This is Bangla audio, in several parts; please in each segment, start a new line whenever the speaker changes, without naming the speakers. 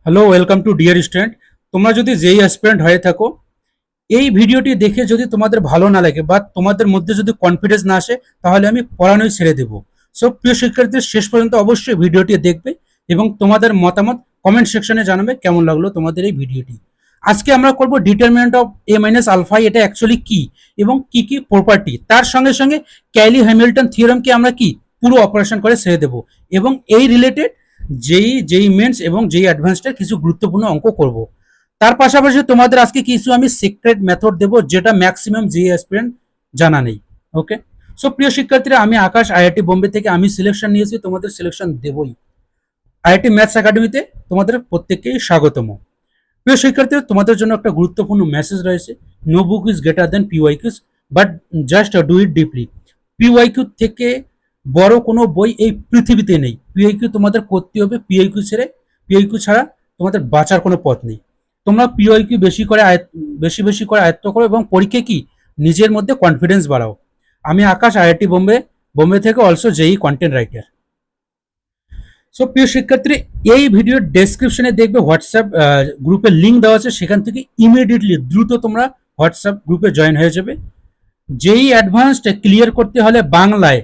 Hello, welcome to dear student. তোমরা যদি যেই অ্যাসপিরেন্ট হয়ে থাকো, এই ভিডিওটি দেখে যদি তোমাদের ভালো না লাগে বা তোমাদের মধ্যে যদি কনফিডেন্স না আসে, তাহলে আমি পড়ানোই ছেড়ে দেবো। সো প্রিয় শিক্ষার্থীদের, শেষ পর্যন্ত অবশ্যই ভিডিওটি দেখবে এবং তোমাদের মতামত কমেন্ট সেকশনে জানাবে কেমন লাগলো তোমাদের এই ভিডিওটি। আজকে আমরা করব determinant of A minus alpha, এটা অ্যাকচুয়ালি কি এবং কি কি প্রপার্টি, তার সঙ্গে সঙ্গে ক্যালি হ্যামিল্টন থিওরেমকে আমরা কি পুরো অপারেশন করে ছেড়ে দেবো এবং এই রিলেটেড যেই মেন্স এবং যেই অ্যাডভান্সডের কিছু গুরুত্বপূর্ণ অঙ্ক করব। তার পাশাপাশি তোমাদের আজকে কিছু আমি সিক্রেট মেথড দেব, যেটা ম্যাক্সিমাম যে অ্যাসপিরেন্ট জানা নেই। ওকে, সো প্রিয় শিক্ষার্থীরা, আমি আকাশ, আইআইটি বোম্বে থেকে আমি সিলেকশন নিয়েছি, তোমাদের সিলেকশন দেবই। আইআইটি ম্যাথস একাডেমিতে তোমাদের প্রত্যেককেই স্বাগতম। প্রিয় শিক্ষার্থীরা, তোমাদের জন্য একটা গুরুত্বপূর্ণ মেসেজ রয়েছে। No book is greater than PYQs, but just do it deeply. PYQ থেকে বড় কোনো বই এই পৃথিবীতে নেই। পিওয়াইকিউ তোমাদের করতে হবে, পিওয়াইকিউ ছাড়া তোমাদের বাঁচার কোনো পথ নেই। তোমরা পিওয়াইকিউ বেশি বেশি করে আয়ত্ত করো এবং পরীক্ষা কি নিজের মধ্যে কনফিডেন্স বাড়াও। আমি আকাশ, আইআইটি বোম্বে থেকে অলসো জেই কন্টেন্ট রাইটার। সো প্রিয় শিক্ষার্থী, এই ভিডিওর ডেসক্রিপশনে দেখবে হোয়াটসঅ্যাপ গ্রুপের লিঙ্ক দেওয়া আছে, সেখান থেকে ইমিডিয়েটলি দ্রুত তোমরা হোয়াটসঅ্যাপ গ্রুপে জয়েন হয়ে যাবে। যেই অ্যাডভান্সড ক্লিয়ার করতে হলে বাংলায়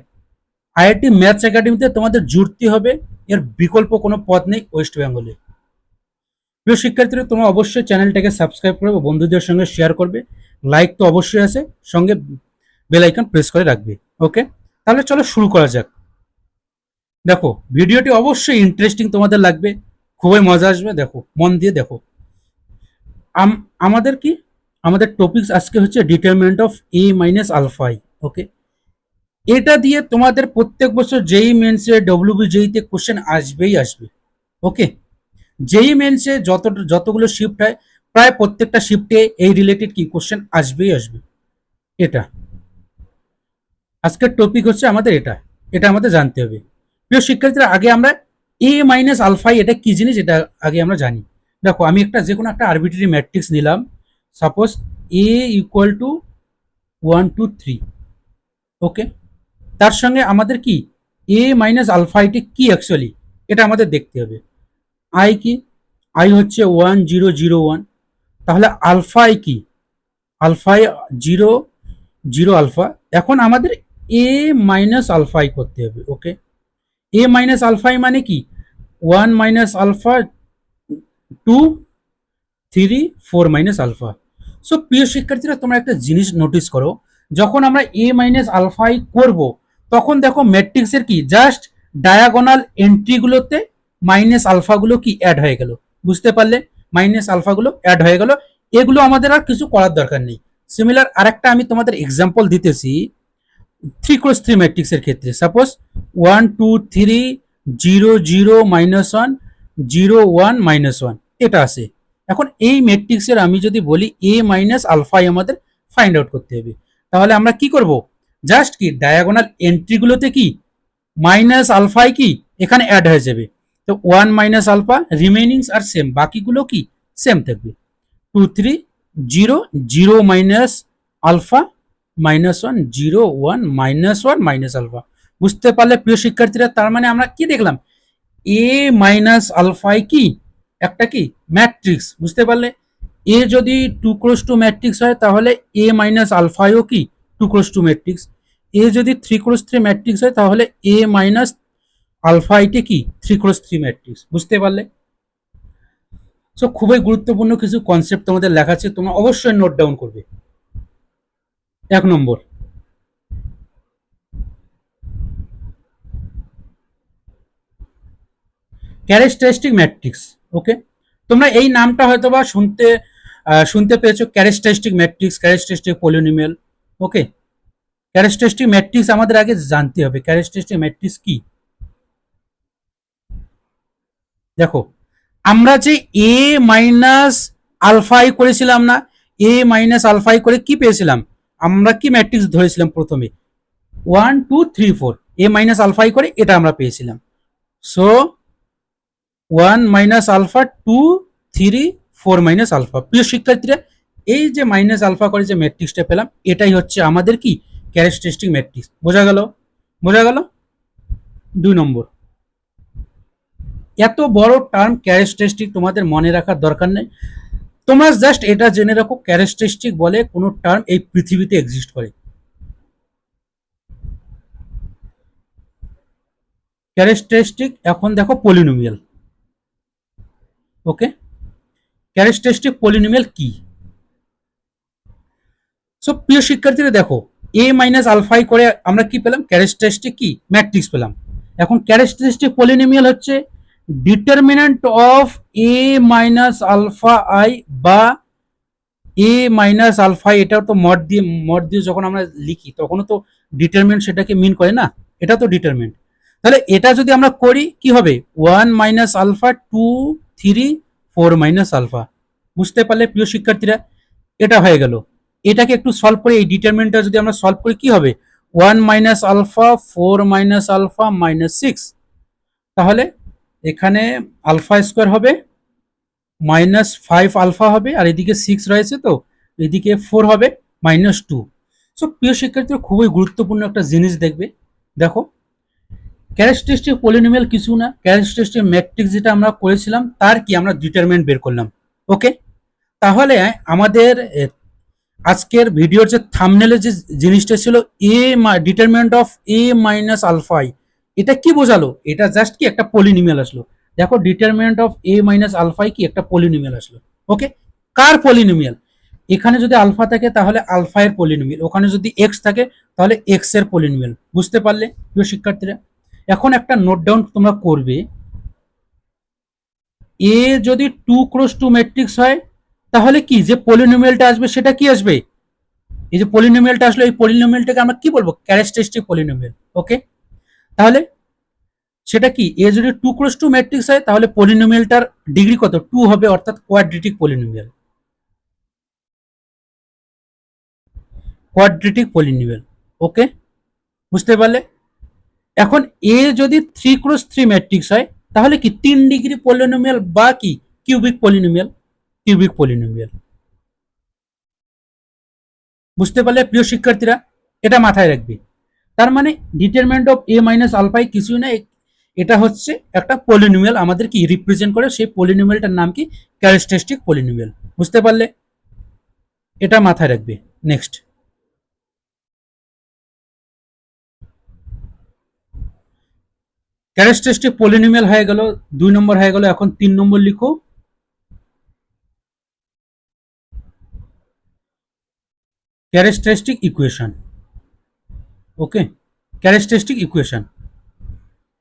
আইআইটি ম্যাথস একাডেমিতে তোমাদের জুড়তে হবে, এর বিকল্প কোনো পথ নেই ওয়েস্ট বেঙ্গলে। প্রিয় শিক্ষার্থীরা, তোমরা অবশ্যই চ্যানেলটাকে সাবস্ক্রাইব করবে, বন্ধুদের সঙ্গে শেয়ার করবে, লাইক তো অবশ্যই আছে, সঙ্গে বেল আইকন প্রেস করে রাখবে। ওকে, তাহলে চলো শুরু করা যাক। দেখো, ভিডিওটি অবশ্যই ইন্টারেস্টিং তোমাদের লাগবে, খুবই মজা আসবে। দেখো, মন দিয়ে দেখো। আমাদের কি আমাদের টপিকস আজকে হচ্ছে ডিটারমিনেন্ট অফ এ মাইনাস আলফাই। ওকে, এটা দিয়ে তোমাদের প্রত্যেক বছর যেই মেন্সে ডব্লিউবিজেইতে কোশ্চেন আসবেই আসবে। ওকে, যেই মেন্সে যতগুলো শিফট হয়, প্রায় প্রত্যেকটা শিফটে এই রিলেটেড কি কোশ্চেন আসবেই আসবে। এটা আজকের টপিক হচ্ছে আমাদের এটা এটা আমাদের জানতে হবে। প্রিয় শিক্ষার্থীরা, আগে আমরা এ মাইনাস আলফাই এটা কি জিনিস এটা আগে আমরা জানি। দেখো, আমি যে কোনো একটা আরবিটারি ম্যাট্রিক্স নিলাম। Suppose A equal to 1 2 3। ওকে, তার সঙ্গে আমাদের কি এ মাইনাস আলফা এটি কি অ্যাকচুয়ালি, এটা আমাদের দেখতে হবে। আই কি, আই হচ্ছে 1 0 0 1। তাহলে আলফাই কি, আলফাই 0 0 আলফা। এখন আমাদের এ মাইনাস আলফাই করতে হবে। ওকে, এ মাইনাস আলফাই মানে কি 1 - আলফা 2 3 4 - আলফা। সো প্রিয় শিক্ষার্থীরা, তোমরা একটা জিনিস নোটিস করো, যখন আমরা এ মাইনাস আলফাই করব, তখন দেখো ম্যাট্রিক্সের কি জাস্ট ডায়াগোনাল এন্ট্রিগুলোতে মাইনাস আলফাগুলো কি অ্যাড হয়ে গেল। বুঝতে পারলে, মাইনাস আলফাগুলো অ্যাড হয়ে গেল, এগুলো আমাদের আর কিছু করার দরকার নেই। সিমিলার আরেকটা আমি তোমাদের এক্সাম্পল দিতেছি। 3 × 3 ম্যাট্রিক্সের ক্ষেত্রে সাপোজ 1 2 3 0 0 - 1 0 1 - 1 এটা আছে। এখন এই ম্যাট্রিক্সের আমি যদি বলি এ মাইনাস আলফাই আমাদের ফাইন্ড আউট করতে হবে, তাহলে আমরা কি করব, জাস্ট কি ডায়াগোনাল এন্ট্রিগুলোতে কি মাইনাস আলফাই কি এখানে অ্যাড হয়ে যাবে। তো 1 - আলফা রিমেইনিংস আর সেম, বাকিগুলো কি সেম থাকবে। 2 3 0 0 - আলফা -1 0 1 - 1 - আলফা। বুঝতে পারলে প্রিয় শিক্ষার্থীরা, তার মানে আমরা কি দেখলাম, এ মাইনাস আলফাই কি একটা কি ম্যাট্রিক্স। বুঝতে পারলে, এ যদি 2 × 2 ম্যাট্রিক্স হয়, তাহলে এ মাইনাস আলফাইও কি 2 × 2 ম্যাট্রিক্স। এ যদি 3 × 3 ম্যাট্রিক্স হয়, তাহলে এ মাইনাস আলফাইটি কি 3 × 3 ম্যাট্রিক্স। বুঝতে পারলে, সো খুবই গুরুত্বপূর্ণ কিছু কনসেপ্ট তোমাদের লেখা আছে, তোমরা অবশ্যই নোট ডাউন করবে। 1 নম্বর, ক্যারেক্টারিস্টিক ম্যাট্রিক্স। ওকে, তোমরা এই নামটা হয়তো বা শুনতে পেয়েছো, ক্যারেক্টারিস্টিক ম্যাট্রিক্স, ক্যারেক্টারিস্টিক পলিনোমিয়াল। ওকে, ক্যারেক্টারিস্টিক ম্যাট্রিক্স আমাদের আগে জানতে হবে ক্যারেক্টারিস্টিক ম্যাট্রিক্স কি। দেখো, আমরা যে এ মাইনাস আলফাই করেছিলাম না, এ মাইনাস আলফাই করে কি পেয়েছিলাম, আমরা কি ম্যাট্রিক্স ধরেছিলাম প্রথমে 1 2 3 4, এ মাইনাস আলফাই করে এটা আমরা পেয়েছিলাম। So 1 - alpha 2 3 4 - alpha. প্রিয় শিক্ষার্থীরা, এই যে মাইনাস আলফা করে যে ম্যাট্রিক্সটা পেলাম, এটাই হচ্ছে আমাদের কি ক্যারেক্টারিস্টিক ম্যাট্রিক্স। বোঝা গেল? বোঝা গেল। 2 নম্বর, এত বড় টার্ম ক্যারেক্টারিস্টিক তোমাদের মনে রাখার দরকার নেই, তোমরা জাস্ট এটা জেনে রাখো ক্যারেক্টারিস্টিক বলে কোনো টার্ম এই পৃথিবীতে এক্সিস্ট করে। ক্যারেক্টারিস্টিক এখন দেখো পলিনোমিয়াল। ওকে, ক্যারেক্টারিস্টিক পলিনোমিয়াল কি? সো প্রিয় শিক্ষার্থীরা দেখো, এ মাইনাস আলফাই করে আমরা কি পেলাম? ক্যারেক্টারিস্টিক কি ম্যাট্রিক্স পেলাম। এখন ক্যারেক্টারিস্টিক পলিনোমিয়াল হচ্ছে determinant of A minus alpha I বা এ মাইনাস আলফা, এটাও তো মড দিয়ে যখন আমরা লিখি তখনও তো ডিটারমিনেন্ট সেটাকে মিন করে না, এটা তো ডিটারমিনেন্ট। তাহলে এটা যদি আমরা করি কি হবে? 1 - আলফা 2 3 4 - আলফা। বুঝতে পারলে প্রিয় শিক্ষার্থীরা? এটা হয়ে গেল। এটাকে একটু সলভ করে এই ডিটারমিনেন্টটা যদি আমরা সলভ করি কি হবে? 1 - আলফা 4 - আলফা -6। তাহলে এখানে আলফা স্কোয়ার হবে -5 আলফা হবে, আর এদিকে 6 রয়েছে তো এদিকে 4 হবে -2। সো প্রিয় শিক্ষার্থীরা খুবই গুরুত্বপূর্ণ একটা জিনিস দেখবে। দেখো, ক্যারেক্টারিস্টিক পলিনোমিয়াল কিছু না, ক্যারেক্টারিস্টিক ম্যাট্রিক্স যেটা আমরা করেছিলাম তার কি আমরা ডিটারমিনেন্ট বের করলাম। ওকে, তাহলে আমাদের আজকের ভিডিওর যে থাম্বনেলে যে জিনিসটা ছিল A determinant of A minus alpha I, এটা কি বোঝালো? এটা জাস্ট কি একটা পলিনোমিয়াল আসলো। দেখো, determinant of A minus alpha I কি একটা পলিনোমিয়াল আসলো। ওকে, কার পলিনোমিয়াল? এখানে যদি আলফা থাকে তাহলে আলফা এর পলিনোমিয়াল, ওখানে যদি এক্স থাকে তাহলে এক্স এর পলিনোমিয়াল। বুঝতে পারলে প্রিয় শিক্ষার্থীরা? এখন একটা নোট ডাউন তোমরা করবে, এ যদি 2 × 2 ম্যাট্রিক্স হয় তাহলে কি যে পলিনোমিয়ালটা আসবে সেটা কি আসবে? এই যে পলিনোমিয়ালটা আসলে এই পলিনোমিয়ালটাকে আমরা কি বলবো? Characteristic polynomial. ওকে, তাহলে সেটা কি? এ যদি 2 × 2 ম্যাট্রিক্স হয় তাহলে পলিনোমিয়ালটার ডিগ্রি কত? 2 হবে, অর্থাৎ quadratic polynomial. Quadratic polynomial. Okay, বুঝতে পারলে? এখন এ যদি 3 × 3 ম্যাট্রিক্স হয় তাহলে কি 3 ডিগ্রি পলিনোমিয়াল বা কি কিউবিক পলিনোমিয়াল। Cubic polynomial. বুঝতে পারলে প্রিয় শিক্ষার্থীরা? এটা মাথায় রাখবে। তার মানে ডিটারমিনেন্ট অফ এ মাইনাস আলফাই কিছুই না, এটা হচ্ছে একটা পলিনোমিয়াল আমাদের কি রিপ্রেজেন্ট করে, সেই পলিনোমিয়ালটার নাম কি? Characteristic polynomial. বুঝতে পারলে? এটা মাথায় রাখবে। নেক্সট, ক্যারেক্টারিস্টিক পলিনোমিয়াল হয়ে গেল, 2 নম্বর হয়ে গেল। এখন 3 নম্বর লিখো, ক্যারেক্টারিস্টিক ইকুয়েশন। ওকে, ক্যারেক্টারিস্টিক ইকুয়েশন।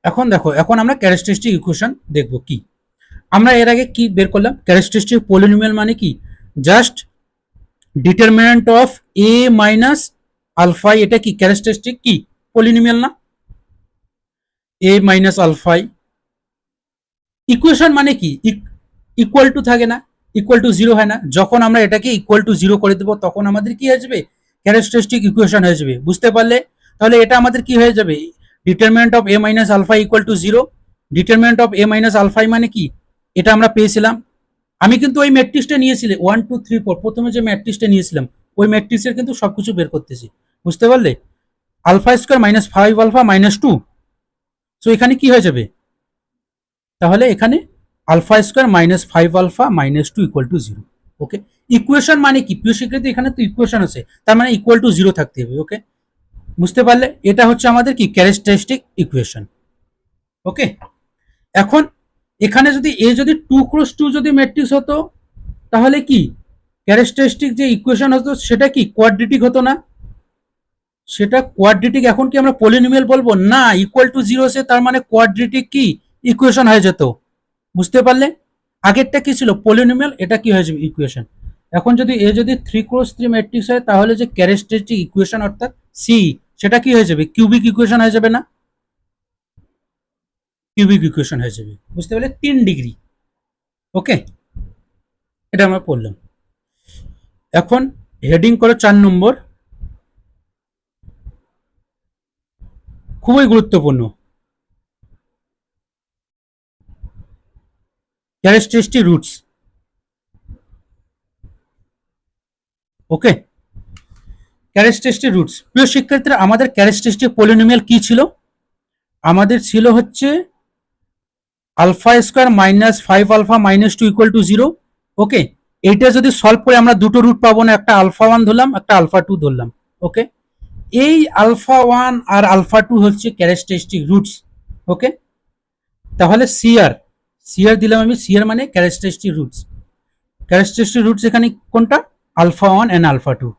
এখন দেখো, এখন আমরা ক্যারেক্টারিস্টিক ইকুয়েশন দেখব কি। আমরা এর আগে কি বের করলাম? ক্যারেক্টারিস্টিক পলিনোমিয়াল মানে কি? Just determinant of A minus আলফাই, এটা কি ক্যারেক্টারিস্টিক কি পলিনোমিয়াল না? এ মাইনাস আলফাই। ইকুয়েশন মানে কি? ইকুয়াল টু থাকে না, ইকুয়াল টু জিরো হয় না? যখন আমরা এটাকে ইকুয়াল টু জিরো করে দেবো তখন আমাদের কি আসবে? ক্যারেক্টারিস্টিক ইকুয়েশন হয়ে যাবে। বুঝতে পারলে? তাহলে এটা আমাদের কি হয়ে যাবে? Determinant of A minus alpha equal to zero. Determinant of A minus alpha I মানে কি? এটা আমরা পেয়েছিলাম। আমি কিন্তু ওই ম্যাট্রিক্সটা নিয়েছিলাম 1 2 3 4, প্রথমে যে ম্যাট্রিক্সটা নিয়েছিলাম ওই ম্যাট্রিক্সের কিন্তু সবকিছু বের করতেছি। বুঝতে পারলে? Alpha square -5 alpha -2। সো এখানে কি হয়ে যাবে? তাহলে এখানে alpha square -5 alpha -2 equal to zero. Okay, equation মানে কি প্রিয় শিক্ষার্থী? এখানে তো ইকুয়েশন আছে, তার মানে ইকুয়াল টু জিরো থাকতে হবে। ওকে, বুঝতে পারলে? এটা হচ্ছে আমাদের কি ক্যারেক্টারিস্টিক ইকুয়েশন। ওকে, এখন এখানে যদি এ যদি 2 × 2 যদি ম্যাট্রিক্স হতো তাহলে কি ক্যারেক্টারিস্টিক যে ইকুয়েশন হতো সেটা কি কোয়াড্রেটিক হতো না? সেটা কোয়াড্রেটিক। এখন কি আমরা পলিনোমিয়াল বলবো না? ইকুয়াল টু জিরো সে, তার মানে কোয়াড্রেটিক কি ইকুয়েশন হয়ে যেত। বুঝতে পারলে? আগেরটা কি ছিল? পলিনোমিয়াল, এটা কি হয়ে যাবে? ইকুয়েশন। এখন যদি এ যদি 3 × 3 ম্যাট্রিক্স হয় তাহলে যে ক্যারেক্টারিস্টিক ইকুয়েশন অর্থাৎ সি, সেটা কি হয়ে যাবে? কিউবিক ইকুয়েশন হয়ে যাবে না? কিউবিক ইকুয়েশন হয়ে যাবে। বুঝতে পারলে? 3 ডিগ্রি। ওকে, এটা আমরা পড়লাম। এখন হেডিং করো 4 নম্বর, খুবই গুরুত্বপূর্ণ, ক্যারেক্টারিস্টিক রুটস। ওকে, ক্যারেক্টারিস্টিক রুটস। প্রিয় শিক্ষার্থীরা, আমাদের ক্যারেক্টারিস্টিক পলিনোমিয়াল কি ছিল? আমাদের ছিল হচ্ছে alpha square minus 5 alpha minus 2 equal to 0। Okay, এইটা যদি সলভ করে আমরা দুটো রুট পাবো না, একটা আলফা 1 ধরলাম, একটা আলফা 2 ধরলাম। ওকে, এই আলফা 1 আর আলফা 2 হচ্ছে ক্যারেক্টারিস্টিক রুটস। ওকে, তাহলে সিআর দিলাম আমি, সিআর মানে ক্যারেক্টারিস্টিক রুটস। ক্যারেক্টারিস্টিক রুটস এখানে কোনটা? Alpha 1 and alpha 2।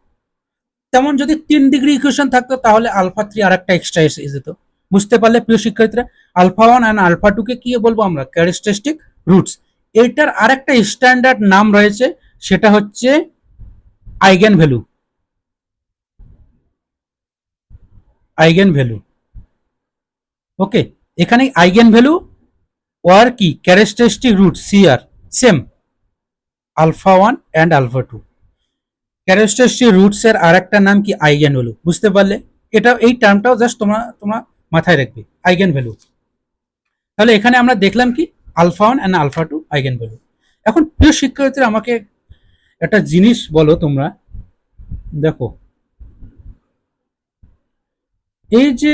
তেমন যদি 3 ডিগ্রি ইকুয়েশন থাকতো তাহলে আলফা 3 আর একটা এক্সট্রা এসে যেত। বুঝতে পারলে প্রিয় শিক্ষার্থীরা? আলফা 1 এন্ড আলফা 2 কে কি বলবো আমরা? Characteristic roots. এইটার আরেকটা স্ট্যান্ডার্ড নাম রয়েছে, সেটা হচ্ছে eigen value. Eigen value. Okay, এখানে আইগেন ভ্যালু ওর কি ক্যারেক্টারিস্টিক রুট সিআর same alpha 1 and alpha 2। Characteristic roots এর আরেকটা নাম কি? Eigen value. বুঝতে পারলে? এটা এই টার্মটাও জাস্ট তোমরা মাথায় রাখবে, আইগেন ভ্যালু। তাহলে এখানে আমরা দেখলাম কি? Alpha 1 and alpha 2 eigen value. এখন প্রিয় শিক্ষার্থীরা আমাকে একটা জিনিস বলো তোমরা, দেখো এই যে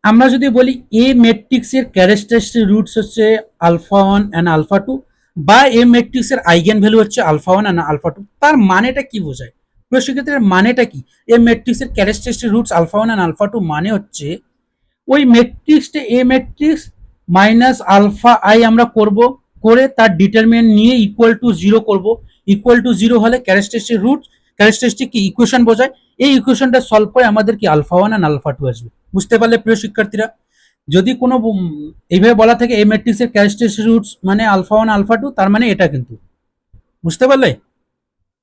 আমরা যদি বলি এ ম্যাট্রিক্সের ক্যারেক্টারিস্টিক রুটস হচ্ছে আলফা 1 এন্ড আলফা 2, বা এ ম্যাট্রিক্সের আইগেন ভ্যালু হচ্ছে আলফা 1 এন্ড আলফা 2, তার মানেটা কি বোঝায়? প্রশ্নক্ষেত্রের মানেটা কি? এ ম্যাট্রিক্সের characteristic roots alpha 1 and alpha 2 মানে হচ্ছে ওই ম্যাট্রিক্সটা A matrix minus alpha I আমরা করব, করে তার ডিটারমিনেন্ট নিয়ে ইকুয়াল টু 0 করব। ইকুয়াল টু 0 হলে ক্যারেক্টারিস্টিক রুট, ক্যারেক্টারিস্টিক কি ইকুয়েশন বোঝায়। এই ইকুয়েশনটা সলভ করে আমাদের কি আলফা 1 এন্ড আলফা 2 আসবে। বুঝতে পারলে প্রিয় শিক্ষার্থীরা? যদি কোনো এইভাবে বলা থাকে এই ম্যাট্রিক্সের ক্যারেক্টারিস্টিক রুটস মানে আলফা 1 আলফা 2, তার মানে এটা কিন্তু। বুঝতে পারলে?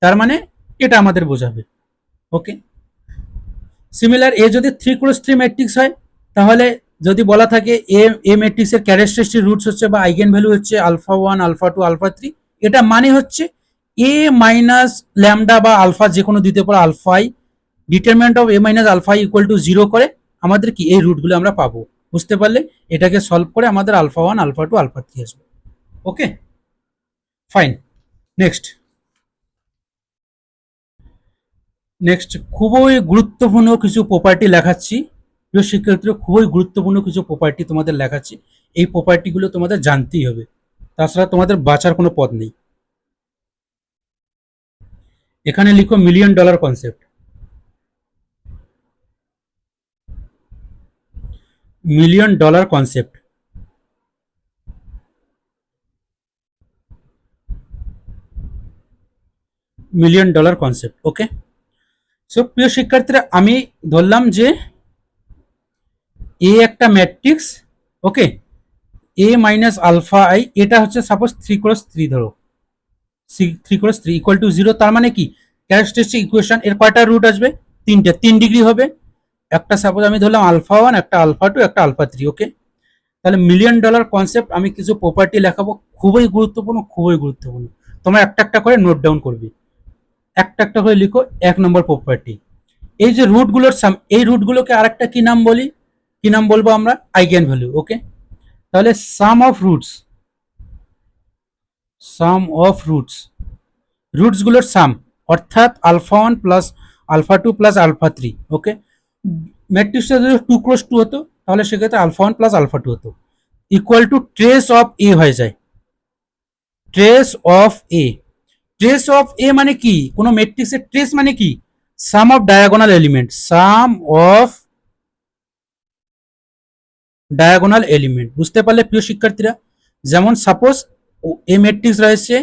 তার মানে এটা আমাদের বোঝাবে। ওকে, সিমিলার এ যদি 3x3 ম্যাট্রিক্স হয়, তাহলে যদি বলা থাকে এ ম্যাট্রিক্সের ক্যারেক্টারিস্টিক রুটস হচ্ছে বা আইগেন ভ্যালু হচ্ছে আলফা 1 আলফা 2 আলফা 3, এটা মানে হচ্ছে এ মাইনাস ল্যামডা বা আলফা যে কোনো দিতে পারো আলফাই, determinant of A minus alpha equal to 0 করে আমাদের কি এই রুটগুলো আমরা পাবো। বুঝতে পারলে? এটাকে সলভ করে আমাদের আলফা 1 আলফা 2 আলফা 3 আসবে। ওকে, ফাইন। নেক্সট নেক্সট খুবই গুরুত্বপূর্ণ কিছু প্রপার্টি লেখাচ্ছি। প্রিয় শিক্ষার্থীরা, খুবই গুরুত্বপূর্ণ কিছু প্রপার্টি তোমাদের লেখাচ্ছি। এই প্রপার্টিগুলো তোমাদের জানতেই হবে, তাছাড়া তোমাদের বাঁচার কোনো পথ নেই। এখানে লিখো million dollar concept. Million dollar concept. Million dollar concept. Okay, so প্রিয় শিক্ষার্থীরা, আমি ধরলাম যে এ একটা matrix. Okay, A minus alpha I, এটা হচ্ছে সাপোজ 3x3 ধরো, 3x3 ইকুয়াল টু 0। তার মানে কি? ক্যারেক্টারিস্টিক ইকুয়েশন এর কয়টা রুট আসবে? 3টে, 3 ডিগ্রি হবে। একটা সাপোজ আমি ধরলাম আলফা 1, একটা আলফা 2, একটা আলফা 3। ওকে, তাহলে মিলিয়ন ডলার কনসেপ্ট আমি কিছু প্রপার্টি লেখাবো, খুবই গুরুত্বপূর্ণ, খুবই গুরুত্বপূর্ণ। তোমরা একটা একটা করে নোট ডাউন করবে, একটা একটা করে লিখো। 1 নম্বর প্রপার্টি, এই যে রুটগুলোর সাম, এই রুটগুলোকে আরেকটা কি নাম বলি? কি নাম বলবো আমরা? Eigen value. ওকে, তাহলে sum of roots, sum of roots, রুটসগুলোর সাম, অর্থাৎ alpha 1 plus alpha 2 plus alpha 3। Okay, ম্যাট্রিক্সটা যদি 2x2 হতো তাহলে সেক্ষেত্রে আলফা 1 প্লাস আলফা 2 হতো, equal to trace of A হয়ে যায়। Trace of A, trace of A মানে কি? কোনো ম্যাট্রিক্সের ট্রেস মানে কি? Sum of diagonal element, sum of diagonal element. বুঝতে পারলে প্রিয় শিক্ষার্থীরা? যেমন সাপোজ এ ম্যাট্রিক্স রয়েছে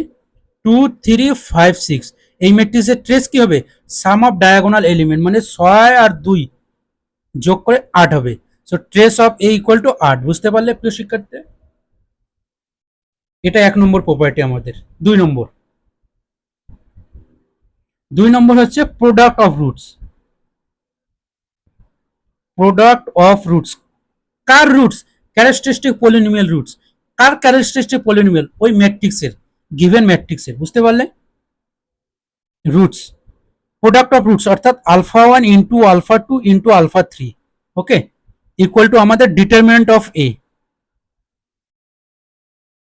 2 3 5 6, এই ম্যাট্রিক্সের ট্রেস কি হবে? সাম অফ ডায়াগোনাল এলিমেন্ট, মানে 6 আর 2 যোগ করে 8 হবে। So trace of A equal to 8। বুঝতে পারলে প্রিয় শিক্ষার্থীরা? এটা 1 নম্বর প্রপার্টি আমাদের। 2 নম্বর, 2 নম্বর হচ্ছে product of roots. Product of roots কার রুটস? Characteristic polynomial roots. কার ক্যারেক্টারিস্টিক পলিনোমিয়াল? ওই ম্যাট্রিক্সের, গিভেন ম্যাট্রিক্সের। বুঝতে পারলে? রুটস, প্রোডাক্ট অফ রুটস অর্থাৎ alpha 1 into alpha 2 into alpha 3। Okay, equal to আমাদের determinant of A,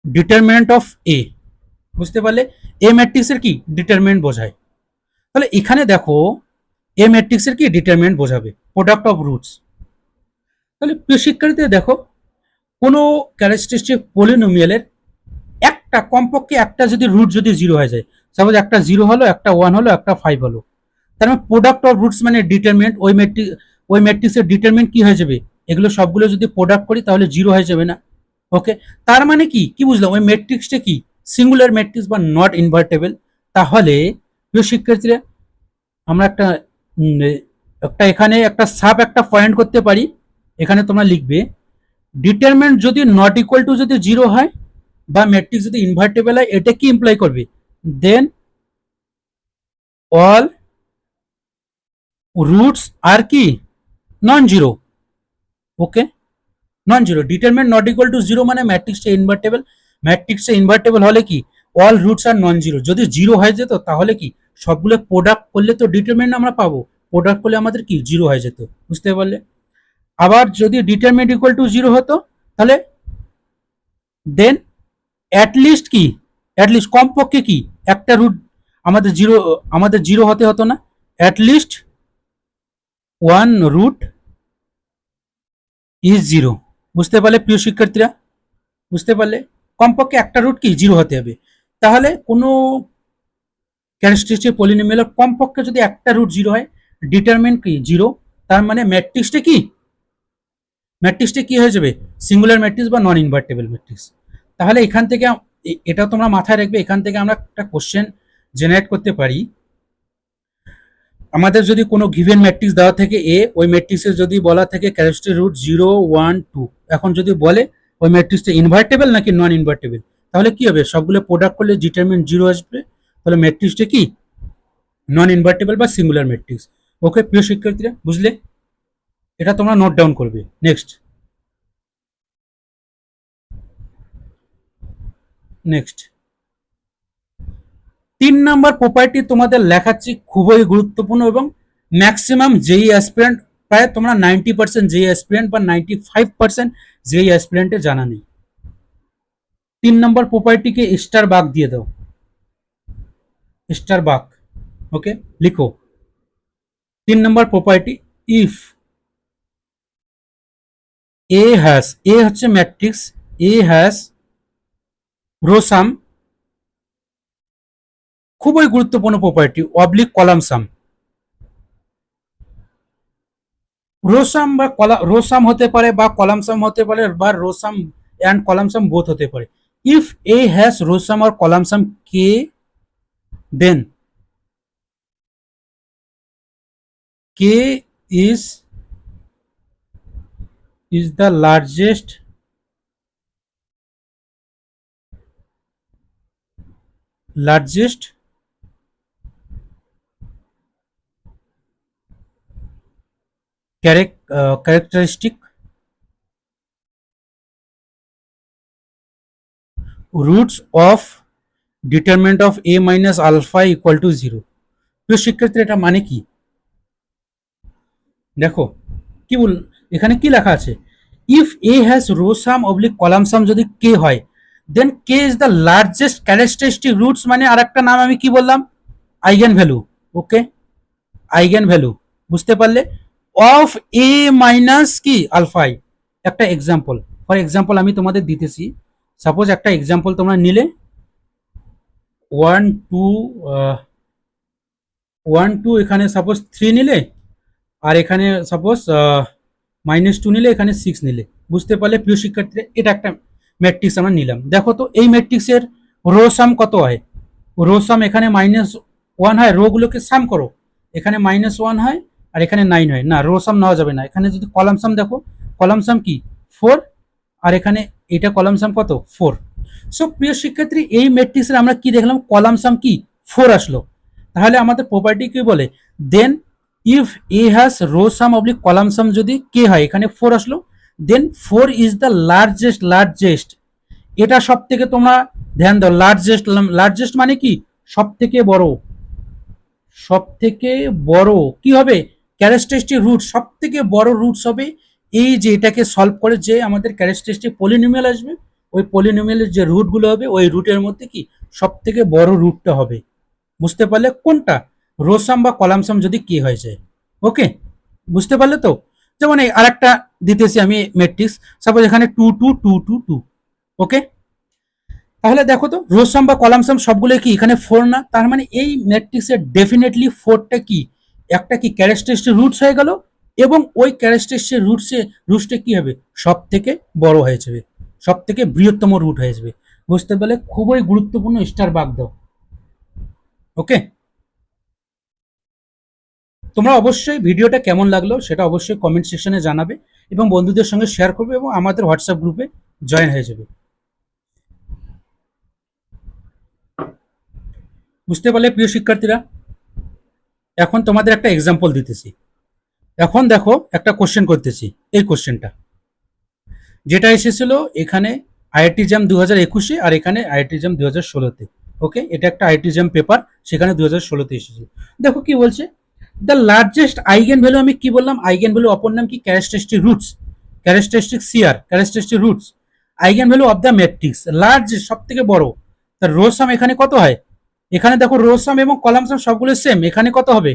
determinant of A. বুঝতে পারলে? এ ম্যাট্রিক্সের কি ডিটারমিনেন্ট বোঝায়। তাহলে এখানে দেখো এ ম্যাট্রিক্সের কি ডিটারমিনেন্ট বোঝাবে প্রোডাক্ট অফ রুটস। তাহলে প্রিয় শিক্ষার্থীরা দেখো, কোনো ক্যারেক্টারিস্টিক পলিনোমিয়ালের একটা কমপক্ষে একটা যদি রুট যদি জিরো হয়ে যায়, সাপোজ একটা জিরো হলো, একটা ওয়ান হলো, একটা ফাইভ হলো, তার মানে প্রোডাক্ট অফ রুটস মানে ডিটারমিনেন্ট, ওই ম্যাট্রিক্সের ডিটারমিনেন্ট কি হয়ে যাবে, এগুলো সবগুলো যদি প্রোডাক্ট করি তাহলে জিরো হয়ে যাবে না। ওকে, তার মানে কি কি বুঝলাম, ওই ম্যাট্রিক্সটা কি সিঙ্গুলার ম্যাট্রিক্স বা নট ইনভার্টেবল। তাহলে প্রিয় শিক্ষার্থীরা আমরা একটা এখানে একটা সাব একটা পয়েন্ট করতে পারি। এখানে তোমরা লিখবে ডিটারমিনেন্ট যদি নট ইকুয়াল টু যদি জিরো হয় বা ম্যাট্রিক্স যদি ইনভার্টেবল হয়, এটা কি ইমপ্লাই করবে, দেন অল রুটস আর কি non zero. Okay, non zero, determinant not equal to zero মানে ম্যাট্রিক্সটা ইনভার্টেবল। ম্যাট্রিক্সটা ইনভার্টেবল হলে কি অল রুটস আর নন জিরো। যদি জিরো হয়ে যেত তাহলে কি সবগুলো প্রোডাক্ট করলে তো ডিটারমিনেন্ট আমরা পাবো, প্রোডাক্ট করলে আমাদের কি জিরো হয়ে যেত, বুঝতে পারলে। আবার যদি ডিটারমিনেন্ট ইকুয়াল টু জিরো হতো তাহলে দেন অ্যাটলিস্ট কি, অ্যাটলিস্ট কমপক্ষে কি একটা রুট আমাদের জিরো হতে হতো না, at least one root is zero. বুঝতে পারলে প্রিয় শিক্ষার্থীরা, বুঝতে পারলে কমপক্ষে একটা রুট কি জিরো হতে হবে। তাহলে কোনো ক্যারেক্টারিস্টিক পলিনোমিয়ালের কমপক্ষে যদি একটা রুট জিরো হয়, ডিটারমিনেন্ট কি জিরো, তার মানে ম্যাট্রিক্সটা কি হয়ে যাবে, সিঙ্গুলার ম্যাট্রিক্স বা নন ইনভার্টেবল ম্যাট্রিক্স। তাহলে এখান থেকে এটা তোমরা মাথায় রাখবে, এখান থেকে আমরা একটা কোশ্চেন জেনারেট করতে পারি। আমাদের যদি কোনো গিভেন ম্যাট্রিক্স দেওয়া থাকে এ, ওই ম্যাট্রিক্সে যদি বলা থাকে ক্যারেক্টারিস্টিক রুট 0 1 2, এখন যদি বলে ওই ম্যাট্রিক্সটা ইনভার্টেবল নাকি নন ইনভার্টেবল, তাহলে কি হবে, সবগুলো প্রোডাক্ট করলে ডিটারমিনেন্ট 0 আসবে, তাহলে ম্যাট্রিক্সটা কি নন ইনভার্টেবল বা সিঙ্গুলার ম্যাট্রিক্স। ওকে প্রিয় শিক্ষার্থীরা, বুঝলে, এটা তোমরা নোট ডাউন করবে। নেক্সট নেক্সট 3 নম্বর প্রপার্টি তোমাদের লেখাচ্ছি, খুবই গুরুত্বপূর্ণ এবং ম্যাক্সিমাম যেই অ্যাসপিরেন্ট, প্রায় তোমরা 90% যেই অ্যাসপিরেন্ট বা 95% যেই অ্যাসপিরেন্টে জানা নেই। 3 নম্বর প্রপার্টিকে স্টার বাক দিয়ে দাও, স্টার বাক। ওকে, লিখো 3 নম্বর প্রপার্টি, ইফ এ হচ্ছে matrix, A has row sum, খুবই গুরুত্বপূর্ণ property, oblique column sum. Row sum হতে পারে বা কলাম সাম হতে পারে বা row sum and column sum both হতে পারে। ইফ এ হ্যাজ রোসাম আর column sum K, then K is the largest characteristic roots of determinant of a minus alpha equal to 0। তো শিক্ষার্থীরা এটা মানে কি, দেখো কি বল, এখানে কি লেখা আছে, if A has row sum oblique column sum যদি কে হয়, then K is the largest characteristic roots, মানে আর একটা নাম আমি কি বললাম, eigen value. Okay, eigen value, বুঝতে পারলে, অফ এ মাইনাস কি আলফাই। একটা এক্সাম্পল, ফর এক্সাম্পল আমি তোমাদের দিতেছি, সাপোজ একটা এক্সাম্পল তোমরা নিলে 1 2 1 2, এখানে সাপোজ 3 নিলে, আর এখানে সাপোজ -2 নিলে, এখানে 6 নিলে। বুঝতে পারলে প্রিয় শিক্ষার্থীরা, এটা একটা ম্যাট্রিক্স আমরা নিলাম। দেখো তো এই ম্যাট্রিক্সের রো সাম কত হয়, রো সাম এখানে -1 হয়, রো গুলোকে সাম করো, এখানে -1 হয় আর এখানে 9 হয়, না রো সাম নেওয়া যাবে না। এখানে যদি কলাম সাম দেখো, কলাম সাম কি 4, আর এখানে এটা কলাম সাম কত 4। সো প্রিয় শিক্ষার্থী, এই ম্যাট্রিক্সের আমরা কি দেখলাম, কলাম সাম কি 4 আসলো। তাহলে আমাদের প্রপার্টি কি বলে, then if A has row sum oblique column sum যদি কে হয়, এখানে 4 আসলো, দেন 4 ইজ দ্য লার্জেস্ট। এটা সব থেকে তোমরা ধ্যান দাও, লার্জেস্ট মানে কি সব থেকে বড়, সব থেকে বড় কি হবে, ক্যারেক্টারিস্টিক রুট সব থেকে বড় রুটস হবে। এই যে এটাকে সলভ করে যে আমাদের ক্যারেক্টারিস্টিক পলিনোমিয়াল আসবে, ওই পলিনোমিয়ালের যে রুটগুলো হবে, ওই রুটের মধ্যে কি সব থেকে বড় রুটটা হবে। বুঝতে পারলে কোনটা, রোসাম বা কলামসাম যদি কে হয়ে যায়। ওকে, বুঝতে পারলে তো। যেমন এই আরেকটা দিতেছি আমি ম্যাট্রিক্স, সাপোজ এখানে 2 2 2 2 2, ওকে। তাহলে দেখো তো রো সাম বা কলাম সাম সবগুলো কি এখানে 4 না, তার মানে এই ম্যাট্রিক্সের ডেফিনেটলি 4টা কি একটা কি ক্যারেক্টারিস্টিক রুটস হয়ে গেল, এবং ওই ক্যারেক্টারিস্টিক রুটসটা কি হবে, সব থেকে বড় হয়ে যাবে, সব থেকে বৃহত্তম রুট হয়ে যাবে। বুঝতে পারলে খুবই গুরুত্বপূর্ণ, স্টার বাগ দাও, ওকে। তোমরা অবশ্যই ভিডিওটা কেমন লাগলো সেটা অবশ্যই কমেন্ট সেকশনে জানাবে, এবং বন্ধুদের সঙ্গে শেয়ার করবে, এবং আমাদের হোয়াটসঅ্যাপ গ্রুপে জয়েন হয়ে যাবে। বুঝতে পারলে প্রিয় শিক্ষার্থীরা, এখন তোমাদের একটা এক্সাম্পল দিতেছি। এখন দেখো একটা কোশ্চেন করতেছি, এই কোশ্চেনটা যেটা এসেছিল এখানে আইআইটি জ্যাম 2021-এ, আর এখানে আইআইটি জ্যাম 2016-তে, ওকে। এটা একটা আইআইটি জ্যাম পেপার, সেখানে 2016-তে এসেছিল। দেখো কি বলছে, দ্য লার্জেস্ট আইগেন ভ্যালু, আমি কি বললাম, আইগেন ভ্যালু অপর নাম কি, characteristic roots, characteristic CR, characteristic roots, eigen value of the matrix, largest সব থেকে বড়। তার রো সাম এখানে কত হয়, এখানে দেখো রো সাম এবং কলাম সাম সবগুলো সেম, এখানে কত হবে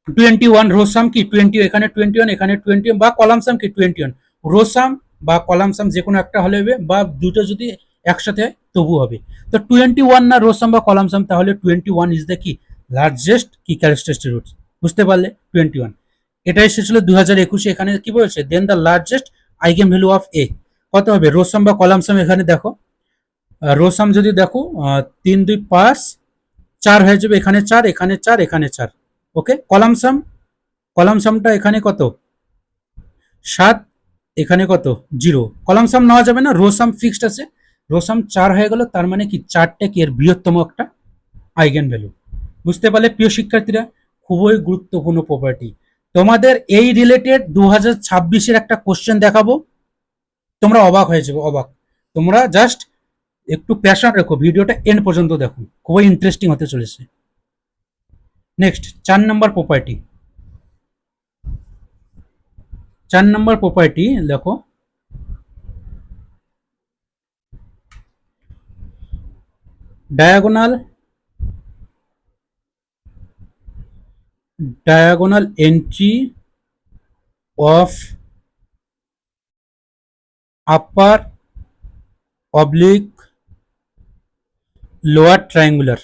21, রো সাম কি 20, এখানে 21, এখানে 21, বা কলাম সাম কি 21, রো সাম বা কলাম সাম যে কোনো একটা হলে হবে, বা দুটো যদি একসাথে হয় তবু হবে। তো 21 না রো সাম বা কলাম সাম, তাহলে 21 ইজ দ্য কি লার্জেস্ট কি ক্যারেক্টারিস্টিক রুটস। বুঝতে পারলে 21, এটা এসেছিল 2021-এ, এখানে কি বলেছে, then the largest eigen value of A কত হবে, রো সাম বা কলাম সাম, এখানে দেখো রো সাম যদি দেখো 3 2 5 4 হয়ে যাবে, এখানে 4, এখানে 4, এখানে 4, ওকে। কলাম সাম, কলাম সামটা এখানে কত 7, এখানে কত 0, কলাম সাম নেওয়া যাবে না, রো সাম ফিক্সড আছে, রো সাম 4 হয়ে গেল, তার মানে কি 4টা কি এর বৃহত্তম একটা আইগেন ভ্যালু। বুঝতে পারলে প্রিয় শিক্ষার্থীরা, খুবই গুরুত্বপূর্ণ প্রপার্টি। তোমাদের এই রিলেটেড 2026-এর একটা কোশ্চেন দেখাবো, তোমরা অবাক হয়ে যাবে, অবাক। তোমরা জাস্ট একটু প্যাশন রেখো, ভিডিওটা এন্ড পর্যন্ত দেখো, খুবই ইন্টারেস্টিং হতে চলেছে। নেক্সট 4 নম্বর প্রপার্টি, 4 নম্বর প্রপার্টি দেখো, diagonal entry of upper oblique lower triangular,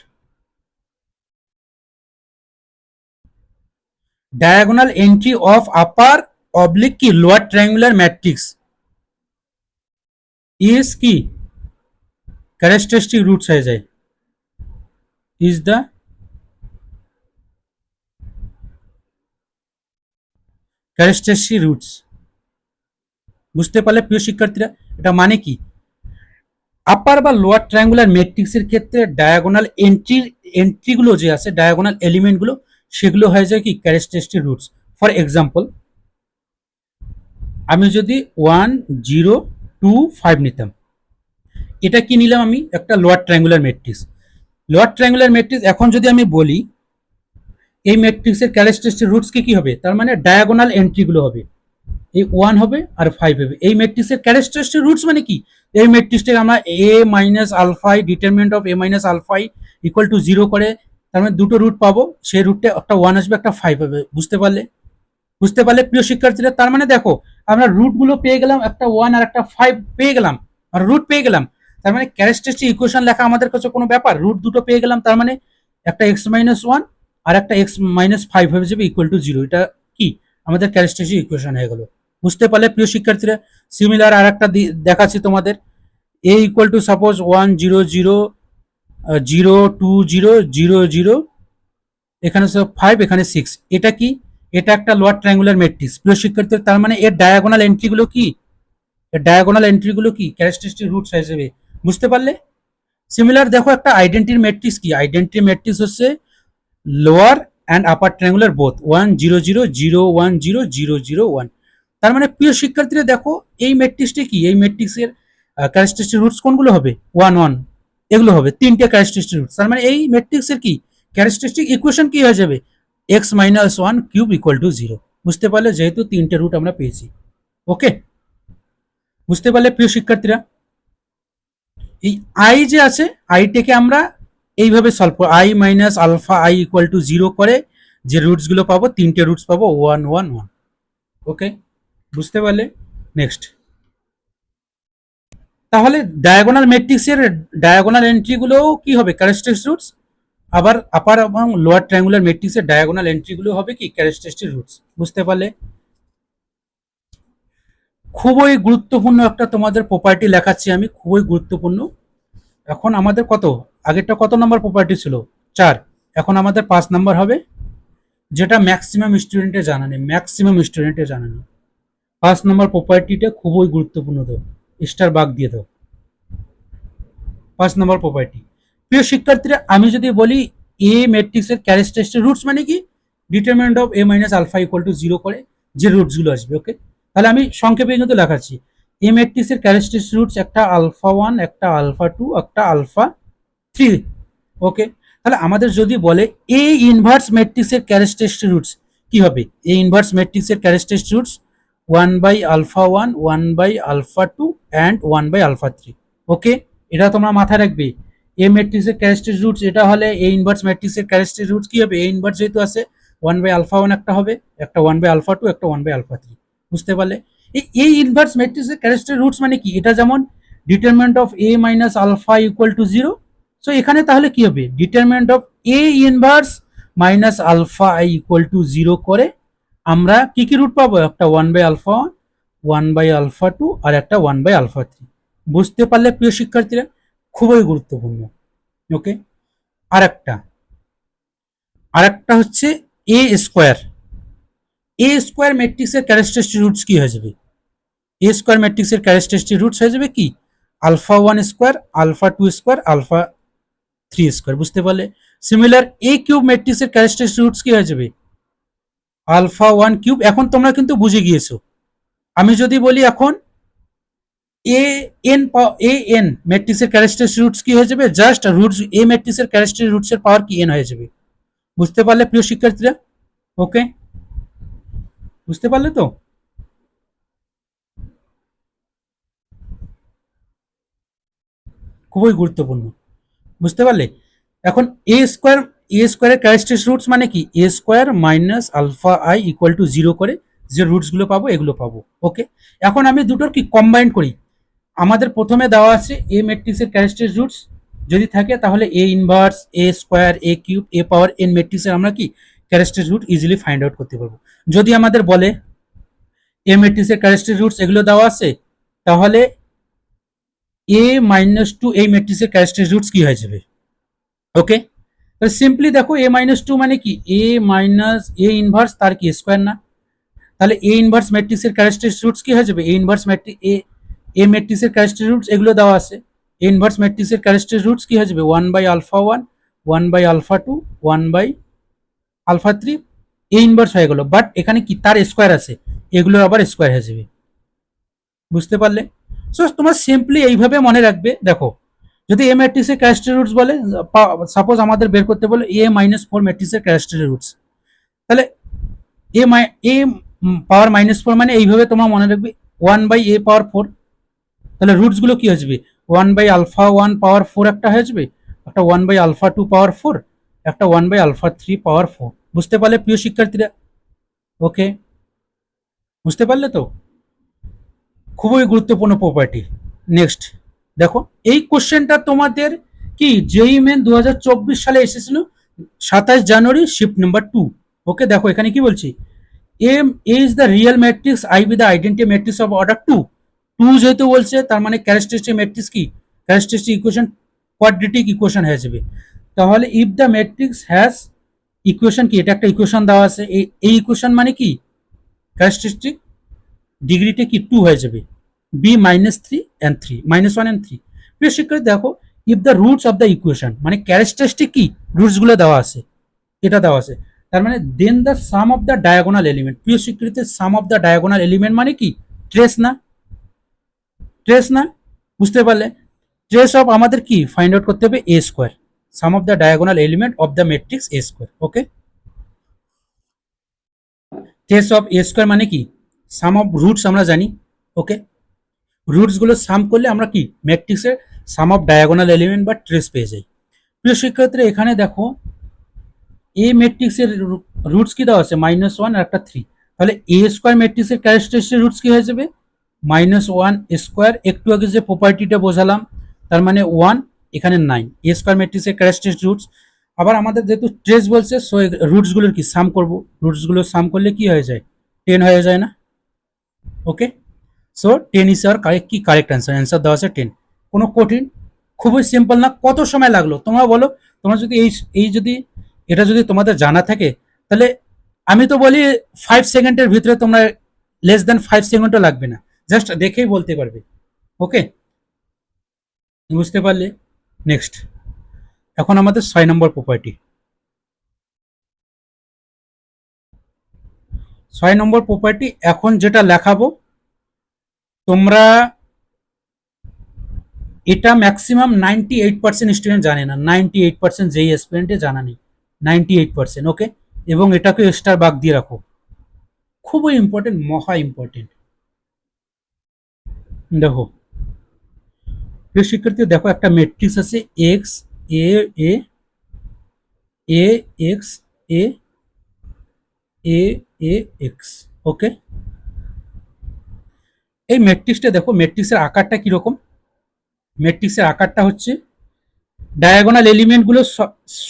diagonal entry of upper oblique কি lower triangular matrix is কি characteristic roots হয়ে যায়, is the characteristic roots। বুঝতে পারলে প্রিয় শিক্ষার্থীরা, এটা মানে কি, আপার বা লোয়ার ট্রায়াঙ্গুলার ম্যাট্রিক্সের ক্ষেত্রে ডায়াগোনাল এন্ট্রিগুলো যে আছে, ডায়াগোনাল এলিমেন্টগুলো, সেগুলো হয়ে যায় কি ক্যারেক্টারিস্টিক রুটস। ফর এক্সাম্পল, আমি যদি 1 0 2 5 নিতাম, এটা কি নিলাম আমি, একটা lower triangular matrix. Lower triangular matrix, এখন যদি আমি বলি এই ম্যাট্রিক্সের ক্যারেক্টারিস্টিক রুটস কি হবে, তার মানে ডায়াগোনাল এন্ট্রিগুলো হবে, এই 1 হবে আর 5 হবে। এই ম্যাট্রিক্সের ক্যারেক্টারিস্টিক রুটস মানে কি, এই ম্যাট্রিক্সটাকে আমরা a minus alpha determinant of a minus alpha equal to 0 করে, তার মানে দুটো রুট পাবো, সেই রুটটা একটা 1 আসবে, একটা 5 হবে। বুঝতে পারলে, বুঝতে পারলে প্রিয় শিক্ষার্থীরা, তার মানে দেখো আমরা রুটগুলো পেয়ে গেলাম, একটা 1 আর একটা 5 পেয়ে গেলাম, আর রুট পেয়ে গেলাম, তার মানে ক্যারেক্টারিস্টিক ইকুয়েশন লেখা আমাদের কাছে কোনো ব্যাপার, রুট দুটো পেয়ে গেলাম, তার মানে একটা x মাইনাস 1 আর একটা x মাইনাস 5 হয়ে যাবে ইকুয়াল টু 0, এটা কি আমাদের ক্যারেক্টারিস্টিক ইকুয়েশন হয়ে গেল। বুঝতে পারলে প্রিয় শিক্ষার্থীরা, সিমিলার আর একটা দেখাচ্ছি তোমাদের, a ইকুয়াল টু সাপোজ 1 0 0 0 2 0 0 0, এখানে 5, এখানে 6, এটা কি, এটা একটা লোয়ার ট্রায়াঙ্গুলার ম্যাট্রিক্স প্রিয় শিক্ষার্থীরা, তার মানে এর ডায়াগোনাল এন্ট্রিগুলো কি, এর ডায়াগোনাল এন্ট্রিগুলো কি ক্যারেক্টারিস্টিক রুটস হিসেবে। বুঝতে পারলে, সিমিলার দেখো একটা আইডেন্টিটি ম্যাট্রিক্স কি, আইডেন্টিটি ম্যাট্রিক্স হচ্ছে lower and upper triangular both 1 0 0 0 1 0 0 0 1, তার মানে প্রিয় শিক্ষার্থীরা দেখো এই ম্যাট্রিক্সটা কি, এই ম্যাট্রিক্সের ক্যারেক্টারিস্টিক রুটস কোনগুলো হবে, 1 1, এগুলো হবে তিনটে ক্যারেক্টারিস্টিক রুটস, তার মানে এই ম্যাট্রিক্সের কি ক্যারেক্টারিস্টিক ইকুয়েশন কি হয়ে যাবে, x minus 1 cube equal to 0। বুঝতে পারলে, যেহেতু তিনটে রুট আমরা পেয়েছি, ওকে। বুঝতে পারলে প্রিয় শিক্ষার্থীরা, এই আই যে আছে, আইটাকে আমরা এইভাবে সলভ করব, I minus alpha I equal to 0 করে যে রুটসগুলো পাবো, তিনটে রুটস পাবো 1 1 1, ওকে, বুঝতে পারলে? নেক্সট, তাহলে ডায়াগোনাল ম্যাট্রিক্সের ডায়াগোনাল এন্ট্রিগুলোও কি হবে? Characteristic roots. আবার আপার এবং লোয়ার ট্রায়াঙ্গুলার ম্যাট্রিক্সের ডায়াগোনাল এন্ট্রিগুলো হবে কি? Characteristic roots. বুঝতে পারলে? খুবই গুরুত্বপূর্ণ একটা তোমাদের প্রপার্টি লেখাচ্ছি আমি, খুবই গুরুত্বপূর্ণ। এখন আমাদের কত, আগেরটা কত নম্বর প্রপার্টি ছিল? 4। এখন আমাদের 5 নাম্বার হবে, যেটা ম্যাক্সিমাম স্টুডেন্টের জানা নেই, ম্যাক্সিমাম স্টুডেন্টের জানা নেই। 5 নম্বর প্রপার্টিটা খুবই গুরুত্বপূর্ণ, দাও স্টার বাগ দিয়ে দাও। 5 নম্বর প্রপার্টি, প্রিয় শিক্ষার্থীরা, আমি যদি বলি এ ম্যাট্রিক্সের ক্যারেক্টারিস্টিক রুটস মানে কি? Determinant of A minus alpha equal to 0 করে যে রুটসগুলো আসবে। ওকে, তাহলে আমি সংক্ষেপে কিন্তু লেখাচ্ছি। এ ম্যাট্রিক্সের ক্যারেক্টারিস্টিক রুটস একটা আলফা 1, একটা আলফা 2, একটা আলফা 3। ওকে, তাহলে আমাদের যদি বলে এ ইনভার্স ম্যাট্রিক্সের ক্যারেক্টারিস্টিক রুটস কি হবে? এ ইনভার্স ম্যাট্রিক্সের characteristic roots 1 by alpha 1, 1 by alpha 2 and 1 by alpha 3। Okay, এটা তোমরা মাথায় রাখবে। এ ম্যাট্রিক্সের ক্যারেক্টারিস্টিক রুটস এটা হলে এ ইনভার্স ম্যাট্রিক্সের ক্যারেক্টারিস্টিক রুটস কি হবে? এ ইনভার্স যেহেতু আছে, 1 বাই আলফা 1 একটা হবে, একটা 1 বাই আলফা 2, একটা 1 বাই আলফা 3। বুঝতে পারলে? এই ইনভার্স ম্যাট্রিক্সের ক্যারেক্টারিস্টিক রুটস মানে কি? এটা যেমন determinant of A minus alpha equal to 0। So এখানে তাহলে কি হবে? Determinant of A inverse minus alpha I equal to 0 করে আমরা কি কি রুট পাবো? একটা 1 বাই আলফা 1, 1 বাই আলফা 2 আর একটা 1 বাই আলফা 3। বুঝতে পারলে প্রিয় শিক্ষার্থীরা? খুবই গুরুত্বপূর্ণ। ওকে, আরেকটা আরেকটা হচ্ছে এ স্কোয়ার। এ স্কোয়ার ম্যাট্রিক্সের ক্যারেক্টারিস্টিক রুটস কি হয়ে যাবে? এ স্কোয়ার ম্যাট্রিক্সের ক্যারেক্টারিস্টিক রুটস হয়ে যাবে কি? Alpha 1 square, alpha 2 square, alpha 3 square. বুঝতে পারলে? সিমিলার এ কিউব ম্যাট্রিক্সের ক্যারেক্টারিস্টিক রুটস কি হয়ে যাবে? Alpha 1 cube. এখন তোমরা কিন্তু বুঝে গিয়েছো। আমি যদি বলি এখন এ এন এ এন ম্যাট্রিক্সের ক্যারেক্টারিস্টিক রুটস কি হয়ে যাবে? জাস্ট রুটস এ ম্যাট্রিক্সের ক্যারেক্টারিস্টিক রুটসের পাওয়ার কি? এন হয়ে যাবে। বুঝতে পারলে প্রিয় শিক্ষার্থীরা? ওকে, বুঝতে পারলে তো? খুবই গুরুত্বপূর্ণ। বুঝতে পারলে? এখন এ স্কোয়ারের ক্যারেক্টারিস্টিক রুটস মানে কি? A square minus alpha I equal to 0 করে যে রুটসগুলো পাবো এগুলো পাবো। ওকে, এখন আমি দুটোর কি কম্বাইন করি। আমাদের প্রথমে দেওয়া আছে এ ম্যাট্রিক্সের ক্যারেক্টারিস্টিক রুটস যদি থাকে, তাহলে A inverse, A square, A cube, A power n ম্যাট্রিক্সের আমরা কি characteristic root easily find out করতে পারবো। যদি আমাদের বলে এ ম্যাট্রিক্সের ক্যারেক্টারিস্টিক রুটস এগুলো দেওয়া আছে, তাহলে এ মাইনাস টু এই ম্যাট্রিক্সের ক্যারেক্টারিস্টিক রুটস কি হয়ে যাবে? ওকে, তাহলে সিম্পলি দেখো এ মাইনাস টু মানে কি? এ মাইনাস এ ইনভার্স তার কি স্কোয়ার না? তাহলে এ ইনভার্স ম্যাট্রিক্সের ক্যারেক্টারিস্টিক রুটস কি হয়ে যাবে? এ ইনভার্স ম্যাট্রিক্স এ ম্যাট্রিক্সের ক্যারেক্টারিস্টিক রুটস এগুলো দেওয়া আছে। এ ইনভার্স ম্যাট্রিক্সের ক্যারেক্টারিস্টিক রুটস কি হয়ে যাবে? 1 by alpha 1, 1 by alpha 2, 1 by alpha 3। A inverse হয়ে গেল, বাট এখানে কি তার স্কোয়ার আছে, এগুলোর আবার স্কোয়ার হয়ে যাবে। বুঝতে পারলে? সো তোমরা সিম্পলি এইভাবে মনে রাখবে। দেখো, যদি এ ম্যাট্রিক্সের ক্যারেক্টারিস্টিক রুটস বলে, সাপোজ আমাদের বের করতে বলে এ মাইনাস 4 ম্যাট্রিক্সের ক্যারেক্টারিস্টিক রুটস, তাহলে এ পাওয়ার মাইনাস 4 মানে এইভাবে তোমরা মনে রাখবে 1 বাই এ পাওয়ার 4। তাহলে রুটস গুলো কি হয়ে যাবে? 1 বাই আলফা 1 পাওয়ার 4 একটা হয়ে যাবে, একটা 1 বাই আলফা 2 পাওয়ার 4, একটা 1 বাই আলফা 3 পাওয়ার 4। বুঝতে পারলে প্রিয় শিক্ষার্থীরা? ওকে, বুঝতে পারলে তো? খুবই গুরুত্বপূর্ণ প্রপার্টি। নেক্সট দেখো, এই কোশ্চেনটা তোমাদের কি জেই মেন 2024 সালে এসেছিল, 27 জানুয়ারি, শিফট নাম্বার 2। ওকে, দেখো এখানে কি বলছি, M is the real matrix I be the identity matrix of order 2। 2 যেহেতু বলছে, তার মানে ক্যারেক্টারিস্টিক ম্যাট্রিক্স কি? ক্যারেক্টারিস্টিক ইকুয়েশন কোয়াড্রেটিক ইকুয়েশন হয়ে যাবে। তাহলে if the matrix has equation কি? এটা একটা ইকুয়েশন দেওয়া আছে, এই ইকুয়েশন মানে কি? ক্যারেক্টারিস্টিক ডিগ্রিটা কি 2 হয়ে যাবে। B minus 3 and 3, -1 and 3। প্রিয় শিক্ষার্থী দেখো, if the roots of the equation মানে ক্যারেক্টারিস্টিক কি রুটসগুলো দেওয়া আছে, এটা দেওয়া আছে, তার মানে then the sum of the diagonal element. প্রিয় শিক্ষার্থী, sum of the diagonal element মানে কি? ট্রেস না? ট্রেস না? বুঝতে পারলে? ট্রেস অফ আমাদের কি ফাইন্ড আউট করতে হবে? A square, sum of the diagonal element of the matrix A square. Okay, trace of A square মানে কি? সাম অফ রুটস আমরা জানি। ওকে, রুটস গুলো সাম করলে আমরা কি ম্যাট্রিক্সের সাম অফ ডায়াগোনাল এলিমেন্ট বা ট্রেস পেয়ে যাই। প্রিয় শিক্ষার্থীরা, এখানে দেখো এ ম্যাট্রিক্সের রুটস কি দেওয়া আছে? -1 আর একটা 3। তাহলে এ স্কোয়ার ম্যাট্রিক্সের ক্যারেক্টারিস্টিক রুটস কি হয়ে যাবে -1 স্কোয়ার, একটু আগে যে প্রপার্টিটা বোঝালাম তার মানে 1, এখানে 9, এ স্কোয়ার ম্যাট্রিক্সের ক্যারেক্টারিস্টিক রুটস। আবার আমাদের যেহেতু ট্রেস বলছে, সো রুটসগুলোর কি সাম করব, রুটসগুলো সাম করলে কি হয়ে যায় 10 হয়ে যায় না। ওকে, সো 10 ইজ আওয়ার কারেক্ট, কি কারেক্ট অ্যান্সার, অ্যান্সার দেওয়া আছে 10। কোনো কঠিন, খুবই সিম্পল না। কত সময় লাগলো তোমরা বলো? তোমরা যদি এই যদি এটা যদি তোমাদের জানা থাকে, তাহলে আমি তো বলি 5 সেকেন্ডের ভিতরে তোমরা, লেস দেন 5 সেকেন্ডও লাগবে না, জাস্ট দেখেই বলতে পারবে। ওকে, বুঝতে পারলে? নেক্সট, এখন আমাদের 6 নম্বর প্রপার্টি। 6 নম্বর প্রপার্টি এখন যেটা লেখাবো, তোমরা এটা ম্যাক্সিমাম 98% স্টুডেন্ট জানে না, 98% যেই স্টুডেন্টে জানা নেই, 98%। ওকে, এবং এটাকে স্টার বাগ দিয়ে রাখো, খুবই ইম্পর্টেন্ট, মহা ইম্পর্টেন্ট। দেখো প্রিয় শিক্ষার্থী, দেখো একটা ম্যাট্রিক্স আছে এক্স এ এ এ এক্স এ এ এ এক্স। ওকে, এই ম্যাট্রিক্সটা দেখো, ম্যাট্রিক্সের আকারটা কিরকম। ম্যাট্রিক্সের আকারটা হচ্ছে ডায়াগোনাল এলিমেন্টগুলো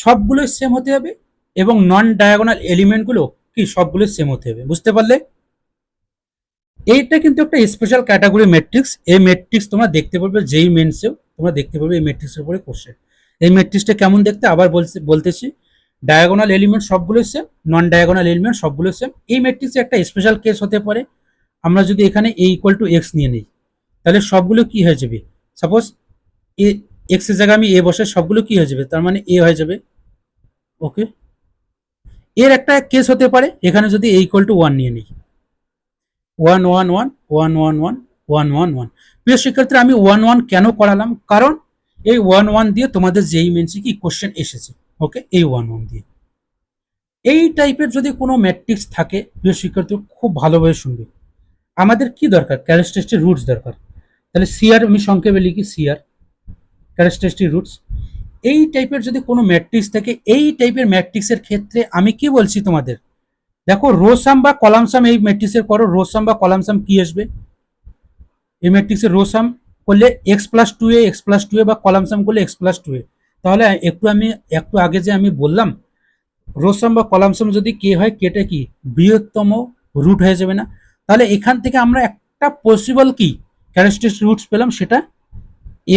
সবগুলো সেম হতে হবে, এবং নন ডায়াগোনাল এলিমেন্টগুলো কি সবগুলো সেম হতে হবে। বুঝতে পারলে? এইটা কিন্তু একটা স্পেশাল ক্যাটাগরি ম্যাট্রিক্স। এই ম্যাট্রিক্স তোমরা দেখতে পারবে যেই মেন্সেও, তোমরা দেখতে পারবে এই ম্যাট্রিক্সের উপরে কোশ্চেন। এই ম্যাট্রিক্সটা কেমন দেখতে আবার বলতেছি, ডায়াগোনাল এলিমেন্ট সবগুলো সেম, নন ডায়াগোনাল এলিমেন্ট সবগুলো সেম। এই ম্যাট্রিক্সে একটা স্পেশাল কেস হতে পারে, আমরা যদি এখানে এ ইকুয়াল টু এক্স নিয়ে নিই, তাহলে সবগুলো কি হয়ে যাবে, সাপোজ এ এক্স এর জায়গায় আমি এ বসে, সবগুলো কি হয়ে যাবে, তার মানে এ হয়ে যাবে। ওকে, এর একটা কেস হতে পারে, এখানে যদি এ ইকুয়াল টু 1 নিয়ে নিই, 1 1 1 1 1 1 1 1। প্রিয় শিক্ষার্থীরা, আমি 1 1 কেন করালাম, কারণ এই 1 1 দিয়ে তোমাদের যেই মেন্সে কি কোশ্চেন এসেছে। ওকে, এই 1 1 দিয়ে এই টাইপের যদি কোনো ম্যাট্রিক্স থাকে, প্রিয় শিক্ষার্থী খুব ভালোভাবে শুনবে, আমাদের কি দরকার, ক্যারেক্টারিস্টিক রুটস দরকার। তাহলে সিআর আমি সংক্ষেপে লিখি, সিআর ক্যারেক্টারিস্টিক রুটস। এই টাইপের যদি কোনো ম্যাট্রিক্স থাকে, এই টাইপের ম্যাট্রিক্সের ক্ষেত্রে আমি কি বলছি তোমাদের, দেখো রো সাম বা কলাম সাম এই ম্যাট্রিক্সের করো, রো সাম বা কলাম সাম কি আসবে, এই ম্যাট্রিক্সের রো সাম করলে x+2a বা কলাম সাম করলে x+2a। তাহলে একটু আগে যে আমি বললাম, রো সাম বা কলাম সাম যদি কে হয়, কেটা কি বৃহত্তম রুট হয়ে যাবে না। তাহলে এখান থেকে আমরা একটা পসিবল কি ক্যারেক্টারিস্টিক রুটস পেলাম, সেটা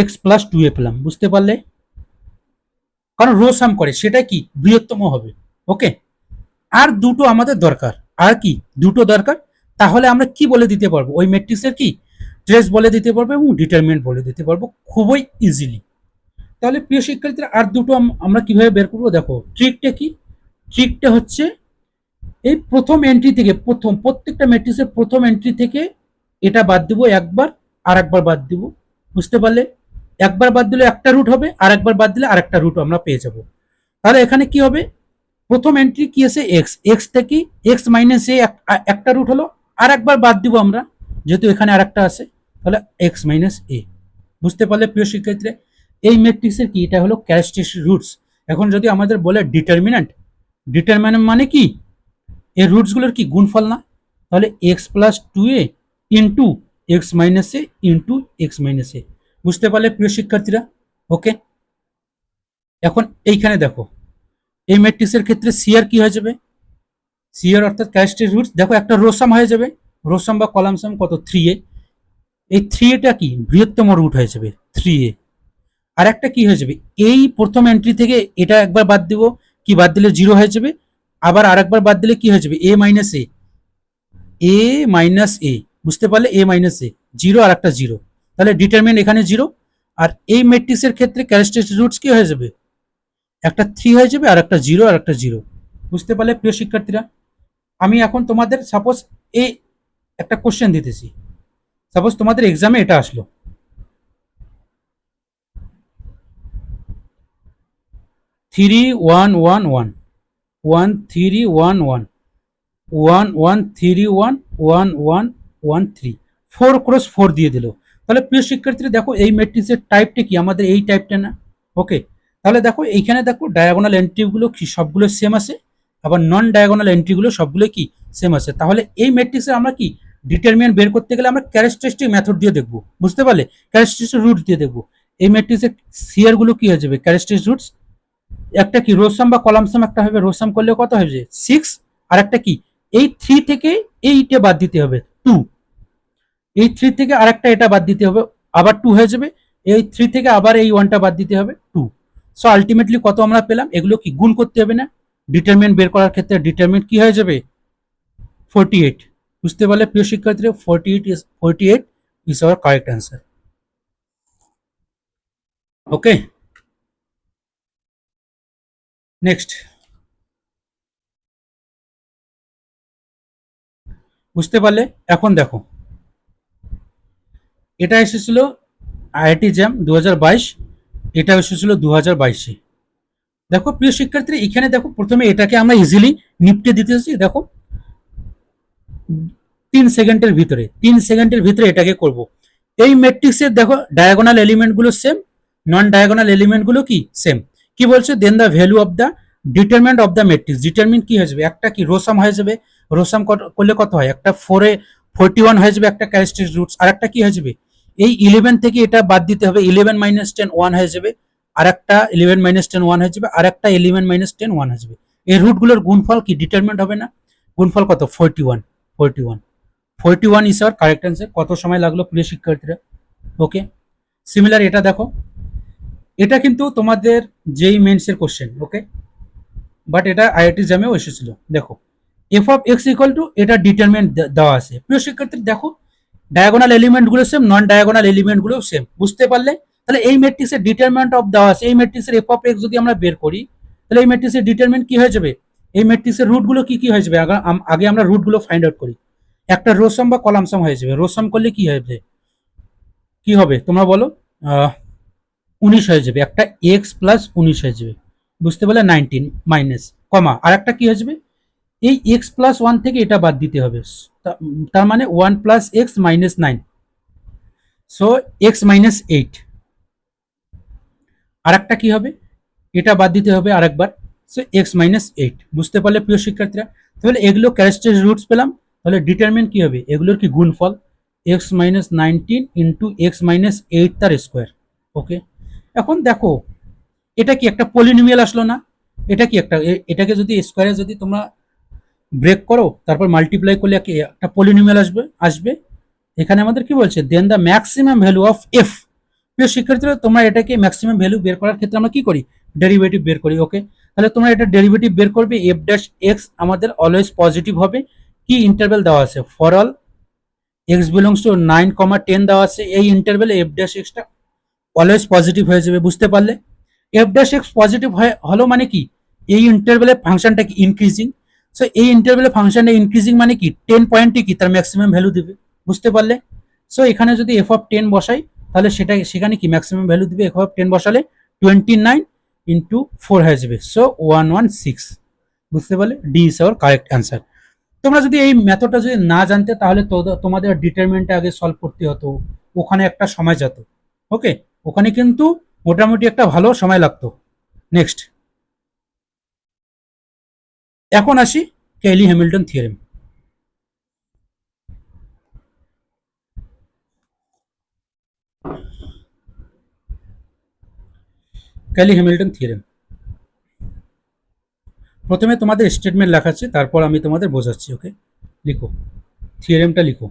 x+2a পেলাম। বুঝতে পারলে? কারণ রো সাম করে, সেটা কি বৃহত্তম হবে। ওকে, আর দুটো আমাদের দরকার, আর কি দুটো দরকার, তাহলে আমরা কি বলে দিতে পারবো, ওই ম্যাট্রিক্সের কি ট্রেস বলে দিতে পারবো এবং ডিটারমিনেন্ট বলে দিতে পারবো খুবই ইজিলি। তাহলে প্রিয় শিক্ষার্থীরা, আর দুটো আমরা কিভাবে বের করবো, দেখো ট্রিকটা কি, ট্রিকটা হচ্ছে এই প্রথম এন্ট্রি থেকে, প্রত্যেকটা ম্যাট্রিক্সের প্রথম এন্ট্রি থেকে এটা বাদ দিব একবার, আর একবার বাদ দিব। বুঝতে পারলে? একবার বাদ দিলে একটা রুট হবে, আর একবার বাদ দিলে আরেকটা রুট আমরা পেয়ে যাব। তাহলে এখানে কি হবে, প্রথম এন্ট্রি কি আছে এক্স, এক্স থেকে এক্স মাইনাস এ একটা রুট হলো, আর একবার বাদ দিব আমরা, যেহেতু এখানে আরেকটা আছে, তাহলে এক্স মাইনাস এ। বুঝতে পারলে প্রিয় শিক্ষার্থীরা? এই ম্যাট্রিক্সের কি, এটা হলো ক্যারেক্টারিস্টিক রুটস। এখন যদি আমাদের বলে ডিটারমিনেন্ট, ডিটারমিনেন্ট মানে কি, এর রুটসগুলোর কি গুণফল না, তাহলে x+2a into x minus A into x minus A. বুঝতে পারলে প্রিয় শিক্ষার্থীরা? ওকে, এখন এইখানে দেখো, এই ম্যাট্রিক্সের ক্ষেত্রে সিআর কি হয়ে যাবে, সিআর অর্থাৎ ক্যারেক্টারিস্টিক রুটস, দেখো একটা রোসাম হয়ে যাবে, রোসাম বা কলাম সাম কত 3a, এই 3a কি বৃহত্তম রুট হয়ে যাবে 3a। আর একটা কি হয়ে যাবে, এই প্রথম এন্ট্রি থেকে এটা একবার বাদ দিব, কি বাদ দিলে 0 হয়ে যাবে, আবার আরেকবার বাদ দিলে কি হয়ে যাবে a minus A, A minus A. বুঝতে পারলে? এ মাইনাস এ, 0 আর একটা 0, তাহলে ডিটারমিনেন্ট এখানে 0। আর এই ম্যাট্রিক্সের ক্ষেত্রে ক্যারেক্টারিস্টিক রুটস কি হয়ে যাবে, একটা 3 হয়ে যাবে আর একটা 0 আর একটা 0। বুঝতে পারলে প্রিয় শিক্ষার্থীরা? আমি এখন তোমাদের সাপোজ এই একটা কোশ্চেন দিতেছি, সাপোজ তোমাদের এক্সামে এটা আসলো, 3 1 1 1 1 3 1 1 1 1 3 1 1 1 1 3, 4x4 দিয়ে দিল। তাহলে প্রিয় শিক্ষার্থীরা দেখো, এই ম্যাট্রিক্সের টাইপটা কি, আমাদের এই টাইপটা না। ওকে, তাহলে দেখো এইখানে দেখো ডায়াগোনাল এন্ট্রিগুলো কি সবগুলো সেম আছে, আবার নন ডায়াগোনাল এন্ট্রিগুলো সবগুলো কি সেম আছে। তাহলে এই ম্যাট্রিক্সে আমরা কি ডিটারমিনেন্ট বের করতে গেলে আমরা ক্যারেক্টারিস্টিক মেথড দিয়ে দেখব, বুঝতে পারলে, ক্যারেক্টারিস্টিক রুট দিয়ে দেখব। এই ম্যাট্রিক্সের সিয়ার গুলো কি হয়ে যাবে, ক্যারেক্টারিস্টিক রুটস, একটা কি রোসাম বা কলামসাম একটা হবে, রোসাম করলে কত হবে 6, আর একটা কি এই 3 থেকে এইটা বাদ দিতে হবে 2, এই 3 থেকে আরেকটা এটা বাদ দিতে হবে, আবার 2 হয়ে যাবে, এই 3 থেকে আবার এই 1টা বাদ দিতে হবে 2। সো আলটিমেটলি কত আমরা পেলাম, এগুলো কি গুণ করতে হবে না, ডিটারমিনেন্ট বের করার ক্ষেত্রে ডিটারমিনেন্ট কি হয়ে যাবে 48। বুঝতে পারলে প্রিয় শিক্ষার্থীরা, 48 is our correct answer. Okay, next. বুঝতে পারলে, এখন দেখো, এটা এসেছিল আইআইটি জ্যাম 2022, এটা এসেছিল 2022-এ। দেখো প্রিয় শিক্ষার্থী, এখানে দেখো প্রথমে এটাকে আমরা ইজিলি নিপটে দিতেছি, দেখো 3 সেকেন্ডের ভিতরে, 3 সেকেন্ডের ভিতরে এটাকে করব। এই ম্যাট্রিক্সের দেখো ডায়াগোনাল এলিমেন্ট গুলো সেম, নন ডায়াগোনাল এলিমেন্ট গুলো কি সেম। কি বলছে, then the value of the determinant of the matrix, determinant কি হয়ে যাবে, একটা কি রোসাম হয়ে যাবে, রোসাম করলে কত হয়, একটা 41 হয়ে যাবে, একটা ক্যারেক্টারিস্টিক রুটস, আর একটা কি হয়ে যাবে, এই 11 থেকে এটা বাদ দিতে হবে, 11 মাইনাস 10 1 হয়ে যাবে, আর একটা 11 মাইনাস 10 1 হয়ে যাবে, আর একটা 11 মাইনাস 10 1 হয়ে যাবে। এই রুটগুলোর গুণফল কি ডিটারমিনেন্ট হবে না, গুণফল কত 41, 41, 41 ইজ আওয়ার কারেক্ট অ্যান্সার। কত সময় লাগলো প্রিয় শিক্ষার্থীরা, ওকে। সিমিলার এটা দেখো, এটা কিন্তু তোমাদের যেই মেন্সের কোশ্চেন, ওকে, বাট এটা আইআইটি জ্যামেও এসেছিল। দেখো F of x equal to, এটা ডিটারমিনেন্ট দেওয়া আছে। প্রিয় শিক্ষার্থী দেখো, ডায়াগোনাল এলিমেন্ট গুলো সেম, নন ডায়াগোনাল এলিমেন্ট গুলো সেম, বুঝতে পারলে। তাহলে এই ম্যাট্রিক্সের ডিটারমিনেন্ট অফ দেওয়া আছে, এই ম্যাট্রিক্সের এফ অফ এক্স যদি আমরা বের করি, তাহলে এই ম্যাট্রিক্সের ডিটারমিনেন্ট কি হয়ে যাবে, এই ম্যাট্রিক্সের রুট গুলো কি কি হয়ে যাবে, আগে আমরা রুট গুলো ফাইন্ড আউট করি। একটা রোসাম বা কলামসাম হয়ে যাবে, রোসাম করলে কি হবে, কি হবে তোমরা বলো, 19 হয়ে যাবে, একটা এক্স প্লাস 19 হয়ে যাবে, বুঝতে পারলে, 19 মাইনাস কমা, আর একটা কি হয়ে যাবে, এই এক্স প্লাস 1 থেকে এটা বাদ দিতে হবে, তার মানে 1 plus x minus 9, so x minus 8, আর একটা কি হবে, এটা বাদ দিতে হবে আরেকবার, সো এক্স মাইনাস 8। বুঝতে পারলে প্রিয় শিক্ষার্থীরা, তাহলে এগুলো ক্যারেক্টারিস্টিক রুটস পেলাম, তাহলে ডিটারমিন কি হবে, এগুলোর কি গুণফল, x minus 19 into x minus 8 তার স্কোয়ার। ওকে, এখন দেখো এটা কি একটা পলিনোমিয়াল আসলো না, এটা কি একটা, এটাকে যদি স্কোয়ারে যদি তোমরা ব্রেক করো, তারপর মাল্টিপ্লাই করলে কি একটা পলিনোমিয়াল আসবে আসবে। এখানে আমাদের কি বলছে, then the maximum value of F. প্রিয় শিক্ষার্থীরা, তোমরা এটাকে ম্যাক্সিমাম ভ্যালু বের করার ক্ষেত্রে আমরা কি করি, ডেরিভেটিভ বের করি। ওকে, তাহলে তোমরা এটা ডেরিভেটিভ বের করবে, এফ ড্যাশ এক্স আমাদের অলওয়েজ পজিটিভ হবে, কি ইন্টারভ্যাল দেওয়া আছে, for all X belongs to 9, 10 দেওয়া আছে, এই ইন্টারভ্যালে এফ ড্যাশ এক্সটা অলওয়েজ পজিটিভ হয়ে যাবে। বুঝতে পারলে, এফ ড্যাশ এক্স পজিটিভ হলো মানে কি, এই ইন্টারভ্যালে ফাংশনটা কি ইনক্রিজিং, সো এই ইন্টারভ্যালে ফাংশনটা ইনক্রিজিং মানে কি 10 পয়েন্টে কি তার ম্যাক্সিমাম ভ্যালু দিবে। বুঝতে পারলে, সো এখানে যদি এফ অফ 10 বসাই, তাহলে সেখানে কি ম্যাক্সিমাম ভ্যালু দিবে, এফ অফ 10 বসালে 29 ইন্টু 4 হয়ে যাবে, সো 116। বুঝতে পারলে, D is our correct answer. তোমরা যদি এই মেথডটা যদি না জানতে, তাহলে তোমাদের ডিটারমিনেন্টটা আগে সলভ করতে হতো, ওখানে একটা সময় যেত। ওকে, ওখানে কিন্তু মোটামুটি একটা ভালো সময় লাগতো। নেক্সট, এখন আসি কেলি হ্যামিল্টন থিওরেম। কেলি হ্যামিল্টন থিওরেম, প্রথমে তোমাদের স্টেটমেন্ট লেখা আছে, তারপর আমি তোমাদের বোঝাচ্ছি। ওকে, লিখো, থিওরেমটা লিখো,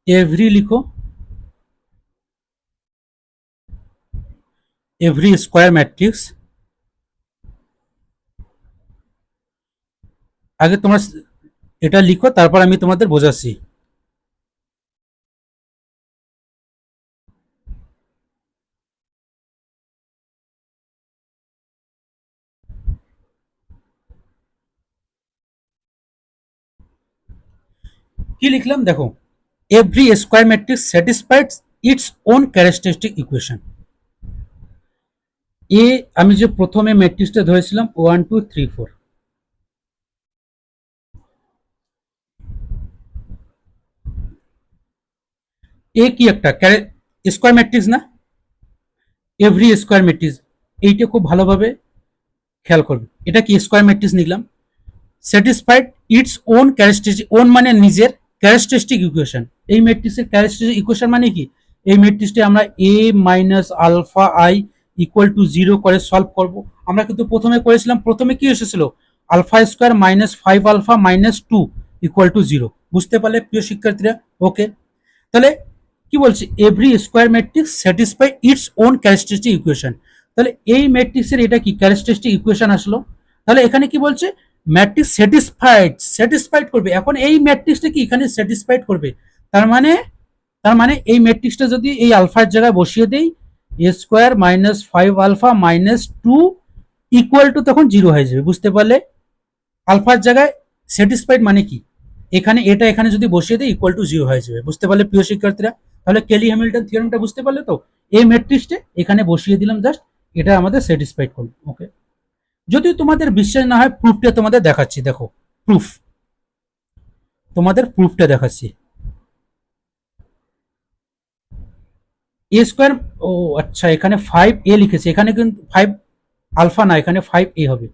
এভরি লিখো, এভরি স্কোয়ার ম্যাট্রিক্স, আগে তোমরা এটা লিখো, তারপর আমি তোমাদের বোঝাচ্ছি। কি লিখলাম দেখো, every square matrix satisfied its own characteristic equation. A, আমি যে প্রথমে ম্যাট্রিক্সটা ধরেছিলাম 1 2 3 4, এ কি একটা স্কোয়ার ম্যাট্রিক্স না, এভরি স্কোয়ার ম্যাট্রিক্স, এইটা খুব ভালোভাবে খেয়াল করবে, এটা কি স্কোয়ার ম্যাট্রিক্স নিলাম, satisfied its own characteristic, own মানে নিজের, ক্যারেক্টারিস্টিক ইকুয়েশন। এই ম্যাট্রিক্সের ক্যারেক্টারিস্টিক ইকুয়েশন মানে কি, এই ম্যাট্রিক্সটি আমরা A minus alpha I equal to 0 করে সলভ করব। আমরা কিন্তু প্রথমে করেছিলাম, প্রথমে কি এসেছিল, alpha square minus 5 alpha minus 2 equal to 0। বুঝতে পারলে প্রিয় শিক্ষার্থীরা? ওকে, তাহলে কি বলছে, every square matrix satisfy its own characteristic equation. তাহলে এই ম্যাট্রিক্সের এটা কি ক্যারেক্টারিস্টিক ইকুয়েশন আসলো। তাহলে এখানে কি বলছে, ম্যাট্রিক্স স্যাটিসফাইড করবে। এখন এই ম্যাট্রিক্সটা কি এখানে স্যাটিসফাইড করবে, তার মানে এই ম্যাট্রিক্সটা যদি এই আলফার জায়গায় বসিয়ে দেই, A square minus 5 alpha minus 2 equal to তখন 0 হয়ে যাবে। বুঝতে পারলে, আলফার জায়গায় স্যাটিসফাইড মানে কি, এখানে এটা এখানে যদি বসিয়ে দেয় ইকুয়াল টু 0 হয়ে যাবে। বুঝতে পারলে প্রিয় শিক্ষার্থীরা? তাহলে কেলি হ্যামিল্টন থিওরেমটা বুঝতে পারলে তো, এই ম্যাট্রিক্সটা এখানে বসিয়ে দিলাম জাস্ট, এটা আমাদের স্যাটিসফাইড করবে। ওকে, যদি তোমাদের বিশ্বাস না হয় প্রুফটা তোমাদের দেখাচ্ছি, দেখো প্রুফ, তোমাদের প্রুফটা দেখাচ্ছি। এ স্কোয়ার, ও আচ্ছা, এখানে 5a লিখেছে, এখানে কিন্তু 5 আলফা না, এখানে 5a হবে।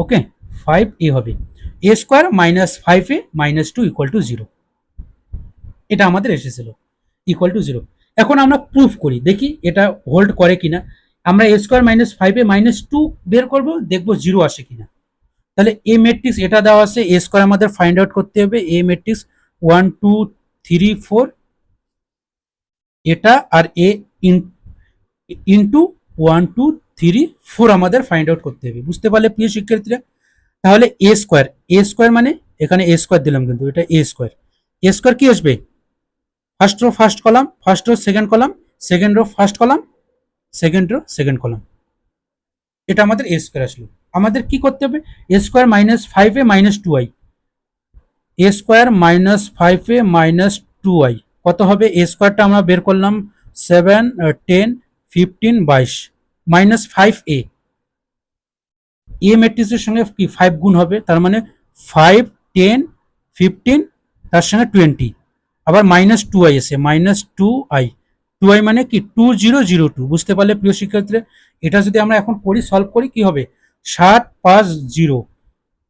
ওকে, 5a হবে, A square minus 5a minus 2 equal to 0, এটা আমাদের এসেছিল ইকুয়াল টু 0। এখন আমরা প্রুফ করি, দেখি এটা হোল্ড করে কিনা। আমরা এ স্কোয়ার মাইনাস 5a মাইনাস 2 বের করব, দেখবো 0 আসে কিনা। তাহলে এ ম্যাট্রিক্স এটা দেওয়া আছে, এ স্কোয়ার আমাদের ফাইন্ড আউট করতে হবে, এ ম্যাট্রিক্স 1 2 3 4 এটা, আর এ ইন্টু 1 2 3 4 আমাদের ফাইন্ড আউট করতে হবে। বুঝতে পারলে প্রিয় শিক্ষার্থীরা? তাহলে এ স্কোয়ার মানে এখানে এ স্কোয়ার দিলাম, কিন্তু এটা এ স্কোয়ার কি আসবে, first row first column, first row second column, second row first column, second row second column, এটা আমাদের এ স্কোয়ার আসলো। আমাদের কি করতে হবে, A square minus 5a minus 2i, A square minus 5a minus 2i কত হবে, এ স্কোয়ারটা আমরা বের করলাম 7 10 15 22 মাইনাস 5a, এ ম্যাট্রিক্সের সঙ্গে কি 5 গুণ হবে, তার মানে 5 10 15 তার সঙ্গে 20, আবার মাইনাস 2i এসে মাইনাস 2i মানে কি 2002। বুঝতে পারলে প্রিয় শিক্ষার্থীরা? এটা যদি আমরা এখন করি, সলভ করি, কি হবে, 7 5 0,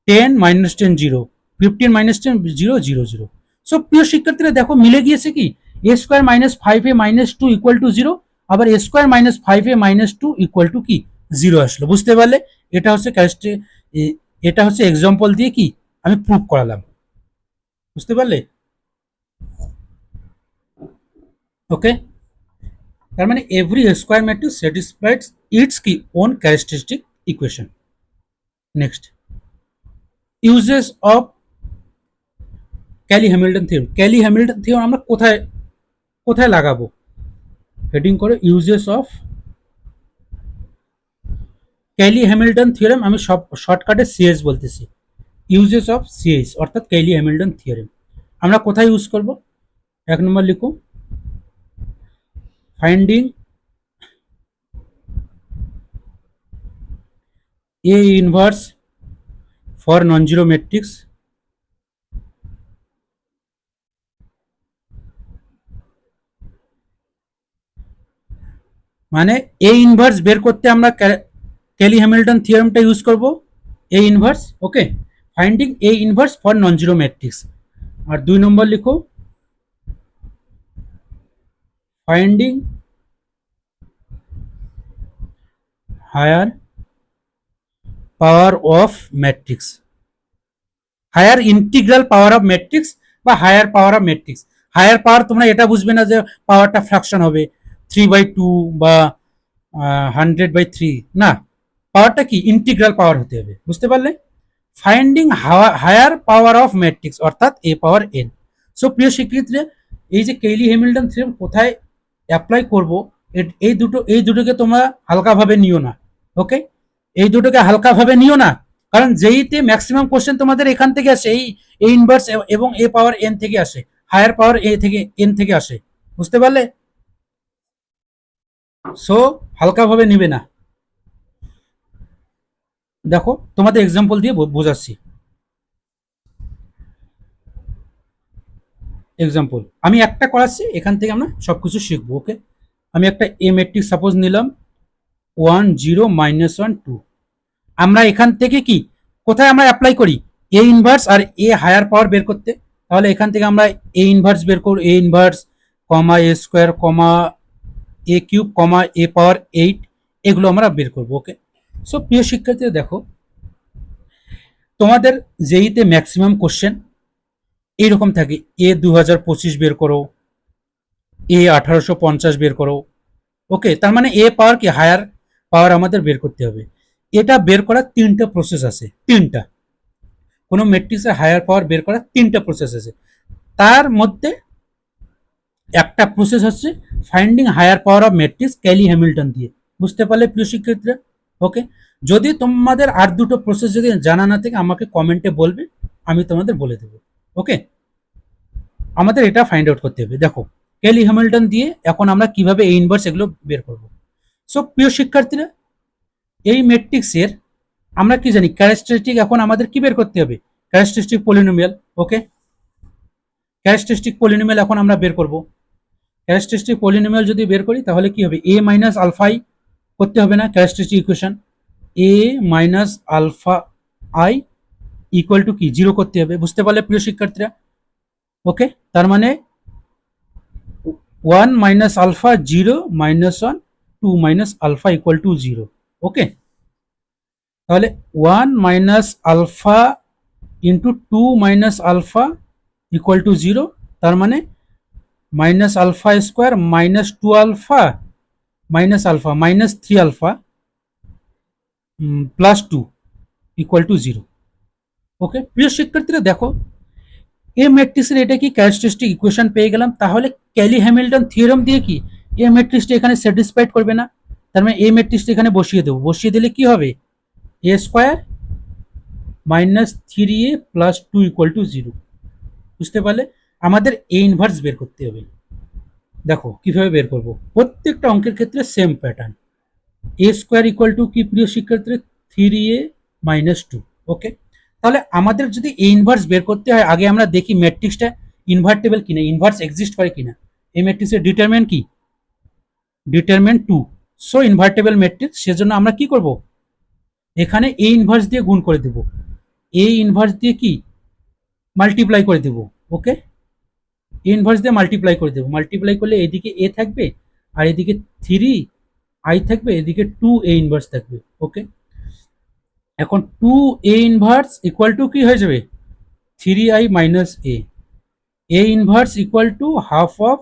10 মাইনাস 10 0, 15 মাইনাস 10 0 0 0। সো প্রিয় শিক্ষার্থীরা দেখো মিলে গিয়েছে কি, A square minus 5a minus 2 equal to 0, আবার A square minus 5a minus 2 equal to কি 0 আসলো। বুঝতে পারলে, এটা হচ্ছে এটা হচ্ছে এক্সাম্পল দিয়ে কি আমি প্রুভ করালাম। বুঝতে পারলে? ওকে, তার মানে every square matrix satisfies its কি own characteristic equation. Next, uses of Cayley Hamilton theorem. Cayley Hamilton theorem আমরা কোথায় কোথায় লাগাবো, হেডিং করে uses of Cayley Hamilton theorem, আমি সব শর্টকাটে সিএস বলতেছি, ইউজেস অফ সিএস অর্থাৎ ক্যালি হ্যামিল্টন থিওরেম আমরা কোথায় ইউজ করব। 1 নম্বর লিখো, finding A inverse for non zero matrix, মানে এ ইনভার্স বের করতে আমরা ক্যালি হ্যামিল্টন থিওরেমটা ইউজ করব, A inverse. Okay, finding A inverse for non zero matrix. আর 2 নম্বর লিখো, finding higher power of matrix, higher integral power of matrix বা higher power of matrix. Higher power তোমরা এটা বুঝবে না যে পাওয়ারটা ফ্র্যাকশন হবে 3/2 বা 100/3, না, পাওয়ারটা কি ইন্টিগ্রাল পাওয়ার হতে হবে। বুঝতে পারলে? Finding higher power of matrix অর্থাৎ এ পাওয়ার এন। সো প্রিয় শিক্ষার্থীরা, এই যে কেলি হ্যামিল্টন থিওরেম কোথায় অ্যাপ্লাই করব, এই দুটোকে তোমরা হালকাভাবে নিও না। ওকে, এই দুটোকে হালকাভাবে নিও না, কারণ যেইতে ম্যাক্সিমাম কোশ্চেন তোমাদের এখান থেকে আসে, এই ইনভার্স এবং এ পাওয়ার এন থেকে আসে, হায়ার পাওয়ার এ থেকে এন থেকে আসে। বুঝতে পারলে? সো হালকাভাবে নিবে না। দেখো তোমাদের এক্সাম্পল দিয়ে বোঝাচ্ছি। এক্সাম্পল আমি একটা করাচ্ছি, এখান থেকে আমরা সবকিছু শিখবো। ওকে, আমি একটা এ ম্যাট্রিক্স সাপোজ নিলাম 1 0 -1 2, আমরা এখান থেকে কি কোথায় আমরা অ্যাপ্লাই করি, A inverse R A higher পাওয়ার বের করতে। তাহলে এখান থেকে আমরা এ ইনভার্স বের করব, A inverse comma A square comma A cube comma A power 8, এগুলো আমরা বের করব। ওকে, সো প্রিয় শিক্ষার্থীরা দেখো, তোমাদের জেইতে ম্যাক্সিমাম কোশ্চেন এইরকম থাকে, এ 2025 বের করো, এ 1850 বের করো। ওকে, তার মানে এ পাওয়ার কি হায়ার পাওয়ার আমাদের বের করতে হবে। এটা বের করার তিনটা প্রসেস আছে, তিনটা, কোনো ম্যাট্রিক্সের হায়ার পাওয়ার বের করার তিনটা প্রসেস আছে। তার মধ্যে একটা প্রসেস হচ্ছে finding higher power of matrix Cayley Hamilton দিয়ে। বুঝতে পারলে প্রিয় শিক্ষার্থীরা? ওকে, যদি তোমাদের আর দুটো প্রসেস যদি জানা না থাকে আমাকে কমেন্টে বলবে, আমি তোমাদের বলে দেবো। ওকে, আমাদের এটা ফাইন্ড আউট করতে হবে। দেখো ক্যালি হ্যামিল্টন দিয়ে এখন আমরা কিভাবে এই ইনভার্স এগুলো বের করব। সো প্রিয় শিক্ষার্থীরা, এই ম্যাট্রিক্সের আমরা কি জানি ক্যারেক্টারিস্টিক, এখন আমাদের কি বের করতে হবে, ক্যারেক্টারিস্টিক পলিনোমিয়াল। ওকে, ক্যারেক্টারিস্টিক পলিনোমিয়াল এখন আমরা বের করব। ক্যারেক্টারিস্টিক পলিনোমিয়াল যদি বের করি তাহলে কি হবে, এ মাইনাস আলফা আই করতে হবে না, characteristic equation A minus alpha I equal to কি 0 করতে হবে। বুঝতে পারলে প্রিয় শিক্ষার্থীরা? ওকে, তার মানে 1 minus alpha 0 minus 1 2 minus alpha equal to 0। Okay, তাহলে 1 minus alpha into 2 minus alpha equal to 0, তার মানে minus alpha square minus 2 alpha minus 3 alpha plus 2 equal to 0। Okay, প্রিয় শিক্ষার্থীরা দেখো, এ ম্যাট্রিক্সের এটা কি ক্যারেক্টারিস্টিক ইকুয়েশন পেয়ে গেলাম। তাহলে ক্যালি হ্যামিল্টন থিওরেম দিয়ে কি এ ম্যাট্রিক্সটা এখানে স্যাটিসফাইড করবে না, তার মানে এ ম্যাট্রিক্সটা এখানে বসিয়ে দেবো। বসিয়ে দিলে কি হবে, A square minus 3a plus 2 equal to 0। বুঝতে পারলে? আমাদের এ ইনভার্স বের করতে হবে। দেখো কিভাবে বের করব, প্রত্যেকটা অঙ্কের ক্ষেত্রে same pattern. A square equal to কি প্রিয় শিক্ষার্থী, 3a মাইনাস 2। ওকে, তাহলে আমাদের যদি এ ইনভার্স বের করতে হয় আগে আমরা দেখি ম্যাট্রিক্সটা ইনভার্টেবল কিনা, ইনভার্স এক্সিস্ট করে কিনা। এই ম্যাট্রিক্সের ডিটারমিনেন্ট কি, ডিটারমিনেন্ট 2, সো ইনভার্টেবল ম্যাট্রিক্স। সেজন্য আমরা কি করব, এখানে এ ইনভার্স দিয়ে গুণ করে দেব, এ ইনভার্স দিয়ে কি মাল্টিপ্লাই করে দেব। ওকে, এ ইনভার্স দিয়ে মাল্টিপ্লাই করে দেব, মাল্টিপ্লাই করলে এদিকে এ থাকবে আর এদিকে 3 আই থাকবে, এদিকে 2 এ ইনভার্স থাকবে। ওকে, এখন 2 এ ইনভার্স ইকুয়াল টু কি হয়ে যাবে, 3i minus A inverse equal to half of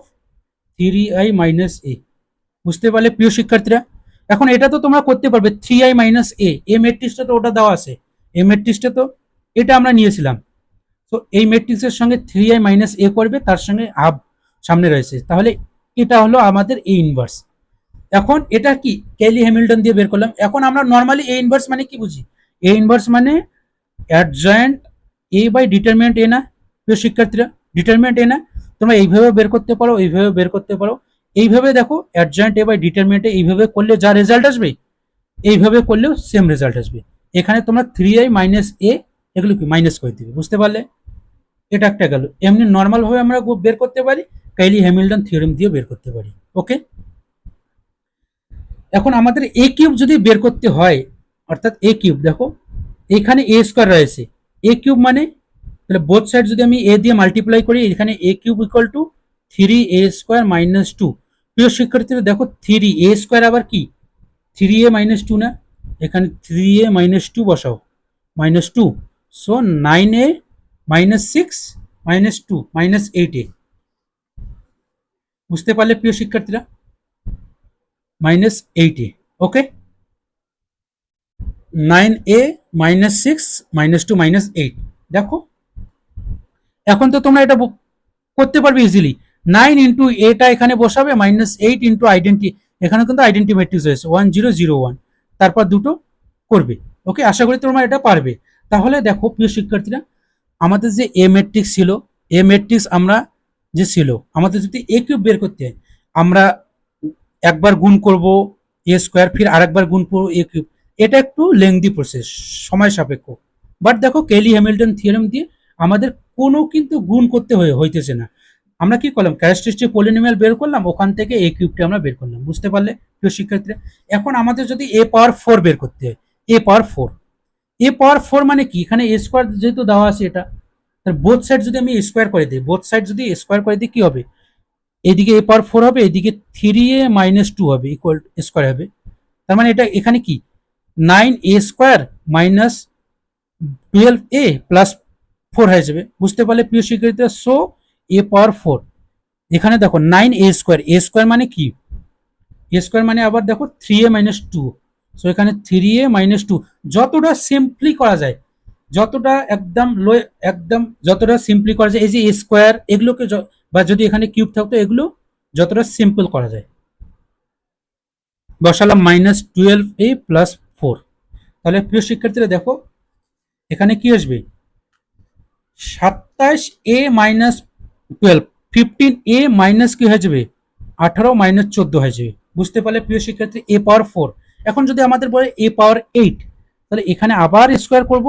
3i minus A. বুঝতে পারলে প্রিয় শিক্ষার্থীরা? এখন এটা তো তোমরা করতে পারবে, 3i মাইনাস এ ম্যাট্রিক্সটা তো ওটা দেওয়া আছে, এই ম্যাট্রিক্সটা তো এটা আমরা নিয়েছিলাম। তো এই ম্যাট্রিক্সের সঙ্গে 3i মাইনাস এ করবে, তার সঙ্গে হাফ সামনে রয়েছে, তাহলে এটা হলো আমাদের এ ইনভার্স। এখন এটা কি ক্যালি হ্যামিল্টন দিয়ে বের করলাম। এখন আমরা নর্মালি এ ইনভার্স মানে কি বুঝি, এ ইনভার্স মানে অ্যাডজয়েন্ট এ বাই ডিটারমিনেন্ট এ না প্রিয় শিক্ষার্থীরা, ডিটারমিনেন্ট এ না। তোমরা এইভাবে বের করতে পারো, এইভাবে বের করতে পারো, এইভাবে দেখো অ্যাডজয়েন্ট এ বাই ডিটারমিনেন্ট এইভাবে করলে যা রেজাল্ট আসবে এইভাবে করলেও সেম রেজাল্ট আসবে। এখানে তোমরা 3i মাইনাস এ এগুলো কি মাইনাস করে দিবে। বুঝতে পারলে? এটা একটা গেল। এমনি নর্মাল ভাবে আমরা বের করতে পারি, কাইলি হ্যামিল্টন থিওরেম দিয়ে বের করতে পারি। ওকে, এখন আমাদের এ কিউব যদি বের করতে হয়, অর্থাৎ এ কিউব, দেখো এখানে এ স্কোয়ার রয়েছে, এ কিউব মানে তাহলে বোথ সাইড যদি আমি এ দিয়ে মাল্টিপ্লাই করি, এখানে A cube equal to 3a square minus 2। প্রিয় শিক্ষার্থীরা দেখো 3a স্কোয়ার আবার কি 3a মাইনাস 2 না, এখানে 3a মাইনাস 2 বসাও, minus 2, so 9a minus 6 minus 2 minus 8a। বুঝতে পারলে প্রিয় শিক্ষার্থীরা? Minus 8a। ওকে, 9a মাইনাস 6 মাইনাস 2 মাইনাস 8। দেখো এখন তো তোমরা এটা করতে পারবে ইজিলি, 9 ইন্টু এটা এখানে বসাবে, মাইনাস 8 ইন্টু আইডেন্টি, এখানে কিন্তু আইডেন্টি ম্যাট্রিক্স হয়েছে 1001, তারপর দুটো করবে। ওকে, আশা করি তোমরা এটা পারবে। তাহলে দেখো প্রিয় শিক্ষার্থীরা, আমাদের যে এ ম্যাট্রিক্স ছিল, এ ম্যাট্রিক্স আমরা যে ছিল, আমাদের যদি এ কিউব বের করতে হয়, আমরা একবার গুণ করব এ স্কোয়ার, ফির আরেকবার গুণ করবো এ কিউব, এটা একটু লেংদি প্রসেস, সময় সাপেক্ষ। বাট দেখো ক্যালি হ্যামিল্টন থিওরেম দিয়ে আমাদের কোনো কিন্তু গুণ করতে হইতেছে না। আমরা কি করলাম, ক্যারেক্টারিস্টিক পলিনোমিয়াল বের করলাম, ওখান থেকে এ কিউবটা আমরা বের করলাম। বুঝতে পারলে প্রিয় শিক্ষার্থীরা? এখন আমাদের যদি এ পাওয়ার 4 বের করতে হয়, এ পাওয়ার 4, এ পাওয়ার 4 মানে কি, এখানে এ স্কোয়ার যেহেতু দেওয়া আছে এটা, তাহলে বোথ সাইড যদি আমি স্কোয়ার করে দিই, বোথ সাইড যদি স্কোয়ার করে দিই কি হবে, এইদিকে এ পাওয়ার 4 হবে, এইদিকে 3a মাইনাস 2 হবে, ইকুয়াল স্কোয়ার হবে। তার মানে এটা এখানে কি 9a square minus 12a plus 4 হয়ে যাবে। বুঝতে পারলে প্রিয় শিক্ষার্থীরা? সো এ পাওয়ার 4, এখানে দেখো 9a স্কোয়ার, এ স্কোয়ার মানে কি, এ স্কোয়ার মানে আবার দেখো 3a মাইনাস 2, সো এখানে 3a মাইনাস 2, যতটা সিম্পলি করা যায়, যতটা একদম লো, একদম যতটা সিম্পলি করা যায়, এই যে এ স্কোয়ার এগুলোকে বা যদি এখানে কিউব থাকতো এগুলো যতটা সিম্পল করা যায়, বসালাম -12a প্লাস 4। তাহলে প্রিয় শিক্ষার্থীরা দেখো এখানে কি আসবে, 27a মাইনাস 12, 15a মাইনাস কি হয়ে যাবে 18 মাইনাস 14 হয়ে যাবে। বুঝতে পারলে প্রিয় শিক্ষার্থী? a পাওয়ার 4। এখন যদি আমাদের বলে a পাওয়ার 8, তাহলে এখানে আবার স্কোয়ার করব,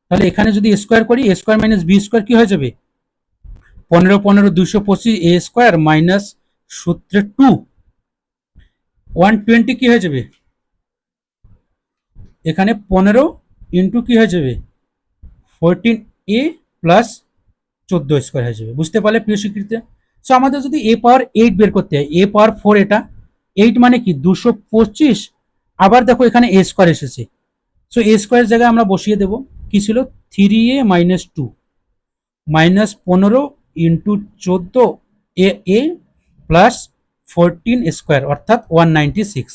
তাহলে এখানে যদি স্কোয়ার করি a square minus b square কি হয়ে যাবে 15 15 225 a স্কোয়ার মাইনাস সূত্রে 2 120 কি হয়ে যাবে, এখানে 15 ইন্টু কি হয়ে যাবে 14a প্লাস 14 স্কোয়ার হয়ে যাবে। বুঝতে পারলে প্রিয় শিক্ষার্থী? সো আমাদের যদি a পাওয়ার 8 বের করতে হয়, a পাওয়ার 4 এটা, 8 মানে কি 225, আবার দেখো এখানে a স্কোয়ার এসেছে, সো a স্কোয়ারের জায়গায় আমরা বসিয়ে দেব, কি ছিল 3a minus 2 minus 15 into 14 a plus 14 square অর্থাৎ 196।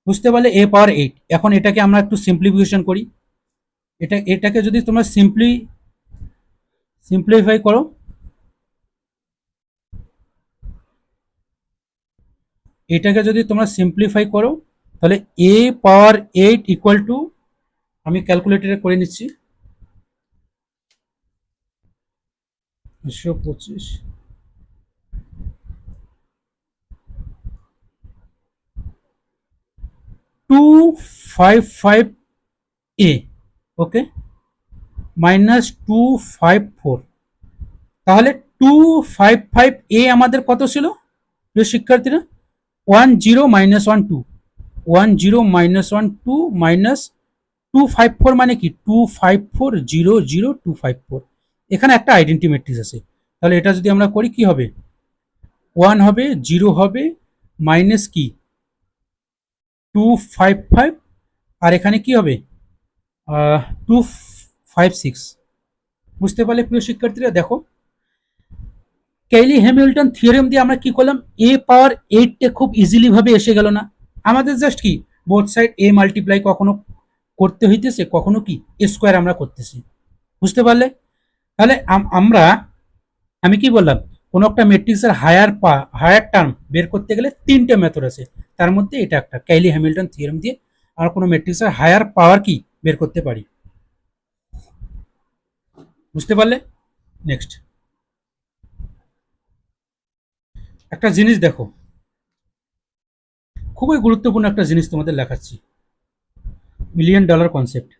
বুঝতে পারলে a পাওয়ার 8। এখন এটাকে আমরা একটু সিম্পলিফিকেশন করি, এটাকে যদি তোমরা সিম্পলিফাই করো, এটাকে যদি তোমরা সিম্পলিফাই করো তাহলে a পাওয়ার 8 ইকুয়াল টু, আমি ক্যালকুলেটরে করে নিচ্ছি, 225 255a, ওকে, মাইনাস 254, তাহলে 255a আমাদের কত ছিল প্রিয় শিক্ষার্থীরা, 10 মাইনাস 12, 10 মাইনাস 12 মাইনাস 254 মানে কি 254 0 0 254, এখানে একটা আইডেন্টি ম্যাট্রিক্স আছে, তাহলে এটা যদি আমরা করি কি হবে 1 হবে, 0 হবে, মাইনাস কি 255, আর এখানে কি হবে 256। বুঝতে পারলে প্রিয় শিক্ষার্থীরা? দেখো কেইলি হ্যামিল্টন থিওরেম দিয়ে আমরা কি করলাম, a পাওয়ার 8 খুব ইজিলি ভাবে এসে গেল না, আমাদের জাস্ট কি বোথ সাইড a মাল্টিপ্লাই কখনো করতে হইতেছে, কখনো কি স্কোয়ার আমরা করতেছি। বুঝতে পারলে? তাহলে আমরা, আমি কি বললাম, কোনো একটা ম্যাট্রিক্সের হায়ার টার্ম বের করতে গেলে 3টে মেথড আছে, তার মধ্যে এটা একটা, কেইলি হ্যামিল্টন থিওরেম দিয়ে আমরা কোনো ম্যাট্রিক্সের হায়ার পাওয়ার কি বের করতে পারি। বুঝতে পারলে? নেক্সট একটা জিনিস দেখো, খুবই গুরুত্বপূর্ণ একটা জিনিস তোমাদের লেখাচ্ছি, million dollar concept.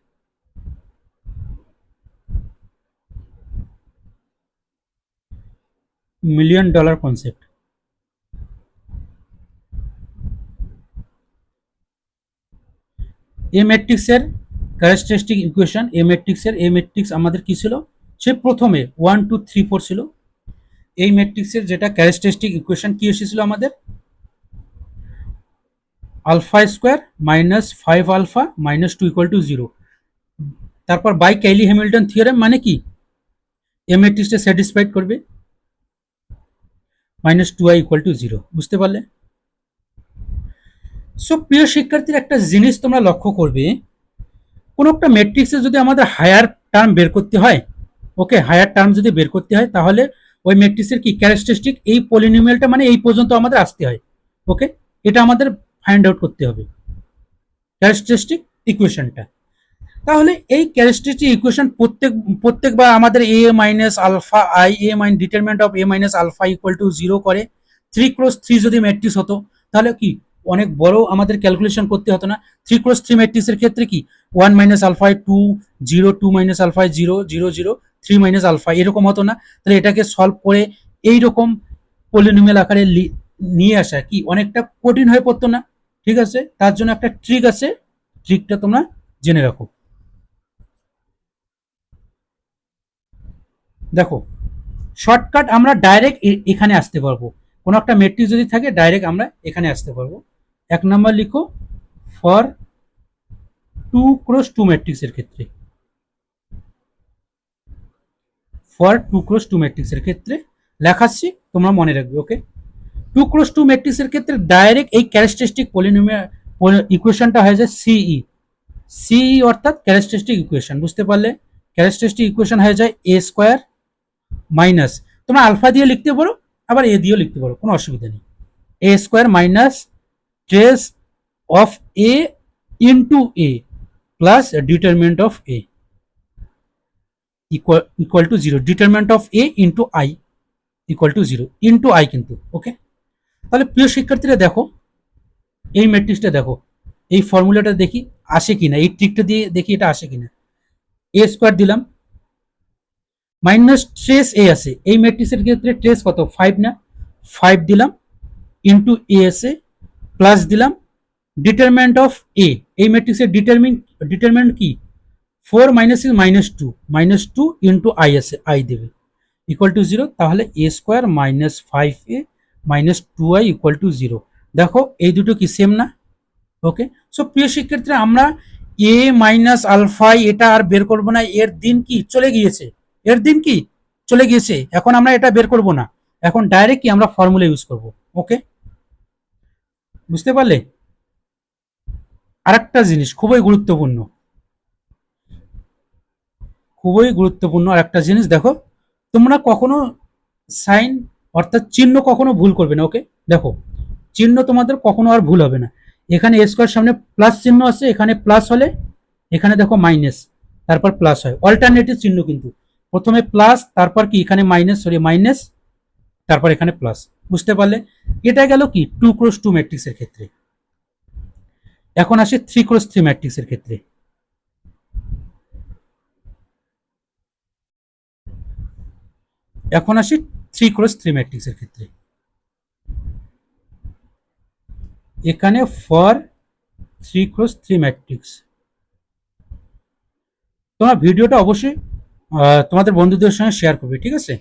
Million dollar concept, A ম্যাট্রিক্সের ক্যারেক্টারিস্টিক ইকুয়েশন, এ ম্যাট্রিক্স আমাদের কি ছিল, সে প্রথমে 1 2 3 4 ছিল, এই ম্যাট্রিক্সের যেটা ক্যারেক্টারিস্টিক ইকুয়েশন কি এসেছিল আমাদের, alpha square minus 5 alpha minus 2 equal to 0, তারপর বাই কেইলি হ্যামিল্টন থিওরেম মানে কি এ ম্যাট্রিক্সটা স্যাটিসফাইড করবে, -2i ইকুয়াল টু 0। বুঝতে পারলে? সো প্রিয় শিক্ষার্থীর একটা জিনিস তোমরা লক্ষ্য করবে, কোনো একটা ম্যাট্রিক্সে যদি আমাদের হায়ার টার্ম বের করতে হয়, ওকে, হায়ার টার্ম যদি বের করতে হয় তাহলে ওই ম্যাট্রিক্সের কি ক্যারেক্টারিস্টিক, এই পলিনোমিয়ালটা মানে এই পর্যন্ত আমাদের আসতে হয়, ওকে, এটা আমাদের ফাইন্ড আউট করতে হবে ক্যারেক্টারিস্টিক ইকুয়েশনটা। তাহলে এই ক্যারেক্টারিস্টিক ইকুয়েশন প্রত্যেকবার আমাদের A minus alpha I, A minus determinant of A minus alpha equal to 0 করে 3x3 যদি ম্যাট্রিক্স হতো তাহলে কি অনেক বড় আমাদের ক্যালকুলেশন করতে হতো না। 3x3 ম্যাট্রিক্সের ক্ষেত্রে কি 1 minus alpha 2 0, 2 minus alpha 0 0 0, 3 minus alpha এরকম হতো না। তাহলে এটাকে সলভ করে এইরকম পলিনোমিয়াল আকারে নিয়ে আসা কি অনেকটা কঠিন হয়ে পড়তো না? ঠিক আছে, তার জন্য একটা ট্রিক আছে, ট্রিকটা তোমরা জেনে রাখো। দেখো, শর্টকাট আমরা ডাইরেক্ট এখানে আসতে পারবো। কোনো একটা ম্যাট্রিক্স যদি থাকে ডাইরেক্ট আমরা এখানে আসতে পারবো। 1 নম্বর লিখো ফর 2x2 ম্যাট্রিক্সের ক্ষেত্রে, ফর 2x2 ম্যাট্রিক্সের ক্ষেত্রে লেখাচ্ছি, তোমরা মনে রাখবে। ওকে, 2x2 ম্যাট্রিক্সের ক্ষেত্রে ডাইরেক্ট এই ক্যারেক্টারিস্টিক পলিনোমিয়াল ইকুয়েশনটা হয়ে যায় সিই। সিই অর্থাৎ ক্যারেক্টারিস্টিক ইকুয়েশন, বুঝতে পারলে? ক্যারেক্টারিস্টিক ইকুয়েশন হয়ে যায় এ স্কোয়ার মাইনাস, তোমরা আলফা দিয়ে লিখতে পারো, আবার এ দিয়েও লিখতে পারো, কোনো অসুবিধা নেই। A square minus trace of A into A plus determinant of A equal to zero. Determinant of A into I equal to zero, into I কিন্তু। ওকে, তাহলে প্রিয় শিক্ষার্থীরা দেখো, এই ম্যাট্রিক্সটা দেখো, এই ফর্মুলাটা দেখি আসে কিনা, এই ট্রিকটা দিয়ে দেখি এটা আসে কিনা। এ স্কোয়ার দিলাম মাইনাস ট্রেস এ আছে, এই ম্যাট্রিক্সের ক্ষেত্রে ট্রেস কত 5 না, 5 দিলাম ইন্টু এ আছে প্লাস দিলাম ডিটারমিনেন্ট অফ এ, এই ম্যাট্রিক্সের ডিটারমিনেন্ট কি 4 মাইনাস ইজ -2 ইন্টু আই আছে, আই দেবে ইকুয়াল টু জিরো। তাহলে A square minus 5a minus 2i equal to zero. দেখো এই দুটো কি সেম না? ওকে, সো প্রিয় শিক্ষার্থীরা আমরা এ মাইনাস আলফা এটা আর বের করব না, এর দিন কি চলে গিয়েছে, এর দিন কি চলে গিয়েছে, এখন আমরা এটা বের করব না, এখন ডাইরেক্ট কি আমরা ফর্মুলা ইউজ করব। ওকে, বুঝতে পারলে? আরেকটা জিনিস খুবই গুরুত্বপূর্ণ, খুবই গুরুত্বপূর্ণ আরেকটা জিনিস দেখো, তোমরা কখনো সাইন অর্থাৎ চিহ্ন কখনো ভুল করবে না। ওকে, দেখো চিহ্ন তোমাদের কখনো আর ভুল হবে না। এখানে এ স্কোয়ার সামনে প্লাস চিহ্ন আছে, এখানে প্লাস হলে এখানে দেখো মাইনাস, তারপর প্লাস হয়, অল্টারনেটিভ চিহ্ন কিন্তু, প্রথমে প্লাস তারপর কি এখানে মাইনাস, সরি মাইনাস, তারপর এখানে প্লাস। বুঝতে পারলে? এটা গেল কি 2x2 ম্যাট্রিক্সের ক্ষেত্রে। এখন আসে 3x3 ম্যাট্রিক্সের ক্ষেত্রে। এখন আসি 3x3 ম্যাট্রিক্সের ক্ষেত্রে। এখানে ফর 3x3 ম্যাট্রিক্স তোমরা ভিডিওটা অবশ্যই তোমাদের বন্ধুদের সঙ্গে শেয়ার করবে, ঠিক আছে?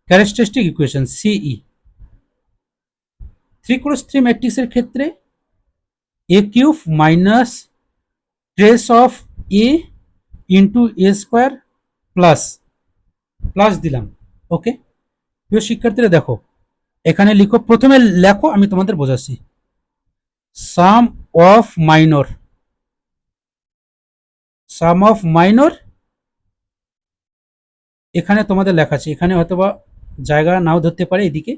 ক্যারেক্টারিস্টিক ইকুয়েশন সিই 3x3 ম্যাট্রিক্সের ক্ষেত্রে A cube minus trace of A into A square plus, plus দিলাম। ওকে, প্রিয় শিক্ষার্থীরা দেখো, এখানে লিখো, প্রথমে লেখো, আমি তোমাদের বোঝাচ্ছি। Sum of minor, sum of minor এখানে তোমাদের লেখা আছে, এখানে হয়তোবা জায়গা নাও ধরতে পারে এদিকে,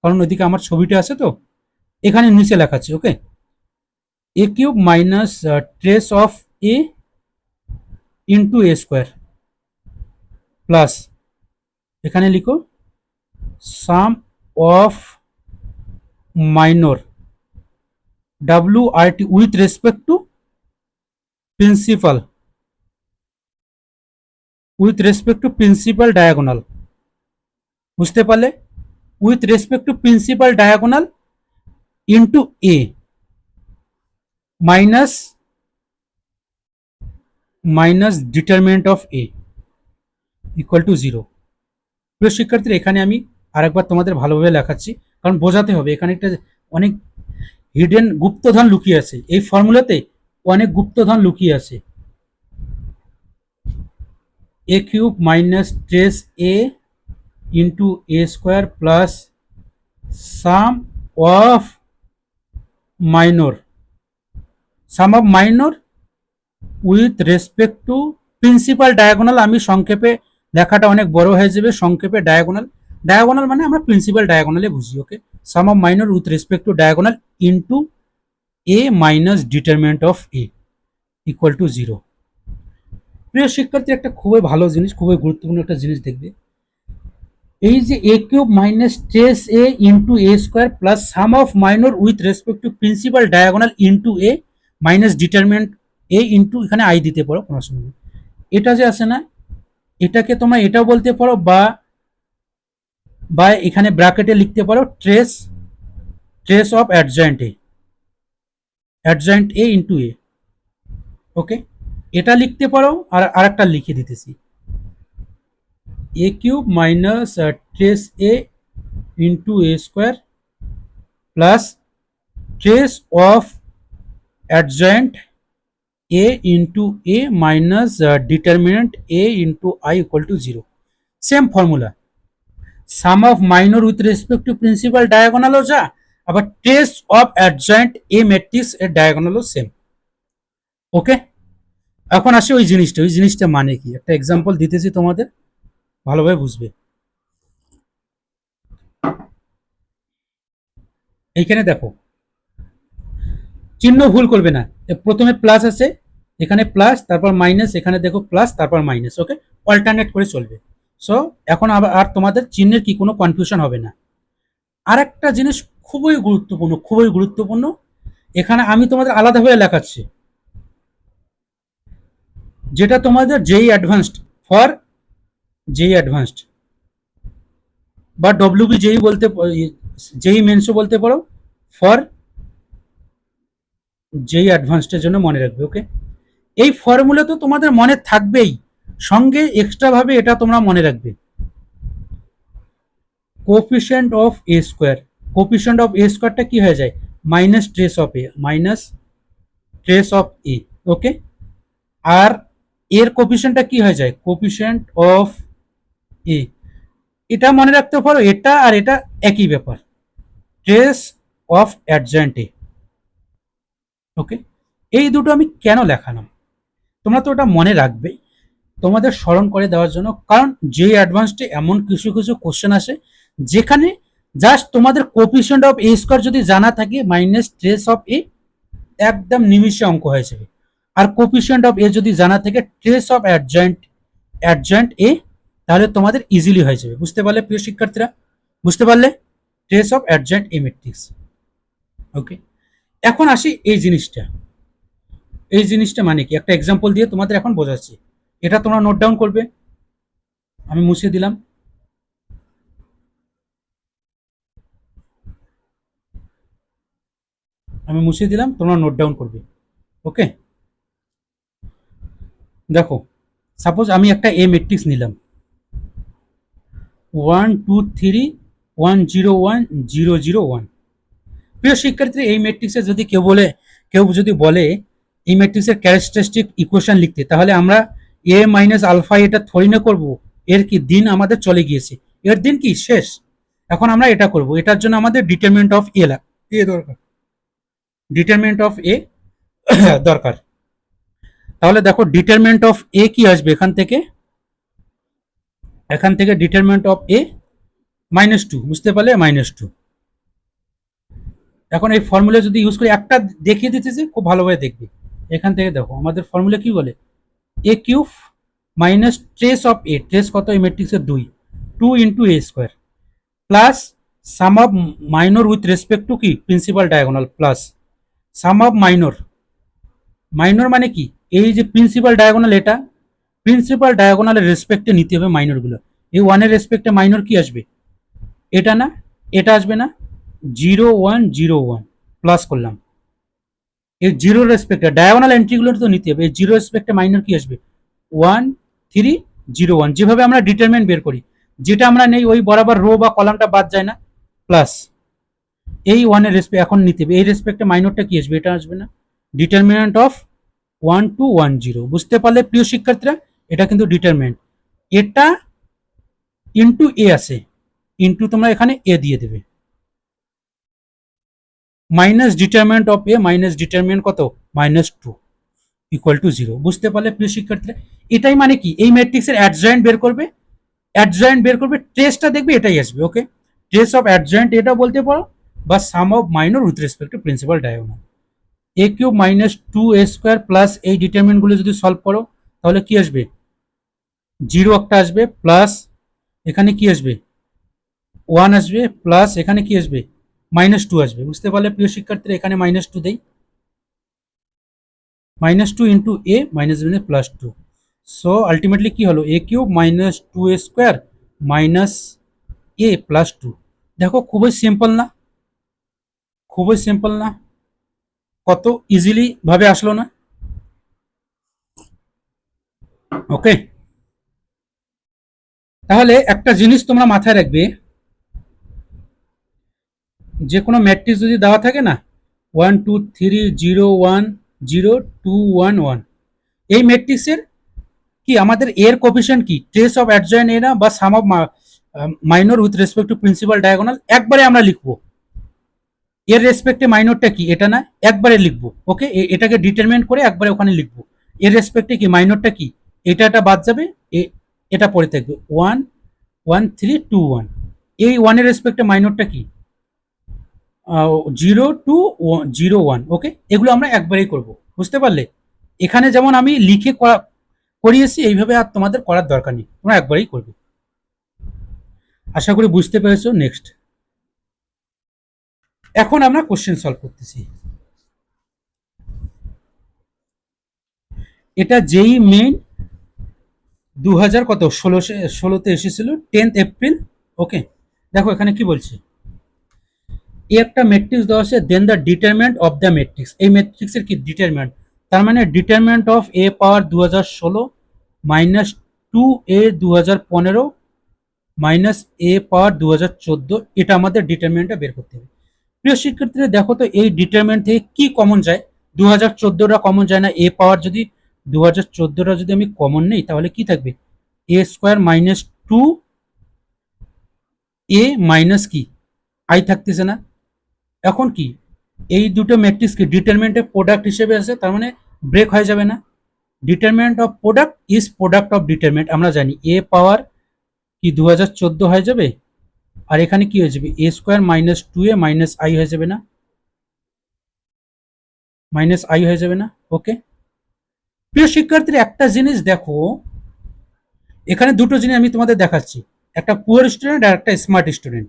কারণ ওইদিকে আমার ছবিটা আছে তো, এখানে নিচে লেখা আছে। Okay, A cube minus trace of A into A square plus, এখানে লিখো sum of minor WRT with respect to principal, with respect to principal diagonal. বুঝতে পারলে? With respect to principal diagonal into A minus minus determinant of A equal to zero. প্রিয় শিক্ষার্থীরা এখানে আমি আরেকবার তোমাদের ভালোভাবে লেখাচ্ছি, কারণ বোঝাতে হবে, এখানে একটা অনেক হিডেন গুপ্তধন লুকিয়ে আছে, এই ফর্মুলাতে অনেক গুপ্তধন লুকিয়ে আছে। A cube minus trace A into A square plus sum of minor, sum of minor with respect to principal diagonal, আমি সংক্ষেপে লেখাটা অনেক বড় হয়ে যাবে, সংক্ষেপে ডায়াগোনাল, ডায়াগোনাল মানে আমরা প্রিন্সিপাল ডায়াগোনালে বুঝি। Okay, sum of minor with respect to diagonal into A minus determinant of A equal to zero. প্রিয় শিক্ষার্থী একটা খুবই ভালো জিনিস, খুবই গুরুত্বপূর্ণ একটা জিনিস দেখবে, এই যে A cube minus trace A into A square plus sum of minor with respect to principal diagonal into A minus determinant A into, এখানে আই দিতে পারো, কোনো অসুবিধা নেই। এটা যে আছে না, এটাকে তোমরা এটাও বলতে পারো, বা বা এখানে ব্র্যাকেটে লিখতে পারো trace, trace of adjoint A, adjoint A into A. Okay, এটা লিখতে পারো, আর আরেকটা লিখে দিতেছি, A cube minus trace A into A square plus trace of adjoint a into a minus determinant a into I equal to 0. Same formula. Sum of minor with respect to principal diagonal ও যা, আবার trace of adjoint a matrix এর diagonal ও সেম। ওকে, এখন আসি ওই জিনিসটা মানে কি, একটা এক্সাম্পল দিতেছি তোমাদের, ভালোভাবে বুঝবে। এইখানে দেখো, চিহ্ন ভুল করবে না, প্রথমে প্লাস আছে, এখানে প্লাস, তারপর মাইনাস, এখানে দেখো প্লাস, তারপর মাইনাস। ওকে, অল্টারনেট করে চলবে। সো এখন আবার আর তোমাদের চিহ্নের কি কোনো কনফিউশন হবে না। আর একটা জিনিস খুবই গুরুত্বপূর্ণ, খুবই গুরুত্বপূর্ণ, এখানে আমি তোমাদের আলাদাভাবে লেখাচ্ছি, যেটা তোমাদের যেই অ্যাডভান্সড, ফর যেই অ্যাডভান্সড বা ডব্লিউবি যেই বলতে, যেই মেন্সও বলতে পারো, ফর যেই অ্যাডভান্সডের জন্য মনে রাখবে। ওকে, এই ফর্মুলা তো তোমাদের মনে থাকবেই, সঙ্গে এক্সট্রা ভাবে এটা তোমরা মনে রাখবে, coefficient of A square. Coefficient of A স্কোয়ারটা কি হয়ে যায়, minus trace of A, minus trace of A. Okay, আর এর কোফিশিয়েন্টটা কি হয়ে যায়, কোফিশিয়েন্ট অফ এ। এটা মনে রাখতে পারো, এটা আর এটা একই ব্যাপার, ট্রেস অফ অ্যাডজয়েন্ট এ। ওকে, এই দুটো আমি কেন লেখালাম, তোমরা তো ওটা মনে রাখবে, তোমাদের স্মরণ করে দেওয়ার জন্য, কারণ যে অ্যাডভান্সডে এমন কিছু কিছু কোশ্চেন আসে যেখানে জাস্ট তোমাদের কোফিশিয়েন্ট অফ এ স্কোয়ার যদি জানা থাকে, মাইনাস ট্রেস অফ এ, একদম নিমিষে অঙ্ক হয়ে যাবে। আর কোফিশিয়েন্ট অফ এ যদি জানা থাকে ট্রেস অফ অ্যাডজয়েন্ট এ, তাহলে তোমাদের ইজিলি হয়ে যাবে। বুঝতে পারলে প্রিয় শিক্ষার্থীরা, বুঝতে পারলে, trace of adjoint A matrix. Okay, এখন আসি এই জিনিসটা মানে কি, একটা এক্সাম্পল দিয়ে তোমাদের এখন বোঝাচ্ছি, এটা তোমরা নোট ডাউন করবে, আমি মুছে দিলাম। তোমরা নোট ডাউন করবে। ওকে, দেখো, সাপোজ আমি একটা এ ম্যাট্রিক্স নিলাম, 1 2 3 1 0 1 0 0 1। প্রিয় শিক্ষার্থী, এই ম্যাট্রিক্সে যদি কেউ যদি বলে এই ম্যাট্রিক্সের ক্যারেক্টারিস্টিক ইকুয়েশন লিখতে, তাহলে আমরা এ মাইনাস আলফা এটা থরি না করবো, এর কি দিন আমাদের চলে গিয়েছে, এর দিন কি শেষ। এখন আমরা এটা করব, এটার জন্য আমাদের ডিটারমিনেন্ট অফ এ দরকার, ডিটারমিনেন্ট অফ এ দরকার। তাহলে দেখো ডিটারমিনেন্ট অফ এ কি আসবে, এখান থেকে ডিটারমিনেন্ট অফ এ -2, বুঝতে পারলে, -2। এখন এই ফর্মুলা যদি ইউজ করি, একটা দেখিয়ে দিতেছি, খুব ভালোভাবে দেখবি। এখান থেকে দেখো আমাদের ফর্মুলা কি বলে, A cube minus trace of A, trace কত এই ম্যাট্রিক্সের 2 into A square, plus sum of minor with respect to কি principal diagonal, plus sum of minor. Minor মানে কি, এই যে প্রিন্সিপাল ডায়াগোনাল, এটা প্রিন্সিপাল ডায়াগোনালের রেসপেক্টে নিতে হবে মাইনরগুলো। এই ওয়ানের রেসপেক্টে মাইনর কি আসবে, এটা না, এটা আসবে না, 0 1 0 1 প্লাস করলাম, এই জিরো রেসপেক্টে ডায়াগোনাল এন্ট্রিগুলো তো নিতে হবে, এই জিরো রেসপেক্টে মাইনর কি আসবে, 1 3 0 1, যেভাবে আমরা ডিটারমিনেন্ট বের করি, যেটা আমরা নেই ওই বরাবর রো বা কলামটা বাদ যায় না, প্লাস এই ওয়ানের রেসপেক্ট এখন নিতে হবে, এই রেসপেক্টে মাইনরটা কি আসবে, এটা আসবে না, ডিটারমিনেন্ট অফ 1 2 1 0। বুঝতে পারলে প্রিয় শিক্ষার্থীরা, এটা কিন্তু ডিটারমিনেন্ট, এটা ইন্টু এ আছে, ইন্টু তোমরা এখানে এ দিয়ে দেবে, minus determinant of A minus determinant কত, -2 ইকুয়াল টু 0। বুঝতে পারলে প্রিয় শিক্ষার্থীরা, এটাই মানে কি, এই ম্যাট্রিক্সের অ্যাডজয়েন্ট বের করবে, ট্রেসটা দেখবে এটাই আসবে। ওকে, ট্রেস অফ অ্যাডজয়েন্ট এটা বলতে পারো, বা sum of minor with respect to principal diagonal. A cube -2 A square plus এই ডিটারমিনেন্টগুলো যদি সলভ করো, তাহলে কি আসবে, 0 একটা আসবে, প্লাস এখানে কি আসবে, 1 আসবে, প্লাস এখানে কি আসবে, -2 আসবে। বুঝতে পারলে প্রিয় শিক্ষার্থীরা, এখানে -2 দেই, -2 into A minus +2। So ultimately কি হলো, এ কিউব -2 এ স্কোয়ার মাইনাস এ +2। দেখো খুবই সিম্পল না, খুবই সিম্পল না, কত ইজিলি ভাবে আসলো না। ওকে, তাহলে একটা জিনিস তোমরা মাথায় রাখবে, যে কোনো ম্যাট্রিক্স যদি দেওয়া থাকে না, 1 2 3 0 1 0 2 1 1, এই ম্যাট্রিক্সের কি আমাদের এর কোফিশিয়েন্ট কি, ট্রেস অফ অ্যাডজয়েন্ট এ না বা sum of minor with respect to principal diagonal, একবারে আমরা লিখবো। এর রেসপেক্টে মাইনরটা কি এটা না, একবারে লিখবো। ওকে, এটাকে ডিটারমিনেট করে একবারে ওখানে লিখবো। এর রেসপেক্টে কি মাইনরটা কি, এটা বাদ যাবে, এটা পড়ে থাকবে 1 1 3 2 1। এই ওয়ানের রেসপেক্টে মাইনরটা কি 0 2 0 1। ওকে, এগুলো আমরা একবারেই করব, বুঝতে পারলে? এখানে যেমন আমি লিখে করিয়েছি, এইভাবে আর তোমাদের করার দরকার নেই, তোমরা একবারেই করবে। আশা করি বুঝতে পেরেছো। নেক্সট, এখন আমরা কোশ্চেন সলভ করতেছি। এটা যেই মেইন 2000 কত 16তে এসেছিল, 10th এপ্রিল। ওকে, দেখো এখানে কি বলছে, এই একটা ম্যাট্রিক্স দেওয়া আছে, then the determinant of the matrix. এই ম্যাট্রিক্সের কি ডিটারমিনেন্ট, তার মানে determinant of A power 2016 minus 2a 2015 minus A power 2014, এটা আমাদের ডিটারমিনেন্টটা বের করতে হবে। প্রিয় শিক্ষার্থীরা দেখো তো, এই ডিটারমিনেন্ট থেকে কি কমন যায়, 2014টা কমন যায় না, এ পাওয়ার যদি 2014টা যদি আমি কমন নেই, তাহলে কি থাকবে, এ স্কোয়ার মাইনাস 2a মাইনাস কি আই থাকতেছে না। এখন কি এই দুটো ম্যাট্রিক্স কি ডিটারমিনেন্টের প্রোডাক্ট হিসেবে আছে, তার মানে ব্রেক হয়ে যাবে না। Determinant of product is product of determinant, আমরা জানি এ পাওয়ার কি 2014 হয়ে যাবে, আর এখানে কি হয়ে যাবে, A square minus 2a minus I হয়ে যাবে না, মাইনাস আই হয়ে যাবে না। ওকে, প্রিয় শিক্ষার্থীরা একটা জিনিস দেখো, এখানে দুটো জিনিস আমি তোমাদের দেখাচ্ছি, একটা পুয়ার স্টুডেন্ট আর একটা স্মার্ট স্টুডেন্ট।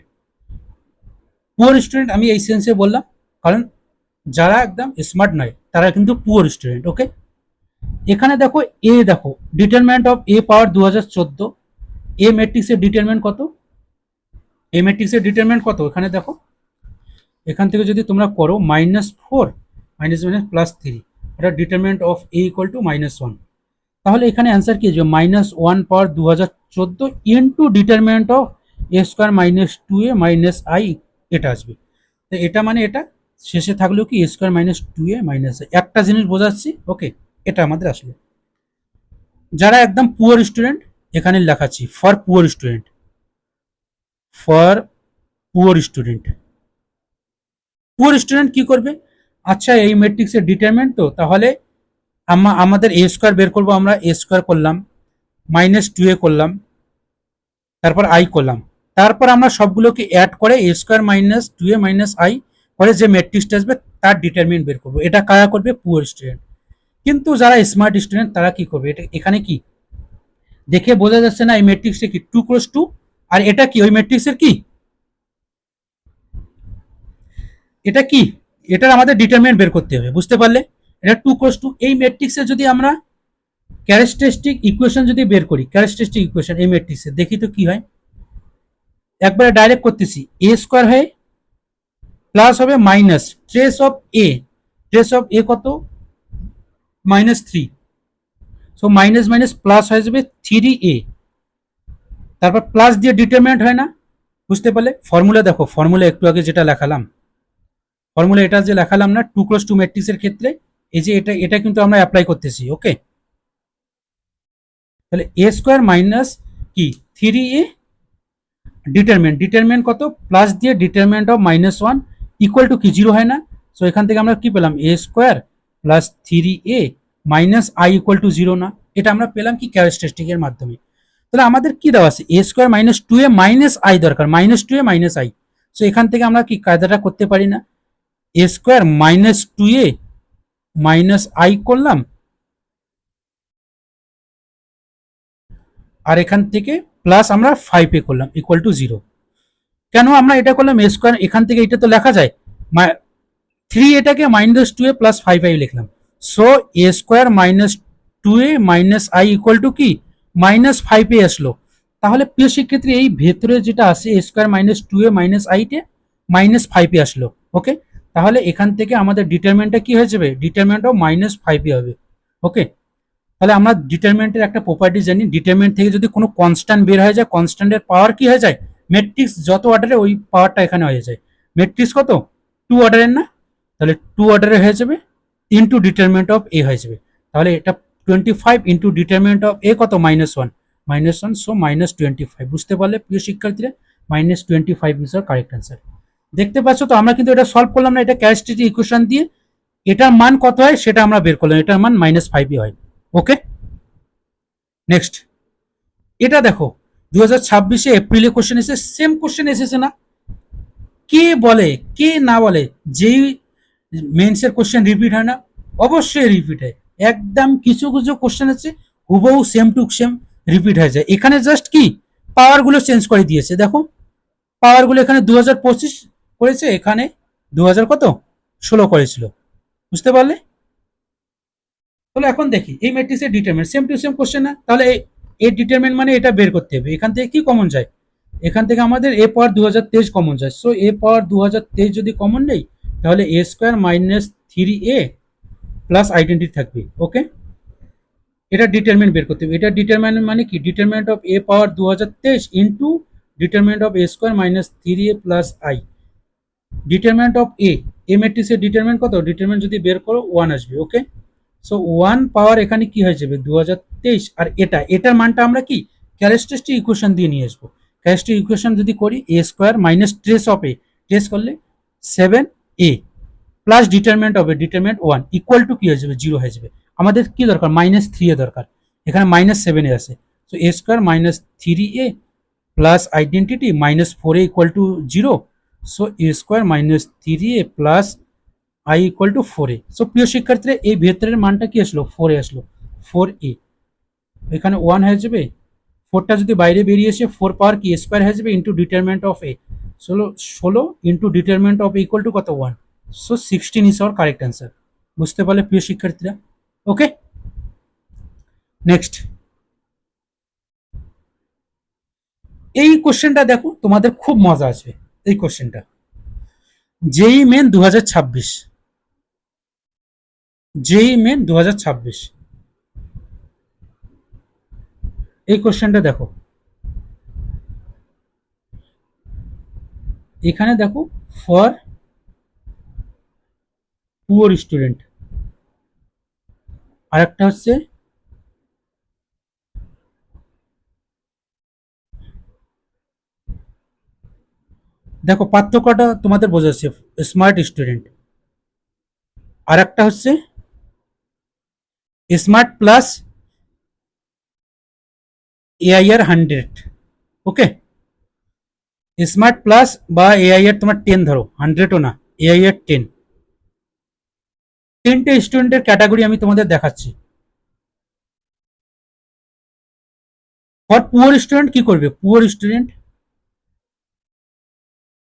পুয়ার স্টুডেন্ট আমি এই সেন্সে বললাম, কারণ যারা একদম স্মার্ট নয় তারা কিন্তু পুয়ার স্টুডেন্ট। ওকে, এখানে দেখো এ, দেখো ডিটারমিনেন্ট অফ এ পাওয়ার 2014, এ ম্যাট্রিক্সের ডিটারমিনেন্ট কত, এ ম্যাট্রিক্সের ডিটারমিনেন্ট কত, এখানে দেখো, এখান থেকে যদি তোমরা করো -4 মাইনাস মাইনাস +3, এটা determinant of A equal to -1, তাহলে এখানে অ্যান্সার কি আসবে, -1 power 2014 into determinant of A square minus 2a minus I, এটা আসবে। তো এটা মানে এটা শেষে থাকলেও কি A square minus 2a minus I, একটা জিনিস বোঝাচ্ছি। ওকে, এটা আমাদের আসলে যারা একদম পুয়ার স্টুডেন্ট, এখানে লেখাচ্ছি for poor student, for poor student. Poor student কি করবে, আচ্ছা এই ম্যাট্রিক্সের ডিটারমিনেন্ট, তো তাহলে আমাদের এ স্কোয়ার বের করবো, আমরা এ স্কোয়ার করলাম, -2a করলাম, তারপর আই করলাম, তারপর আমরা সবগুলোকে অ্যাড করে A square minus 2a minus I করে যে ম্যাট্রিক্সটা আসবে তার ডিটারমিনেন্ট বের করবো। এটা কারা করবে, পুয়ার স্টুডেন্ট। কিন্তু যারা স্মার্ট স্টুডেন্ট তারা কি করবে, এটা এখানে কি দেখে বোঝা যাচ্ছে না, এই ম্যাট্রিক্সটা কি 2 × 2, আর এটা কি ওই ম্যাট্রিক্সের কি, এটা কি, এটার আমাদের ডিটারমিনেন্ট বের করতে হবে, বুঝতে পারলে? এটা 2 × 2, এই ম্যাট্রিক্সে যদি আমরা ক্যারেক্টারিস্টিক ইকুয়েশন যদি বের করি, ক্যারেক্টারিস্টিক ইকুয়েশন এই ম্যাট্রিক্সে দেখি তো কি হয়, একবারে ডাইরেক্ট করতেছি, এ স্কোয়ার হয় প্লাস হবে minus trace of A, trace of A কত -3, সো মাইনাস মাইনাস প্লাস হয়ে যাবে 3a, তারপর প্লাস দিয়ে ডিটারমিনেন্ট হয় না, বুঝতে পারলে? ফর্মুলা দেখো, ফর্মুলা একটু আগে যেটা লেখালাম, ফর্মুলা এটা যে লেখালাম না 2 × 2 ম্যাট্রিক্সের ক্ষেত্রে, এই যে এটা এটা কিন্তু আমরা অ্যাপ্লাই করতেছি। ওকে, তাহলে এ স্কোয়ার মাইনাস কি 3a, ডিটারমিনেন্ট কত, প্লাস দিয়ে ডিটারমিনেন্ট অফ -1 ইকুয়াল টু কি 0 হয় না, সো এখান থেকে আমরা কি পেলাম, A square plus 3a minus I equal to 0 না, এটা আমরা পেলাম কি ক্যারেক্টারিস্টিকের মাধ্যমে। তাহলে আমাদের কি দেওয়া আছে, A square minus 2a minus I দরকার, -2a মাইনাস আই, সো এখান থেকে আমরা কি কায়দাটা করতে পারি না, এ স্কোয়ার -2a মাইনাস আই করলাম, আর এখান থেকে প্লাস আমরা 5a করলাম ইকুয়াল টু 0। কেন আমরা এটা করলাম, এ স্কোয়ার এখান থেকে এটা তো লেখা যায়, 3 এটাকে -2a প্লাস 5i লিখলাম, so A square -2a minus I equal to কি -5a আসলো। তাহলে প্রিয় শিক্ষার্থী এই ভেতরে যেটা আছে A square -2a minus আইটে -5a আসলো। ওকে, তাহলে এখান থেকে আমাদের ডিটারমিনেন্টটা কি হয়ে যাবে, ডিটারমিনেন্ট অফ -5a হবে। ওকে, তাহলে আমরা ডিটারমিনেন্টের একটা প্রপার্টি জানি, ডিটারমিনেন্ট থেকে যদি কোনো কনস্ট্যান্ট বের হয়ে যায়, কনস্ট্যান্টের পাওয়ার কি হয়ে যায়, ম্যাট্রিক্স যত অর্ডারে ওই পাওয়ারটা এখানে হয়ে যায়। ম্যাট্রিক্স কত, 2 অর্ডারের না, তাহলে 2 অর্ডারে হয়ে যাবে, ইন্টু ডিটারমিনেন্ট অফ এ হয়ে যাবে। তাহলে এটা 25 ইন্টু ডিটারমিনেন্ট অফ এ কত, -1, -1, সো -25। বুঝতে পারলে প্রিয় শিক্ষার্থীরা, -25 ইজ আর কারেক্ট অ্যান্সার। দেখতে পাচ্ছ তো, আমরা কিন্তু এটা সলভ করলাম না, এটা ক্যারেক্টারিস্টিক ইকুয়েশন দিয়ে এটার মান কত হয় সেটা আমরা বের করলাম, এটার মান -5ই হয়। ওকে, নেক্সট এটা দেখো, 2026 এপ্রিলে কোশ্চেন এসেছে, সেম কোশ্চেন এসেছে না? কে বলে, কে না বলে যেই মেন্সের কোশ্চেন রিপিট হয় না? অবশ্যই রিপিট হয়। একদম কিছু কিছু কোশ্চেন আছে হুবহু সেম টু সেম রিপিট হয়ে যায়। এখানে জাস্ট কি পাওয়ার গুলো চেঞ্জ করে দিয়েছে। দেখো পাওয়ার গুলো এখানে 2025 করেছে, এখানে 2000 কত 16 করেছিল। বুঝতে পারলে? তাহলে এখন দেখি এই ম্যাট্রিক্সের determinant same to same question না, তাহলে এই ডিটারমিনেন্ট মানে এটা বের করতে হবে। এখান থেকে কি কমন যায়, এখান থেকে আমাদের এ পাওয়ার 2023 কমন যায়। সো এ পাওয়ার 2023 যদি কমন নেই, তাহলে A square minus 3a plus identity থাকবে। ওকে, এটা ডিটারমিনেন্ট বের করতে হবে। এটা ডিটারমিনেন্ট মানে কি, determinant of A power 2023 into determinant of A square minus 3a plus I. Determinant of A ম্যাট্রিক্সের ডিটারমিনেন্ট কত, ডিটারমিনেন্ট যদি বের করো 1 আসবে। ওকে, সো 1 পাওয়ার এখানে কি হয়ে যাবে 2023, আর এটার মানটা আমরা কি ক্যারেক্টারিস্টিক ইকুয়েশন দিয়ে নিয়ে আসবো। ক্যারেক্টারিস্টিক ইকুয়েশন যদি করি, A square minus trace of A, trace করলে 7a plus determinant of A, determinant 1 equal to কি হয়ে যাবে 0 হয়ে যাবে। আমাদের কি দরকার, -3 এ দরকার, এখানে -7 এ আছে। So A square minus 3a plus identity -4a equal to 0। So A square minus 3a plus I equal two 4a। So প্রিয় শিক্ষার্থীরা এই ভেতরের মানটা কি আসলো, 4a আসলো, 4a এখানে 1 হয়ে যাবে, 4টা যদি বাইরে বেরিয়ে এসে 4 পাওয়ার কি স্কোয়ার হয়ে যাবে into determinant of A, 16 into determinant of A equal to কত 1। So 16 is our correct answer. বুঝতে পারলে প্রিয় শিক্ষার্থীরা? ওকে, নেক্সট এই কোশ্চেনটা দেখো, তোমাদের খুব মজা আসবে এই কোশ্চেনটা। জেই মেন 2026, জেই মেন 2026, এই কোশ্চেনটা দেখো, এখানে দেখো ফর পুয়ার স্টুডেন্ট, আর একটা হচ্ছে দেখো পার্থক্যটা তোমাদের বোঝা যাচ্ছে, স্মার্ট স্টুডেন্ট, আর একটা হচ্ছে স্মার্ট প্লাস এআই এর 100। ওকে, স্মার্ট প্লাস বা এআই এর তোমার 10 ধরো, 100ও না, এআই এর 10। 10টে স্টুডেন্টের ক্যাটাগরি আমি তোমাদের দেখাচ্ছি। ফর পুয়ার স্টুডেন্ট কি করবে, পুয়ার স্টুডেন্ট,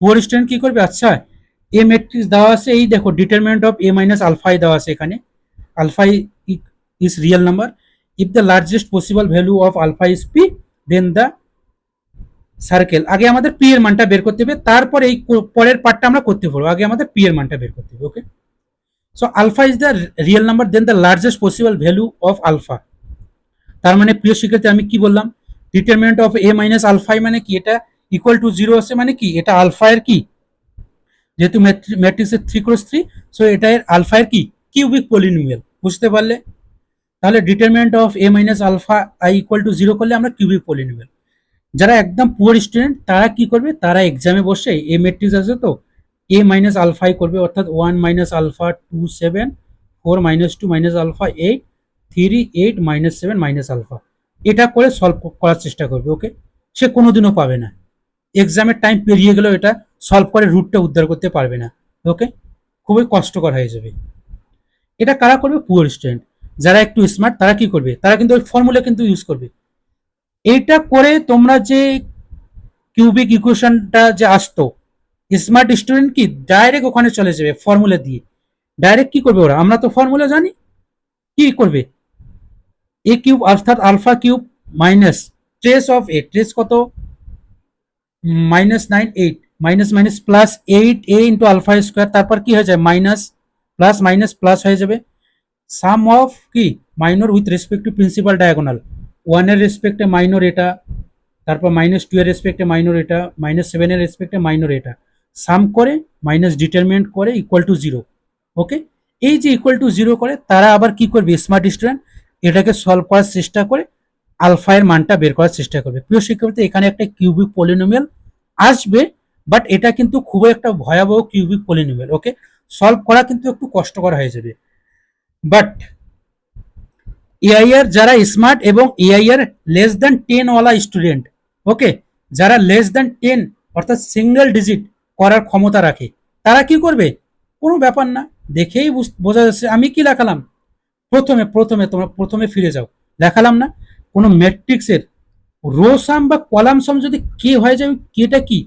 পুয়ার স্টুডেন্ট কি করবে, আচ্ছা এ ম্যাট্রিক্স দেওয়া আছে, এই দেখো determinant of A minus alpha দেওয়া আছে এখানে, alpha is real number, if the largest possible value of alpha is P, then the circle. আগে আমাদের পি এর মানটা বের করতে হবে, তারপর এই পরের পার্টটা আমরা করতে পারবো, আগে আমাদের পি এর মানটা বের করতে হবে। Okay, so alpha is the real number, then the largest possible value of alpha. তার মানে প্রিয় শিক্ষার্থী আমি কি বললাম, determinant of A minus alpha মানে কি, এটা ইকুয়াল টু 0 আছে, মানে কি এটা আলফা এর কি, যেহেতু ম্যাট্রিক্সের 3 × 3, সো এটা এর আলফা এর কি কিউবিক পলিনোমিয়াল। বুঝতে পারলে? তাহলে determinant of A minus alpha I equal to 0 করলে আমরা কিউবিক পলিনোমিয়াল। যারা একদম পুয়ার স্টুডেন্ট তারা কি করবে, তারা এক্সামে বসে এ ম্যাট্রিক্স আছে তো এ মাইনাস আলফাই করবে, অর্থাৎ 1 minus alpha 2 7, 4 minus 2 minus alpha 8, 3 8 minus 7 minus alpha, এটা করে সলভ করার চেষ্টা করবে। ওকে, সে কোনোদিনও পাবে না, এক্সামের টাইম পেরিয়ে গেলেও এটা সলভ করে রুটটা উদ্ধার করতে পারবে না। ওকে, খুবই কষ্টকর হয়ে যাবে। এটা কারা করবে, পুয়ার স্টুডেন্ট। যারা একটু স্মার্ট তারা কি করবে, তারা কিন্তু ওই ফর্মুলা কিন্তু ইউজ করবে। এইটা করে তোমরা যে কিউবিক ইকুয়েশনটা যে আসতো, স্মার্ট স্টুডেন্ট কি ডাইরেক্ট ওখানে চলে যাবে ফর্মুলা দিয়ে, ডাইরেক্ট কি করবে ওরা, আমরা তো ফর্মুলা জানি, কি করবে এ কিউব অর্থাৎ alpha cube minus trace of A, trace কত -9 8, minus minus +8a into alpha square, তারপর কি হয়ে যায় মাইনাস প্লাস মাইনাস প্লাস হয়ে যাবে, সাম অফ কি minor with respect to principal diagonal, ওয়ানের রেসপেক্টে মাইনর এটা, তারপর -2 এর রেসপেক্টে মাইনর এটা, -7 এর রেসপেক্টে মাইনর এটা, সাম করে মাইনাস ডিটারমিনেন্ট করে ইকুয়াল টু জিরো। ওকে, এই যে ইকুয়াল টু জিরো করে তারা আবার কি করবে স্মার্ট স্টুডেন্ট, এটাকে সলভ করার চেষ্টা করে আলফা এর মানটা বের করার চেষ্টা করবে। প্রিয় শিক্ষার্থী, এখানে একটা কিউবিক পলিনোমিয়াল আসবে, বাট এটা কিন্তু খুবই একটা ভয়াবহ কিউবিক পলিনোমিয়াল। ওকে, সলভ করা কিন্তু একটু কষ্টকর হয়ে যাবে, বাট এআইআর যারা স্মার্ট এবং এআইআর লেস দ্যান 10 ওয়ালা স্টুডেন্ট, ওকে, যারা লেস দ্যান 10 অর্থাৎ সিঙ্গেল ডিজিট করার ক্ষমতা রাখে, তারা কি করবে, কোনো ব্যাপার না, দেখেই বোঝা যাচ্ছে। আমি কি লেখালাম, প্রথমে প্রথমে তোমরা প্রথমে ফিরে যাও, লেখালাম না কোনো ম্যাট্রিক্সের রো সাম বা কলাম সাম যদি কে হয়ে যায়, কেটা কি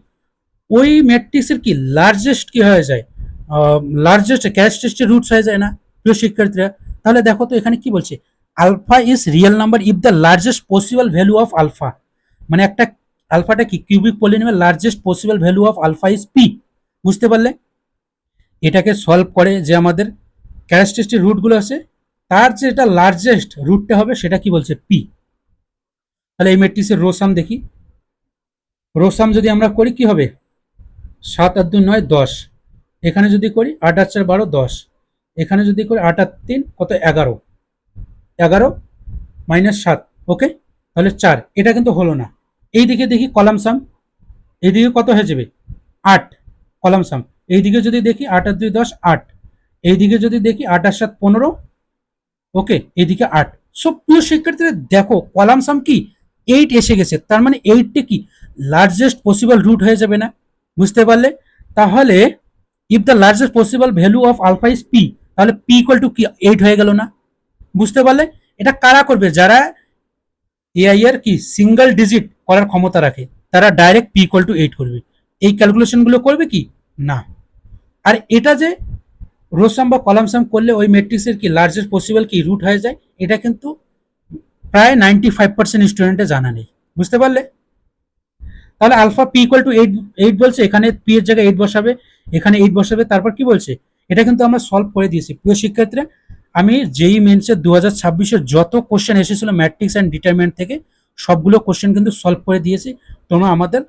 ওই ম্যাট্রিক্সের কি লার্জেস্ট কি হয়ে যায়, লার্জেস্ট ক্যারেক্টারিস্টিক রুটস হয়ে যায় না প্রিয় শিক্ষার্থীরা। তাহলে দেখো তো এখানে কি বলছে, alpha is real number if the largest possible value of alpha, মানে একটা আলফাটা কি cubic polynomial, largest possible value of alpha is P. বুঝতে পারলে, এটাকে সলভ করে যে আমাদের ক্যারেক্টারিস্টিক রুটগুলো আছে, তার যে এটা লার্জেস্ট রুটটা হবে সেটা কি বলছে পি। তাহলে এই ম্যাট্রিক্সের রোসাম দেখি, রোসাম যদি আমরা করি কি হবে, 7 আর 2 9 10, এখানে যদি করি 8 আর 4 12 10, এখানে যদি করি 8 আর 3 কত 11, 11 -7, ওকে, তাহলে 4, এটা কিন্তু হলো না। এইদিকে দেখি কলাম সাম, এইদিকে কত হয়ে যাবে 8 কলাম সাম, এইদিকে যদি দেখি 8 আর 2 10 8, এইদিকে যদি দেখি 8 আর 7 15, ওকে, এইদিকে 8। সো প্রিয় শিক্ষার্থীরা দেখো কলাম সাম কি 8 এসে গেছে, তার মানে 8টা কি লার্জেস্ট পসিবল রুট হয়ে যাবে না। বুঝতে পারলে, তাহলে if the largest possible value of alpha is P, তাহলে পি ইকুয়াল টু কি 8 হয়ে গেল না। বুঝতে পারলে, এটা কারা করবে, যারা এআই এর কি সিঙ্গেল ডিজিট করার ক্ষমতা রাখে, তারা ডাইরেক্ট পি ইকুয়াল টু 8 করবে। এই ক্যালকুলেশন গুলো করবে কি না। আর এটা যে রোসাম বা কলাম সাম করলে ওই ম্যাট্রিক্সের কি লার্জেস্ট পসিবল কি রুট হয়ে যায়, এটা কিন্তু প্রায় 95% স্টুডেন্টের জানা নেই। বুঝতে পারলে, তাহলে আলফা পি ইকুয়াল টু 8 বলছে, এখানে পি এর জায়গায় 8 বসাবে, এখানে 8 বসাবে, তারপর কি বলছে, এটা কিন্তু আমরা সলভ করে দিয়েছি। প্রিয় শিক্ষার্থীরা, আমি যেই মেন্সের 2026-এর যত কোশ্চেন এসেছিল ম্যাট্রিক্স অ্যান্ড ডিটারমিনেন্ট থেকে, সবগুলো কোশ্চেন কিন্তু সলভ করে দিয়েছি, তোমরা আমাদের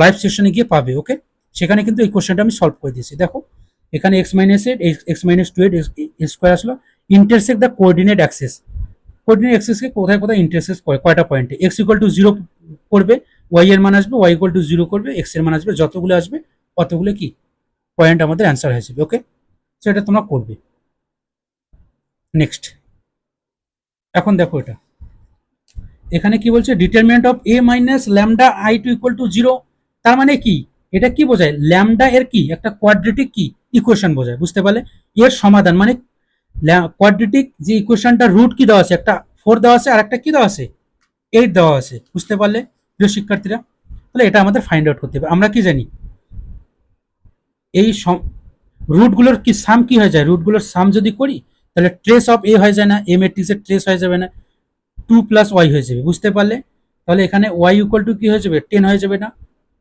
লাইভ সেশনে গিয়ে পাবে। ওকে, সেখানে কিন্তু এই কোশ্চেনটা আমি সলভ করে দিয়েছি। দেখো এখানে x-8 x-2 স্কোয়ার আসলো, intersect the coordinate axis, coordinate অ্যাক্সিসকে কোথায় কোথায় ইন্টারসেক্ট করে, কয়টা পয়েন্টে, x ইকুয়াল টু 0 করবে, y এর মান আসবে, y ইকুয়াল টু 0 করবে, x এর মান আসবে, যতগুলো আসবে কতগুলো কি পয়েন্ট আমাদের অ্যান্সার হয়ে যাবে। ওকে, সো এটা তোমরা করবে। নেক্সট, এখন দেখো এটা এখানে কি বলছে, determinant of a minus lambda i to equal to 0, তার মানে কি, এটা কি বোঝায়, ল্যামডা এর কি একটা কোয়াড্রেটিক কি ইকুয়েশন বোঝায়। বুঝতে পারলে, এর সমাধান মানে কোয়াড্রেটিক যে ইকুয়েশনটা রুট কি দেওয়া আছে, একটা 4 দেওয়া আছে আর একটা কি দেওয়া আছে 8 দেওয়া আছে। বুঝতে পারলে প্রিয় শিক্ষার্থীরা, তাহলে এটা আমাদের ফাইন্ড আউট করতে হবে। আমরা কি জানি, এই রুটগুলোর কি সাম কি হয়ে যায়, রুটগুলোর সাম যদি করি তাহলে ট্রেস অফ এ হয়ে যায় না, এ ম্যাট্রিক্সের ট্রেস হয়ে যাবে না, 2 প্লাস ওয়াই হয়ে যাবে। বুঝতে পারলে, তাহলে এখানে ওয়াই ইকুয়াল টু কি হয়ে যাবে 10 হয়ে যাবে না,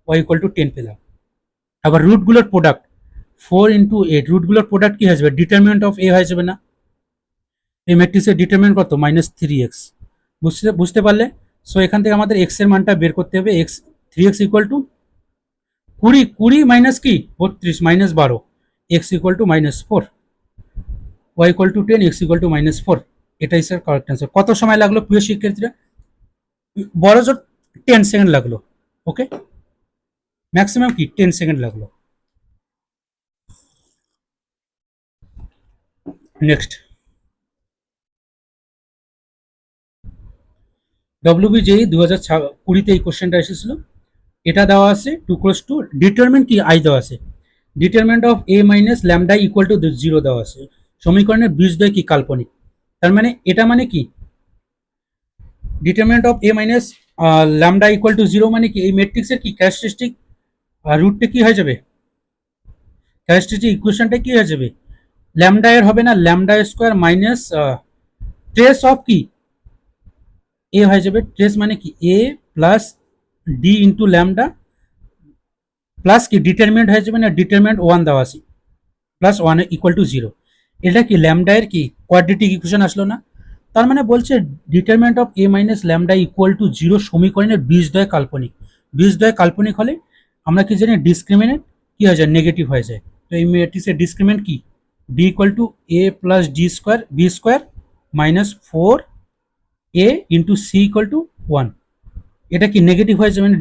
ওয়াই ইকুয়াল টু 10 পেলাম। আবার রুটগুলোর প্রোডাক্ট 4 ইন্টু 8, রুটগুলোর প্রোডাক্ট কি হয়ে যাবে, ডিটারমিনেন্ট অফ এ হয়ে যাবে না, এই ম্যাট্রিক্সের ডিটারমিনেন্ট কত -3x। বুঝতে পারলে, সো এখান থেকে আমাদের x এর মানটা বের করতে হবে, x 3x equal to 20 minus কি 32 -12, x equal to -4, y equal to 10, x equal to -4। এটাই স্যার কারেক্ট অ্যান্সার। কত সময় লাগলো প্রিয় শিক্ষার্থীরা, বড় জোর 10 সেকেন্ড লাগলো। ওকে, ম্যাক্সিমাম কি 10 সেকেন্ড লাগলো। নেক্সট, WBJE 2020-তে এই কোশ্চেনটা এসেছিল, এটা দেওয়া আছে 2 ক্রস 2, ডিটারমিন কি আই দেওয়া আছে, determinant of a minus lambda equal to 0 দেওয়া আছে, সমীকরণের বীজদ্বয় কি কাল্পনিক, তার মানে এটা মানে কি, determinant of a minus lambda equal to 0 মানে কি এই ম্যাট্রিক্সের কি ক্যারেক্টারিস্টিক রুটটা কি হয়ে যাবে, ক্যারেক্টারিস্টিক ইকুয়েশনটা কি হয়ে যাবে, ল্যামডা এর হবে না, lambda square minus trace of কি এ হয়ে যাবে, ট্রেস মানে কি A plus D into lambda plus কি ডিটারমিনেন্ট হয়ে যাবে না, ডিটারমিনেন্ট 1 দেওয়া আছে প্লাস 1 ইকুয়াল টু 0, এটা কি ল্যামডা এর কি কোয়াড্রেটিক ইকুয়েশন আসলো না? তার মানে বলছে determinant of A minus lambda equal to zero সমীকরণের বীজদ্বয় কাল্পনিক। বীজদ্বয় কাল্পনিক হলে আমরা কি জানি ডিসক্রিমিনেন্ট কি হয়ে যায়, নেগেটিভ হয়ে যায়। তো এই ম্যাট্রিক্সের ডিসক্রিমিনেন্ট কি, D equal to A plus D square B square minus four A into C equal to one. এটা কি নেগেটিভ হয়ে যাবে মানে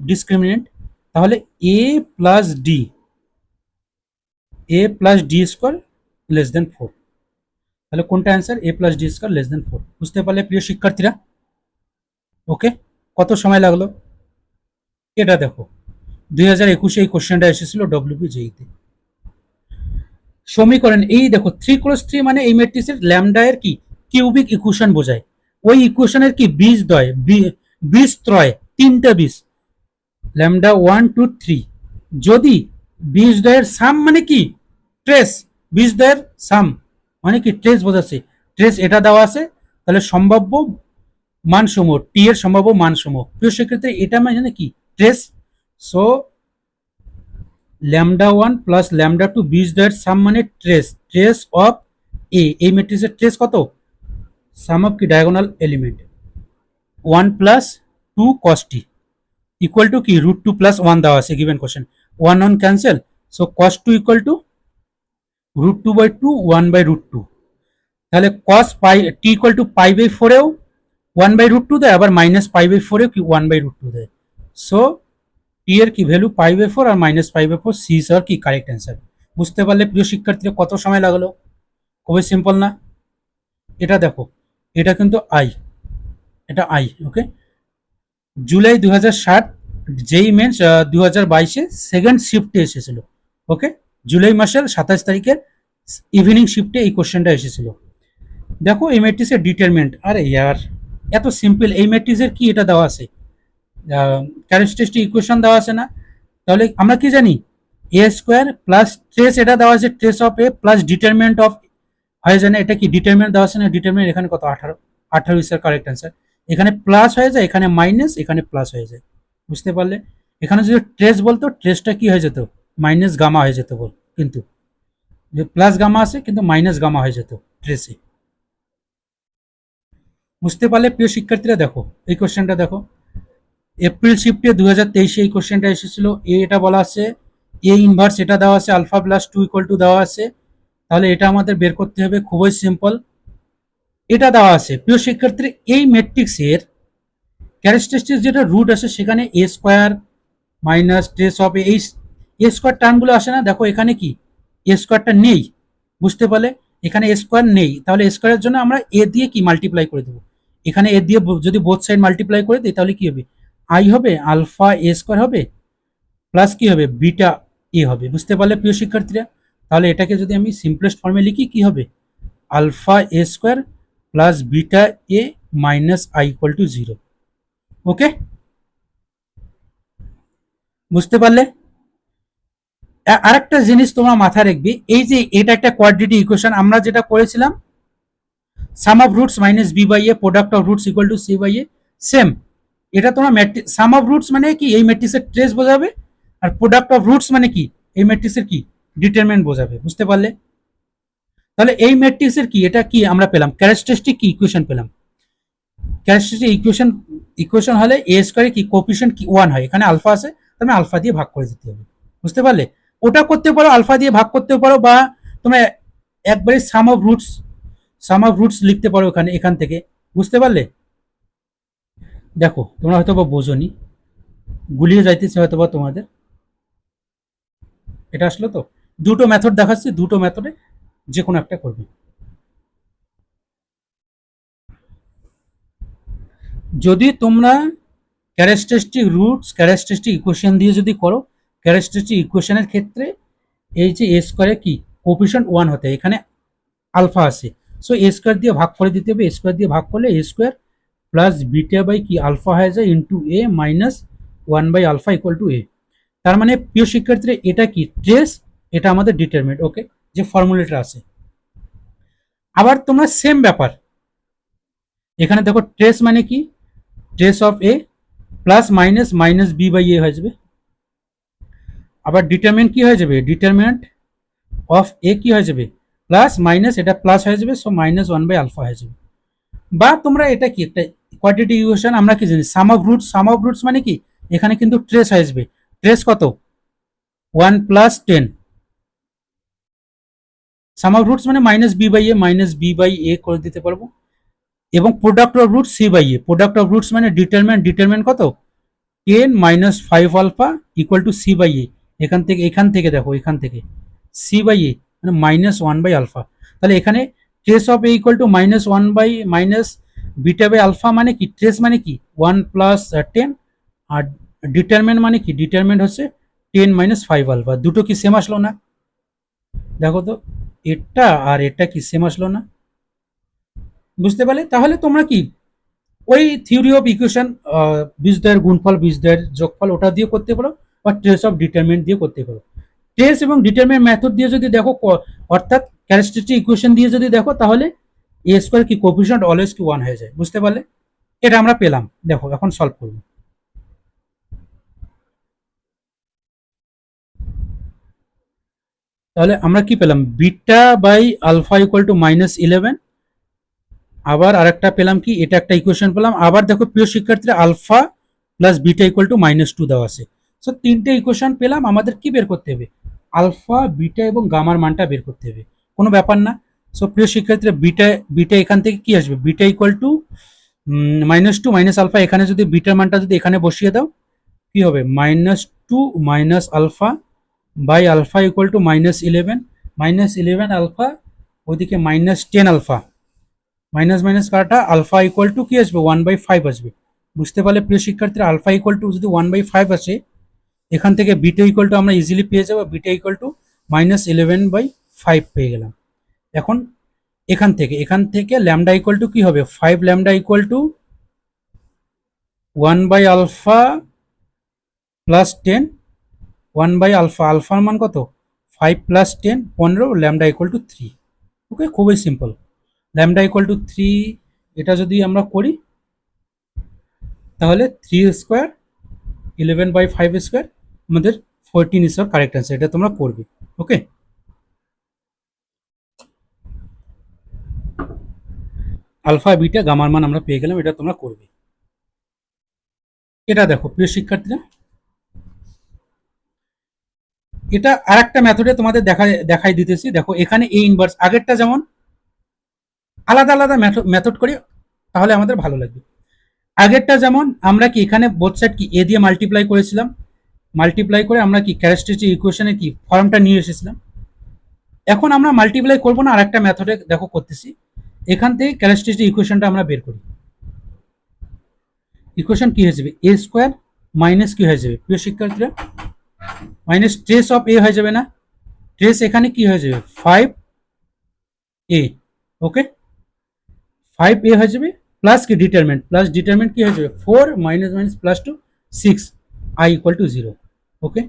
ডিসক্রিমিনেন্ট, তাহলে A plus D square less than four. তাহলে কোনটা answer, A plus D square less than four. বুঝতে পারলে প্রিয় শিক্ষার্থীরা? ওকে, কত সময় লাগলো? এটা দেখো 2021 এই কোশ্চেনটা এসেছিল ডব্লিউপি জেইতে। সমীকরণ এই দেখো 3 × 3 মানে এই ম্যাট্রিক্সের ল্যামডা এর কি কিউবিক ইকুয়েশন বোঝায়। ওই ইকুয়েশনের কি বীজদ্বয় বীজত্রয়, তিনটা বীজ ল্যামডা 1 2 3। যদি বীজদ্বয়ের সাম মানে কি ট্রেস, বীজদ্বয়ের সাম মানে কি ট্রেস বোঝাচ্ছে, ট্রেস এটা দেওয়া আছে, তাহলে সম্ভাব্য মানসমূহ টি এর সম্ভাব্য মানসমূহ। প্রিয় সেক্ষেত্রে এটা মানে কি trace. So lambda 1 plus lambda 2 বীজদ্বয়ের সাম মানে ট্রেস, ট্রেস অফ এ, এই ম্যাট্রিক্সের ট্রেস কত, সাম অফ কি diagonal element 1 plus 2 cos t equal to কি √2 প্লাস 1 দেওয়া আছে given question, 1 cancel. So cos 2 equal to √2/2 1/√2। তাহলে cos pi t equal to π/4 এও 1/√2 দেয়, আবার মাইনাস π/4 এও কি 1/√2 দেয়। সো টি এর কি ভ্যালু π/4 আর মাইনাস π/4, সি ইজ আর কি কারেক্ট অ্যান্সার। বুঝতে পারলে প্রিয় শিক্ষার্থীরা কত সময় লাগলো? খুবই সিম্পল না? এটা দেখো, এটা কিন্তু আই, এটা আই। ওকে, জুলাই 2060 যেই মেন্স 2022-এ সেকেন্ড শিফটে এসেছিল। ওকে, জুলাই মাসের 27 তারিখের ইভিনিং শিফটে এই কোশ্চেনটা এসেছিল। দেখো এই ম্যাট্রিক্সের ডিটারমিনেন্ট, আরে ইয়ার এত সিম্পল, এই ম্যাট্রিক্সের কি এটা দেওয়া আছে, ক্যারেক্টারিস্টিক ইকুয়েশন দেওয়া আছে না? তাহলে আমরা কি জানি এ স্কোয়ার প্লাস ট্রেস, এটা দেওয়া আছে trace of A plus determinant of, হয়ে যায় না? এটা কি ডিটারমিনেন্ট দেওয়া আছে না? ডিটারমিনেন্ট এখানে কত 18, 18 ইজ কারেক্ট অ্যান্সার। এখানে প্লাস হয়ে যায়, এখানে মাইনাস, এখানে প্লাস হয়ে যায়। বুঝতে পারলে? এখানে যদি ট্রেস বলতো, ট্রেসটা কি হয়ে যেত, মাইনাস গামা হয়ে যেত বল, কিন্তু যে প্লাস গামা আছে কিন্তু মাইনাস গামা হয়ে যেত ট্রেসে। বুঝতে পারলে প্রিয় শিক্ষার্থীরা? দেখো এই কোশ্চেনটা দেখো, এপ্রিল শিফটে 2023-এ এই কোশ্চেনটা এসেছিল। এটা বলা আছে এ ইনভার্স, এটা দেওয়া আছে আলফা প্লাস 2 ইকুয়াল টু দেওয়া আছে। তাহলে এটা আমাদের বের করতে হবে, খুবই সিম্পল। এটা দেওয়া আছে প্রিয় শিক্ষার্থী, এই ম্যাট্রিক্সের ক্যারেক্টারিস্টিক যেটা রুট আছে সেখানে এ স্কোয়ার মাইনাস ট্রেস অফ এই এ স্কোয়ার টার্মগুলো আসে না? দেখো এখানে কি এ স্কোয়ারটা নেই। বুঝতে পারলে? এখানে এ স্কোয়ার নেই, তাহলে এ স্কোয়ারের জন্য আমরা এ দিয়ে কি মাল্টিপ্লাই করে দেবো। এখানে এ দিয়ে যদি বোথ সাইড মাল্টিপ্লাই করে দিই তাহলে কি হবে, আই হবে আলফা এ স্কোয়ার হবে প্লাস কি হবে বিটা এ হবে। বুঝতে পারলে প্রিয় শিক্ষার্থীরা? তাহলে এটাকে যদি আমি সিম্পলেস্ট ফর্মে লিখি কি হবে, alpha A square plus beta A minus I equal to 0। Okay, বুঝতে পারলে? আরেকটা জিনিস তোমরা মাথায় রাখবে, এই যে এটা একটা কোয়াড্রেটিক ইকুয়েশন, আমরা যেটা করেছিলাম sum of roots minus B by A product of roots equal to C by A, same. এটা তোমরা সাম অফ রুটস মানে কি এই ম্যাট্রিক্সের ট্রেস বোঝাবে, আর প্রোডাক্ট অফ রুটস মানে কি এই ম্যাট্রিক্সের কি ডিটারমিনেন্ট বোঝাবে। বুঝতে পারলে? তাহলে এই ম্যাট্রিক্সের কি এটা কি আমরা পেলাম, ক্যারেক্টারিস্টিক কি ইকুয়েশন পেলাম। ক্যারেক্টারিস্টিক ইকুয়েশন হলে এ স্কোয়ারে কি কোএফিসিয়েন্ট কি 1 হয়, এখানে আলফা আছে, তাহলে আলফা দিয়ে ভাগ করে দিতে হবে। বুঝতে পারলে? ওটা করতে পারো, আলফা দিয়ে ভাগ করতে পারো, বা তোমরা একবারে সাম অফ রুটস লিখতে পারো এখান থেকে। বুঝতে পারলে? দেখো তোমরা হয়তো বা বোঝনি, গুলিয়ে যাইতেছে হয়তো বা তোমাদের। এটা আসলো তো, দুটো মেথড দেখাচ্ছি, দুটো মেথডে যে কোনো একটা করবে। যদি তোমরা ক্যারেক্টারিস্টিক ইকুয়েশন দিয়ে যদি করো, ক্যারেক্টারিস্টিক ইকুয়েশনের ক্ষেত্রে এই যে এ স্কোয়ারে কি কোএফিসিয়েন্ট 1 হতে, এখানে আলফা আছে, সো এ স্কোয়ার দিয়ে ভাগ করে দিতে হবে। এ স্কোয়ার দিয়ে ভাগ করলে A square plus beta by কি আলফা হয়ে যায় ইন্টু এ মাইনাস 1/আলফা ইকুয়াল টু এ। তার মানে প্রিয় শিক্ষার্থীরা এটা কি ট্রেস, এটা আমাদের ডিটারমিনেন্ট। ওকে, যে ফর্মুলাটা আছে। আবার তোমরা সেম ব্যাপার এখানে দেখো, ট্রেস মানে কি trace of A plus minus minus B by A হয়ে যাবে। আবার ডিটারমিনেন্ট কি হয়ে যাবে, ডিটারমিনেন্ট অফ এ কি হয়ে যাবে প্লাস মাইনাস এটা প্লাস হয়ে যাবে, so minus one by alpha হয়ে যাবে। বা তোমরা এটা কি একটা কোয়াড্রেটিক ইকুয়েশন আমরা কি জানি, সাম অফ রুটস মানে কি এখানে কিন্তু ট্রেস হয়ে যাবে। ট্রেস কত, 1 + 10, সাম অফ রুটস মানে মাইনাস বি বাই এ করে দিতে পারবো। এবং product of root C by A, product of roots মানে ডিটারমেন্ট কত, 10 - 5 alpha equal to C by A. এখান থেকে দেখো, এখান থেকে সি বাই এ মানে -1/আলফা। তাহলে এখানে trace of A equal to -1 by minus beta by alpha মানে কি, ট্রেস মানে কি 1 + 10, আর ডিটারমেন্ট মানে কি, ডিটারমেন্ট হচ্ছে 10 - 5 আলফা। দুটো কি সেম আসলো না, দেখো তো এটা আর এটা কি সেম আসলো না, বুঝতে পারলে? তাহলে তোমরা কি ওই থিওরি অফ ইকুয়েশন, বীজদ্বয়ের গুণফল, বীজদ্বয়ের যোগফল, ওটা দিয়ে করতে পারো, বা ট্রেস অফ ডিটারমিনেন্ট দিয়ে করতে পারো। ট্রেস এবং ডিটারমিনেন্ট মেথড দিয়ে যদি দেখো, অর্থাৎ ক্যারেক্টারিস্টিক ইকুয়েশন দিয়ে যদি দেখো, তাহলে এ স্কোয়ার কি কোফিশিয়েন্ট অলওয়েজ কি 1 হয়ে যায়, বুঝতে পারলে? এটা আমরা পেলাম, দেখো এখন সলভ করব। তাহলে আমরা কি পেলাম, beta by alpha equal to -11। আবার আরেকটা পেলাম কি, এটা একটা ইকুয়েশন পেলাম। আবার দেখো প্রিয় শিক্ষার্থীরা, alpha plus beta equal to -2 দেওয়া আছে। সো তিনটে ইকুয়েশন পেলাম, আমাদের কি বের করতে হবে, আলফা, বিটা এবং গামার মানটা বের করতে হবে, কোনো ব্যাপার না। সো প্রিয় শিক্ষার্থীরা, বিটা বিটা এখান থেকে কি আসবে, beta equal to -2 minus alpha, এখানে যদি বিটার মানটা যদি এখানে বসিয়ে দাও, কি হবে, -2 minus alpha by alpha equal to -11, -11 alpha, ওইদিকে -10 আলফা, মাইনাস মাইনাস কাটা, আলফা ইকুয়াল টু কি আসবে, 1/5 আসবে। বুঝতে পারলে প্রিয় শিক্ষার্থীরা, আলফা ইকুয়াল টু যদি 1/5 আসে, এখান থেকে বিটা ইকুয়াল টু আমরা ইজিলি পেয়ে যাবো, বিটা ইকুয়াল টু -11/5 পেয়ে গেলাম। এখন এখান থেকে ল্যামডা ইকুয়াল টু কি হবে, 5 ল্যামডা ইকুয়াল টু 1/আলফা প্লাস 10, 1/আলফা, আলফার মান কত, 5 + 10 15, ল্যামডা ইকুয়াল টু 3। ওকে, খুবই সিম্পল। ল্যামডা ইকুয়াল টু 3, এটা যদি আমরা করি, তাহলে 3 স্কোয়ার 11/5 স্কোয়ার, আমাদের 14 ইজ কারেক্ট অ্যান্সার। এটা তোমরা করবে, ওকে। আলফা, বিটা, গামার মান আমরা পেয়ে গেলাম, এটা তোমরা করবে। এটা দেখো প্রিয় শিক্ষার্থীরা, এটা আর একটা মেথডে তোমাদের দেখাই দিতেছি। দেখো এখানে এ ইনভার্স, আগেরটা যেমন আলাদা আলাদা মেথড করি, তাহলে আমাদের ভালো লাগবে। আগেরটা যেমন আমরা কি এখানে বোথ সাইড কি এ দিয়ে মাল্টিপ্লাই করেছিলাম, মাল্টিপ্লাই করে আমরা কি ক্যারেক্টারিস্টিক ইকুয়েশনে কি ফর্মটা নিয়ে এসেছিলাম। এখন আমরা মাল্টিপ্লাই করবো না, আরেকটা মেথডে দেখো করতেছি। এখান থেকে ক্যারেক্টারিস্টিক ইকুয়েশনটা আমরা বের করি। ইকুয়েশন কি হয়ে যাবে, এ স্কোয়ার মাইনাস কি হয়ে যাবে প্রিয় শিক্ষার্থীরা, মাইনাস ট্রেস অফ এ হয়ে যাবে না, ট্রেস এখানে কি হয়ে যাবে, 5a, ওকে, 5a হয়ে যাবে, প্লাস কি ডিটারমেন্ট কি হয়ে যাবে, 4 minus minus plus two 6, i equal to 0, okay.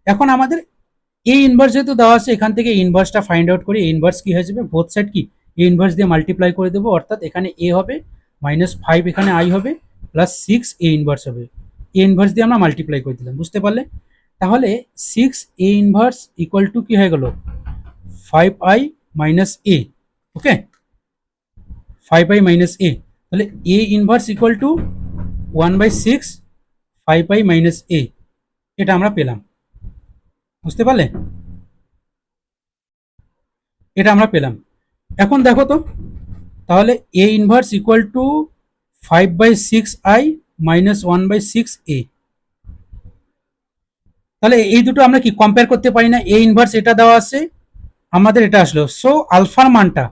এখন আমাদের এ ইনভার্স যেহেতু দেওয়া আছে, এখান থেকে ইনভার্সটা ফাইন্ড আউট করি। ইনভার্স কি হয়ে যাবে, বোথ সাইড কি এ ইনভার্স দিয়ে মাল্টিপ্লাই করে দেবো, অর্থাৎ এখানে এ হবে, -5 এখানে i হবে, প্লাস 6 এ ইনভার্স হবে। এ ইনভার্স দিয়ে আমরা মাল্টিপ্লাই করে দিলাম, বুঝতে পারলে? তাহলে 6 এ ইনভার্স ইকুয়াল টু কি হয়ে গেল, 5i minus A, okay, 5i minus A. তাহলে A inverse equal to 1/6 5i minus A, এটা আমরা পেলাম, বুঝতে পারলে? এটা আমরা পেলাম। এখন দেখো তো, তাহলে A inverse equal to 5/6i minus 1/6a। তাহলে এই দুটো আমরা কি কম্পেয়ার করতে পারি না, এ ইনভার্স এটা দেওয়া আছে, আমাদের এটা আসলো, সো আলফার মানটা,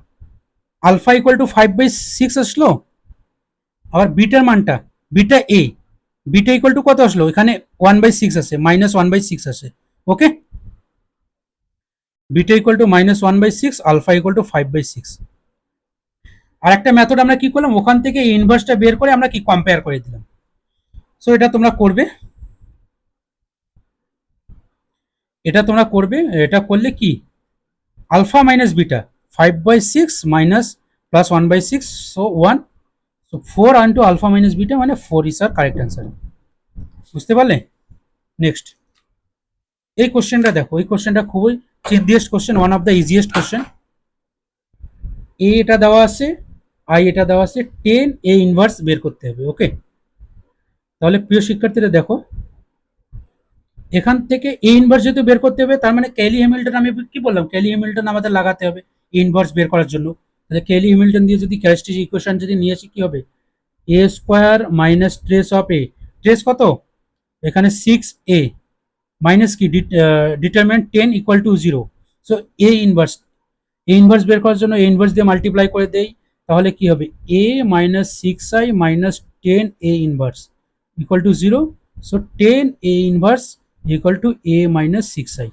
আলফা ইকুয়াল টু 5/6 আসলো, আবার বিটার মানটা, beta A, beta equal to কত আসলো, এখানে 1/6 আছে, -1/6 আছে, okay. Beta equal to -1/6, alpha equal to 5/6। আর একটা মেথড আমরা কি করলাম, ওখান থেকে ইনভার্সটা বের করে আমরা কি কম্পেয়ার করে দিলাম। সো এটা তোমরা করবে, এটা করলে কি, alpha minus beta, 5/6 minus plus 1/6, so 1, so 4 into alpha minus beta মানে 4 ইজ আর কারেক্ট অ্যান্সার, বুঝতে পারলে? নেক্সট এই কোশ্চেনটা দেখো, এই কোশ্চেনটা খুবই চিন্দিয়েস্ট question, one of the easiest question. এ এটা দেওয়া আছে, আই এটা দেওয়া আছে, 10 এ ইনভার্স বের করতে হবে। ওকে, তাহলে প্রিয় শিক্ষার্থীরা দেখো, এখান থেকে এ ইনভার্স যেহেতু বের করতে হবে, তার মানে ক্যালি হ্যামিল্টন, আমি কি বললাম, ক্যালি হ্যামিল্টন আমাদের লাগাতে হবে এ ইনভার্স বের করার জন্য। তাহলে ক্যালি হ্যামিল্টন দিয়ে যদি ক্যারেক্টারিস্টিক ইকুয়েশন যদি নিয়ে আসি, কি হবে, A square minus trace of A, trace কত, এখানে 6a মাইনাস কি determinant 10 equal to 0। So A inverse, A inverse বের করার জন্য এ ইনভার্স দিয়ে মাল্টিপ্লাই করে দেই, তাহলে কি হবে, A minus 6i minus 10 A inverse equal to 0। সো 10 A inverse equal to A minus 6i,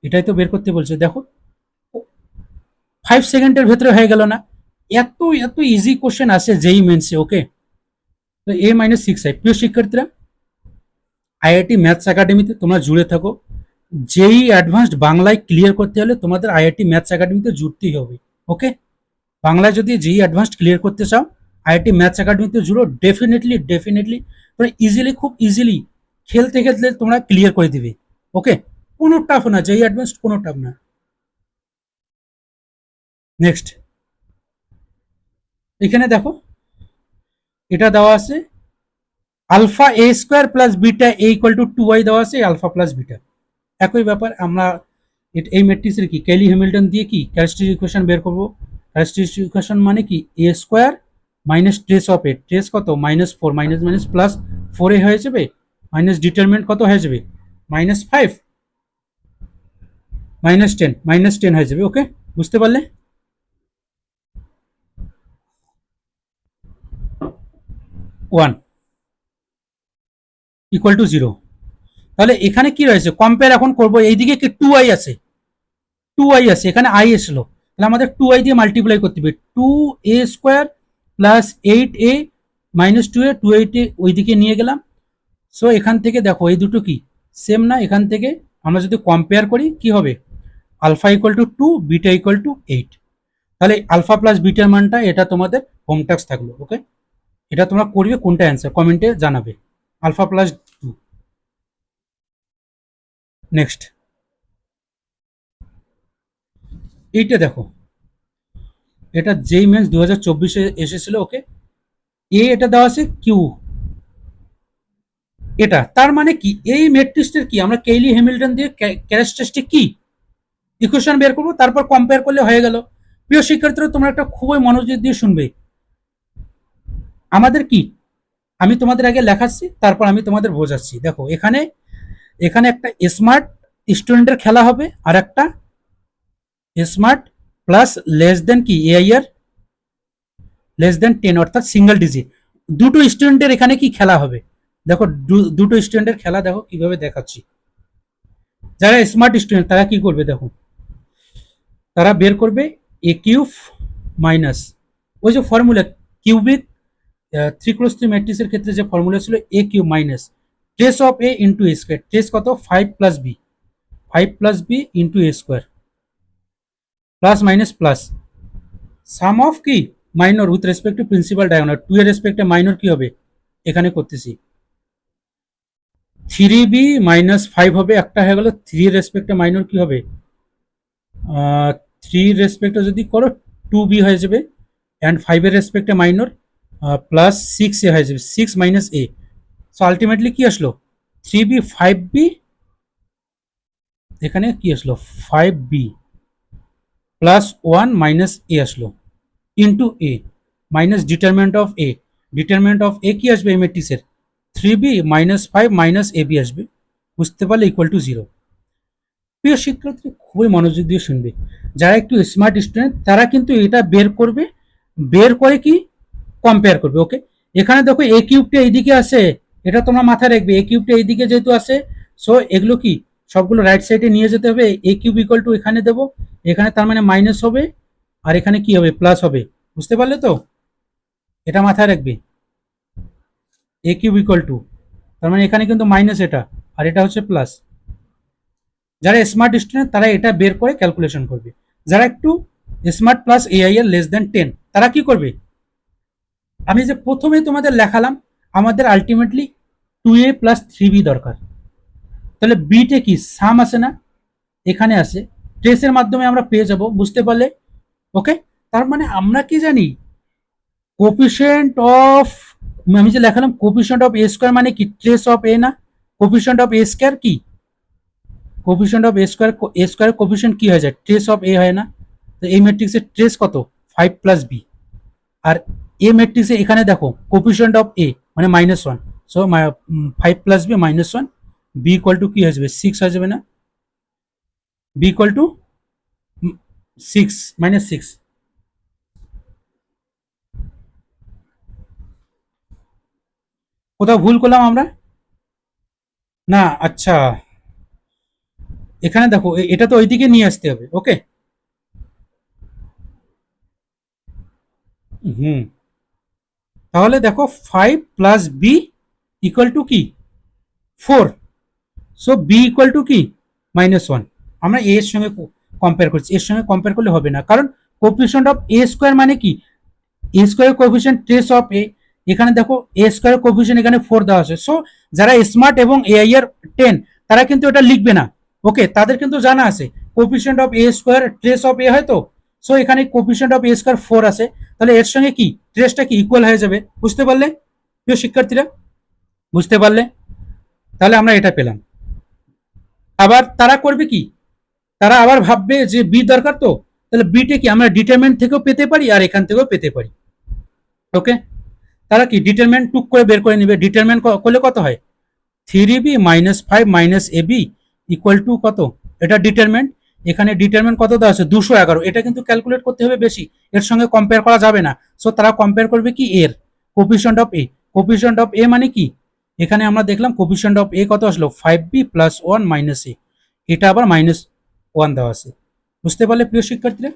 এটাই তো বের করতে বলছে। দেখো 5 সেকেন্ডের ভেতরে হয়ে গেল না, এত এত ইজি কোশ্চেন আসে যেই মেন্সে। ওকে, তো এ মাইনাস 6i। প্রিয় শিক্ষার্থীরা, আইআইটি ম্যাথস একাডেমিতে তোমরা জুড়ে থাকো। যেই অ্যাডভান্সড বাংলায় ক্লিয়ার করতে হলে তোমাদের আইআইটি ম্যাথস একাডেমিতে জুড়তেই হবে। ওকে, বাংলায় যদি যেই অ্যাডভান্সড ক্লিয়ার করতে চাও, আইআইটি ম্যাথস একাডেমিতে জুড়ো, ডেফিনেটলি ডেফিনেটলি তোমরা ইজিলি, খুব ইজিলি খেলতে খেলতে তোমরা ক্লিয়ার করে দিবে। ওকে, কোনো টাফ না, যেই অ্যাডভান্সড কোনো টাফ না। নেক্সট, এখানে দেখো এটা দেওয়া আছে alpha A square plus beta A equal to 2i দেওয়া আছে, আলফা প্লাস বিটা একই ব্যাপার। আমরা এই ম্যাট্রিক্সের কি ক্যালি হ্যামিল্টন দিয়ে কি ক্যারেক্টারিস্টিক ইকুয়েশন বের করব। ক্যারেক্টারিস্টিক ইকুয়েশন মানে কি, A square minus trace of A, trace কত, -4, মাইনাস মাইনাস প্লাস 4a হয়ে যাবে, মাইনাস ডিটারমিনেন্ট কত হয়ে যাবে, -5 -10 হয়ে যাবে। ওকে, বুঝতে পারলে। 1 ইকুয়াল টু 0। তাহলে এখানে কি রয়েছে, কম্পেয়ার এখন করবো, এইদিকে কি 2i আছে, 2i আছে, এখানে i এসলো, তাহলে আমাদের 2i দিয়ে মাল্টিপ্লাই করতে হবে, 2a square plus 8a minus 2a, 2a ওইদিকে নিয়ে গেলাম। সো এখান থেকে দেখো এই দুটো কি সেম না, এখান থেকে আমরা যদি কম্পেয়ার করি কি হবে, alpha equal to 2, beta equal to 8। তাহলে আলফা প্লাস বিটার মানটা, এটা তোমাদের হোম টাস্ক থাকলো। ওকে, এটা তোমরা করবে, কোনটা অ্যান্সার কমেন্টে জানাবে, আলফা প্লাস 2। নেক্সট, এইটা দেখো, এটা যেই মেন্স 2024-এ এসেছিল। ওকে, এ এটা দেওয়া আছে, কিউ এটা, তার মানে কি, এই ম্যাট্রিক্সের কি আমরা কেইলি হ্যামিল্টন দিয়ে ক্যারেক্টারিস্টিক কি ইকুয়েশন বের করবো, তারপর কম্পেয়ার করলে হয়ে গেল। প্রিয় শিক্ষার্থীরা, তোমরা একটা খুবই মনোযোগ দিয়ে শুনবে। আমাদের কি, আমি তোমাদের আগে লেখাচ্ছি, তারপর আমি তোমাদের বোঝাচ্ছি। দেখো এখানে, এখানে একটা স্মার্ট স্টুডেন্টের খেলা হবে, আর একটা স্মার্ট প্লাস লেস দেন কি এআই এর লেস দেন 10, অর্থাৎ সিঙ্গেল ডিজিট। দুটো স্টুডেন্টের এখানে কি খেলা হবে, দেখো দুটো স্টুডেন্টের খেলা দেখো কিভাবে দেখাচ্ছি। যারা স্মার্ট স্টুডেন্ট তারা কি করবে, দেখো তারা বের করবে এ কিউব মাইনাস, ওই যে ফর্মুলা কিউবিক 3 × 3 ম্যাট্রিক্সের ক্ষেত্রে যে ফর্মুলা ছিল, A cube minus trace of A into A square, trace কত, 5 + b into A square, plus minus plus sum of কি minor with respect to principal diagonal, 2 এর রেসপেক্টে মাইনর কি হবে, এখানে করতেছি 3b - 5 হবে, একটা হয়ে গেল। 3 এর রেসপেক্টে মাইনর কি হবে, 3 রেসপেক্টে যদি করো 2b হয়ে যাবে, অ্যান্ড 5 এর রেসপেক্টে মাইনর প্লাস 6a হয়ে যাবে, 6 - a। সো আলটিমেটলি কি আসলো, 3b 5b, এখানে কি আসলো 5b প্লাস 1 মাইনাস a আসলো, into a minus determinant of a, determinant of a কি আসবে এই ম্যাট্রিক্সের, 3b - 5 মাইনাস ab আসবে। বুঝতে পারলে, ইকুয়াল টু 0। প্রিয় শিক্ষার্থী, খুবই মনোযোগ দিয়ে শুনবে। যারা একটু স্মার্ট স্টুডেন্ট তারা কিন্তু এটা বের করবে, বের করে কি কম্পেয়ার করবে। ওকে, এখানে দেখো এ কিউবটা এইদিকে আছে, এটা তোমরা মাথায় রাখবে, এ কিউবটা এইদিকে যেহেতু আছে, সো এগুলো কি সবগুলো রাইট সাইডে নিয়ে যেতে হবে। এ কিউব ইকুয়াল টু এখানে দেবো, এখানে তার মানে মাইনাস হবে, আর এখানে কি হবে, প্লাস হবে। বুঝতে পারলে তো, এটা মাথায় রাখবে, এ কিউব ইকুয়াল টু, তার মানে এখানে কিন্তু মাইনাস, এটা আর এটা হচ্ছে প্লাস। যারা স্মার্ট স্টুডেন্ট তারা এটা বের করে ক্যালকুলেশন করবে। যারা একটু স্মার্ট প্লাস এআই এর লেস দেন 10 তারা কি করবে, আমি যে প্রথমে তোমাদের লেখালাম, আমাদের আলটিমেটলি 2a প্লাস 3b দরকার। তাহলে বিটে কি সাম আছে না, এখানে আছে, ট্রেসের মাধ্যমে আমরা পেয়ে যাব। বুঝতে পারলে, ওকে, তার মানে আমরা কি জানি, কোফিশিয়েন্ট অফ, আমি যে লেখালাম কোফিশিয়েন্ট অফ এ স্কোয়ার মানে কি ট্রেস অফ এ না, কোফিশিয়েন্ট অফ এ স্কোয়ার কি, coefficient of A square coefficient কি হয়ে যায়, ট্রেস অফ এ হয় না। তো এই ম্যাট্রিক্সের ট্রেস কত, 5 + b। আর এ ম্যাট্রিক্সে এখানে দেখো কোফিশিয়েন্ট অফ এ মানে -1, so 5 + b -1, B equal to কি হয়ে যাবে 6 হয়ে যাবে না, বি ইকুয়াল টু 6 -6। কোথাও ভুল করলাম আমরা, না আচ্ছা, এখানে দেখো এটা তো ওইদিকে নিয়ে আসতে হবে, ওকে। হুম, তাহলে দেখো 5 + b ইকুয়াল টু কি 4, সো বি ইকুয়াল টু কি -1। আমরা এ এর সঙ্গে কম্পেয়ার করছি, এর সঙ্গে কম্পেয়ার করলে হবে না, কারণ কোফিশিয়েন্ট অফ এ স্কোয়ার মানে কি, A square coefficient trace of A, এখানে দেখো এ স্কোয়ার কোফিশিয়েন্ট এখানে 4 দেওয়া আছে, সো যারা স্মার্ট এবং এআই এর 10 তারা কিন্তু এটা লিখবে না, ওকে, তাদের কিন্তু জানা আছে coefficient of A square trace of A হয় তো, সো এখানে কোফিশিয়েন্ট অফ এ স্কোয়ার 4 আছে, তাহলে এর সঙ্গে কি ট্রেসটা কি ইকুয়াল হয়ে যাবে, বুঝতে পারলে প্রিয় শিক্ষার্থীরা, বুঝতে পারলে, তাহলে আমরা এটা পেলাম। আবার তারা করবে কি, তারা আবার ভাববে যে বি দরকার, তো তাহলে বিটা কি আমরা ডিটারমিনেন্ট থেকেও পেতে পারি আর এখান থেকেও পেতে পারি, ওকে। তারা কি ডিটারমিনেন্ট টুক করে বের করে নিবে, ডিটারমিনেন্ট করলে কত হয় 3b - 5 - ab ইকুয়াল টু কত, এটা ডিটারমিনেন্ট, এখানে ডিটারমিনেন্ট কত দেওয়া আছে 211, এটা কিন্তু ক্যালকুলেট করতে হবে বেশি, এর সঙ্গে কম্পেয়ার করা যাবে না, সো তারা কম্পেয়ার করবে কি এর coefficient of A, coefficient of A মানে কি, এখানে আমরা দেখলাম কোফিশিয়েন্ট অফ এ কত আসলো 5b + 1 - a, এটা আবার -1 দেওয়া আছে, বুঝতে পারলে প্রিয় শিক্ষার্থীরা,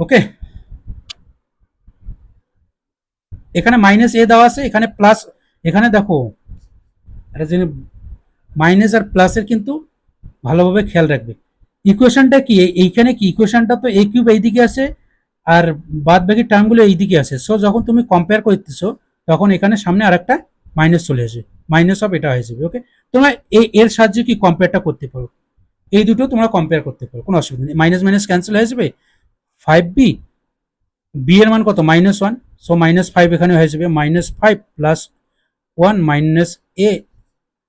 ওকে। এখানে -a দেওয়া আছে, এখানে প্লাস, এখানে দেখো এটা যে মাইনাস আর প্লাসের কিন্তু ভালোভাবে খেয়াল রাখবে, ইকুয়েশনটা কি এইখানে কি ইকুয়েশনটা তো এ কিউব এইদিকে আছে আর বাদ বাকি টার্মগুলো এইদিকে আছে, সো যখন তুমি কম্পেয়ার করতেছো তখন এখানে সামনে আরেকটা মাইনাস চলে আসবে, মাইনাস অফ এটা হয়ে যাবে, ওকে। তোমরা এর সাহায্যে কি কম্পেয়ারটা করতে পারো, এই দুটো তোমরা কম্পেয়ার করতে পারো, কোনো অসুবিধা নেই, মাইনাস মাইনাস ক্যান্সেল হয়ে যাবে, 5b, বি এর মান কত -1, সো -5 এখানে হয়ে যাবে, -5 + 1 - a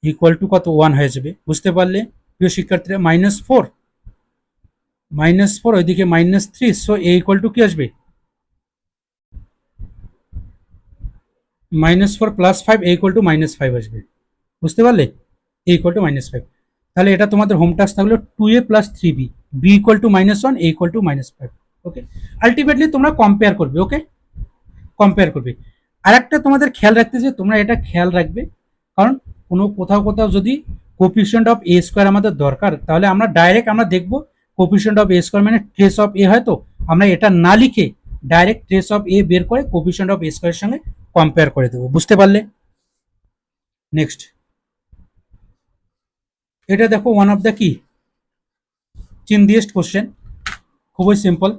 ইকুয়াল টু কত 1 হয়ে যাবে, বুঝতে পারলে প্রিয় শিক্ষার্থীরা, -4, -4 ওইদিকে -3, সো এ ইকুয়াল টু কি আসবে -4 + 5 এ ইকুয়াল টু -5 আসবে, বুঝতে পারলে, এ ইকুয়াল টু -5, তাহলে এটা তোমাদের হোম টাস্ক থাকলো 2a + 3b, B equal to -1, A equal to -5, okay. Ultimately তোমরা কম্পেয়ার করবে, ওকে, কম্পেয়ার করবে। আর একটা তোমাদের খেয়াল রাখতে, যে তোমরা এটা খেয়াল রাখবে, কারণ কোনো কোথাও কোথাও যদি কোফিশিয়েন্ট অফ এ স্কোয়ার আমাদের দরকার, তাহলে আমরা ডাইরেক্ট আমরা দেখব কোফিশিয়েন্ট অফ এ স্কোয়ার মানে ট্রেস অফ এ হয়, তো আমরা এটা না লিখে ডাইরেক্ট ট্রেস অফ এ বের করে কোফিশিয়েন্ট অফ এ স্কোয়ারের সঙ্গে কম্পেয়ার করে দেবো, বুঝতে পারলে। নেক্সট, এটা দেখো ওয়ান অফ দ্য কি চিন্দিয়েস্ট কোশ্চেন, খুবই সিম্পল।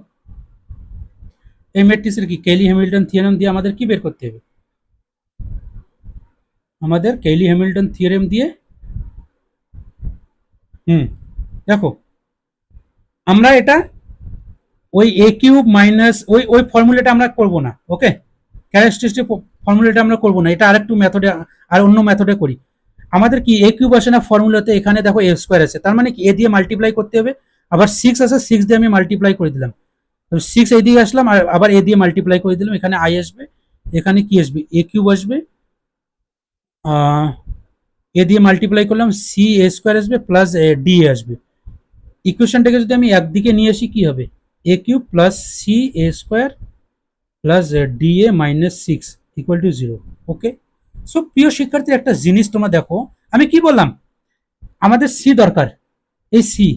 এই ম্যাট্রিক্সের কি কেলি হ্যামিল্টন থিওরেম দিয়ে আমাদের কি বের করতে হবে, আমাদের কেলি হ্যামিল্টন থিওরেম দিয়ে, দেখো আমরা এটা ওই এ কিউব মাইনাস ওই ফর্মুলাটা আমরা করব না, ওকে, ক্যারেক্টারিস্টিক ফর্মুলাটা আমরা করব না, এটা আরেকটু মেথডে আর অন্য মেথডে করি। আমাদের কি এ কিউব আসে না ফর্মুলাতে, এখানে দেখো এ স্কোয়ার আছে, তার মানে কি এ দিয়ে মাল্টিপ্লাই করতে হবে, আবার 6 আছে 6 দিয়ে আমি মাল্টিপ্লাই করে দিলাম, তো 6 এই দিকে আসলাম আর আবার এ দিয়ে মাল্টিপ্লাই করে দিলাম, এখানে আই আসবে, এখানে কি আসবে এ কিউব আসবে, এ দিয়ে মাল্টিপ্লাই করলাম সি এ স্কোয়ার আসবে প্লাস ডি আসবে, ইকুয়েশনটাকে যদি আমি একদিকে নিয়ে আসি কি হবে A cube plus C A square plus D A -6 equal to 0, okay. So প্রিয় শিক্ষার্থী একটা জিনিস তোমরা দেখো, আমি কি বললাম আমাদের সি দরকার, এই সি,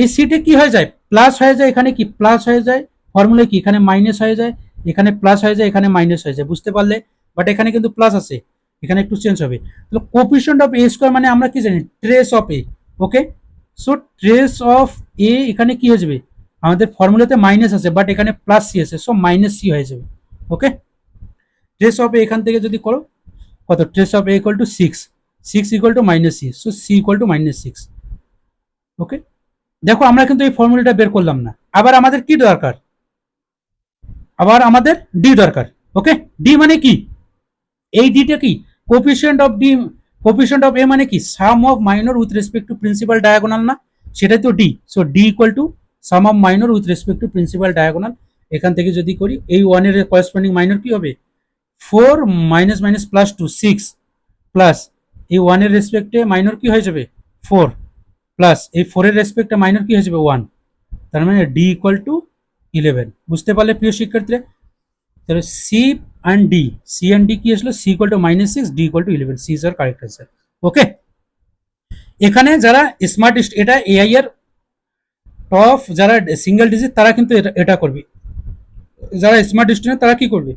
এই সিটে কি হয়ে যায় প্লাস হয়ে যায়, এখানে কি প্লাস হয়ে যায়, ফর্মুলা কি এখানে মাইনাস হয়ে যায়, এখানে প্লাস হয়ে যায়, এখানে মাইনাস হয়ে যায়, বুঝতে পারলে, বাট এখানে কিন্তু প্লাস আছে, এখানে একটু চেঞ্জ হবে, তাহলে কোফিশিয়েন্ট অফ এ স্কোয়ার মানে আমরা কি জানি trace of A, okay, so trace of A এখানে কি হয়ে যাবে, আমাদের ফর্মুলাতে মাইনাস আছে বাট এখানে প্লাস সি আছে, সো -c হয়ে যাবে, ওকে। ট্রেস অফ এ এখান থেকে যদি করো কত, trace of A equal to 6, 6 equal two -c, so c equal to -6, ওকে। দেখো আমরা কিন্তু এই ফর্মুলাটা বের করলাম না, আবার আমাদের কি দরকার, আবার আমাদের ডি দরকার। ওকে, ডি মানে কি, এই ডিটা কি coefficient of D, coefficient of A মানে কি sum of minor with respect to principal diagonal না, সেটাই তো D. So D equal to sum of minor with respect to principal diagonal. এখান থেকে যদি করি এই ওয়ানের করেসপন্ডিং মাইনর কি হবে, 4 মাইনাস মাইনাস প্লাস 2 6 প্লাস এই ওয়ানের রেসপেক্টে মাইনর কি হয়ে যাবে 4 প্লাস এই 4 এর রেসপেক্টে মাইনর কি হয়ে যাবে 1, তার মানে ডি ইকুয়াল টু 11। বুঝতে পারলে প্রিয় শিক্ষার্থীরা? তাহলে C and D, C and D কি আসলো, C equal to -6, D equal to 11, C is our correct answer. Okay, এখানে যারা স্মার্ট, এটা এআই এর টপ যারা সিঙ্গেল ডিজিট তারা কিন্তু এটা করবে, যারা স্মার্ট স্টুডেন্ট তারা কি করবে,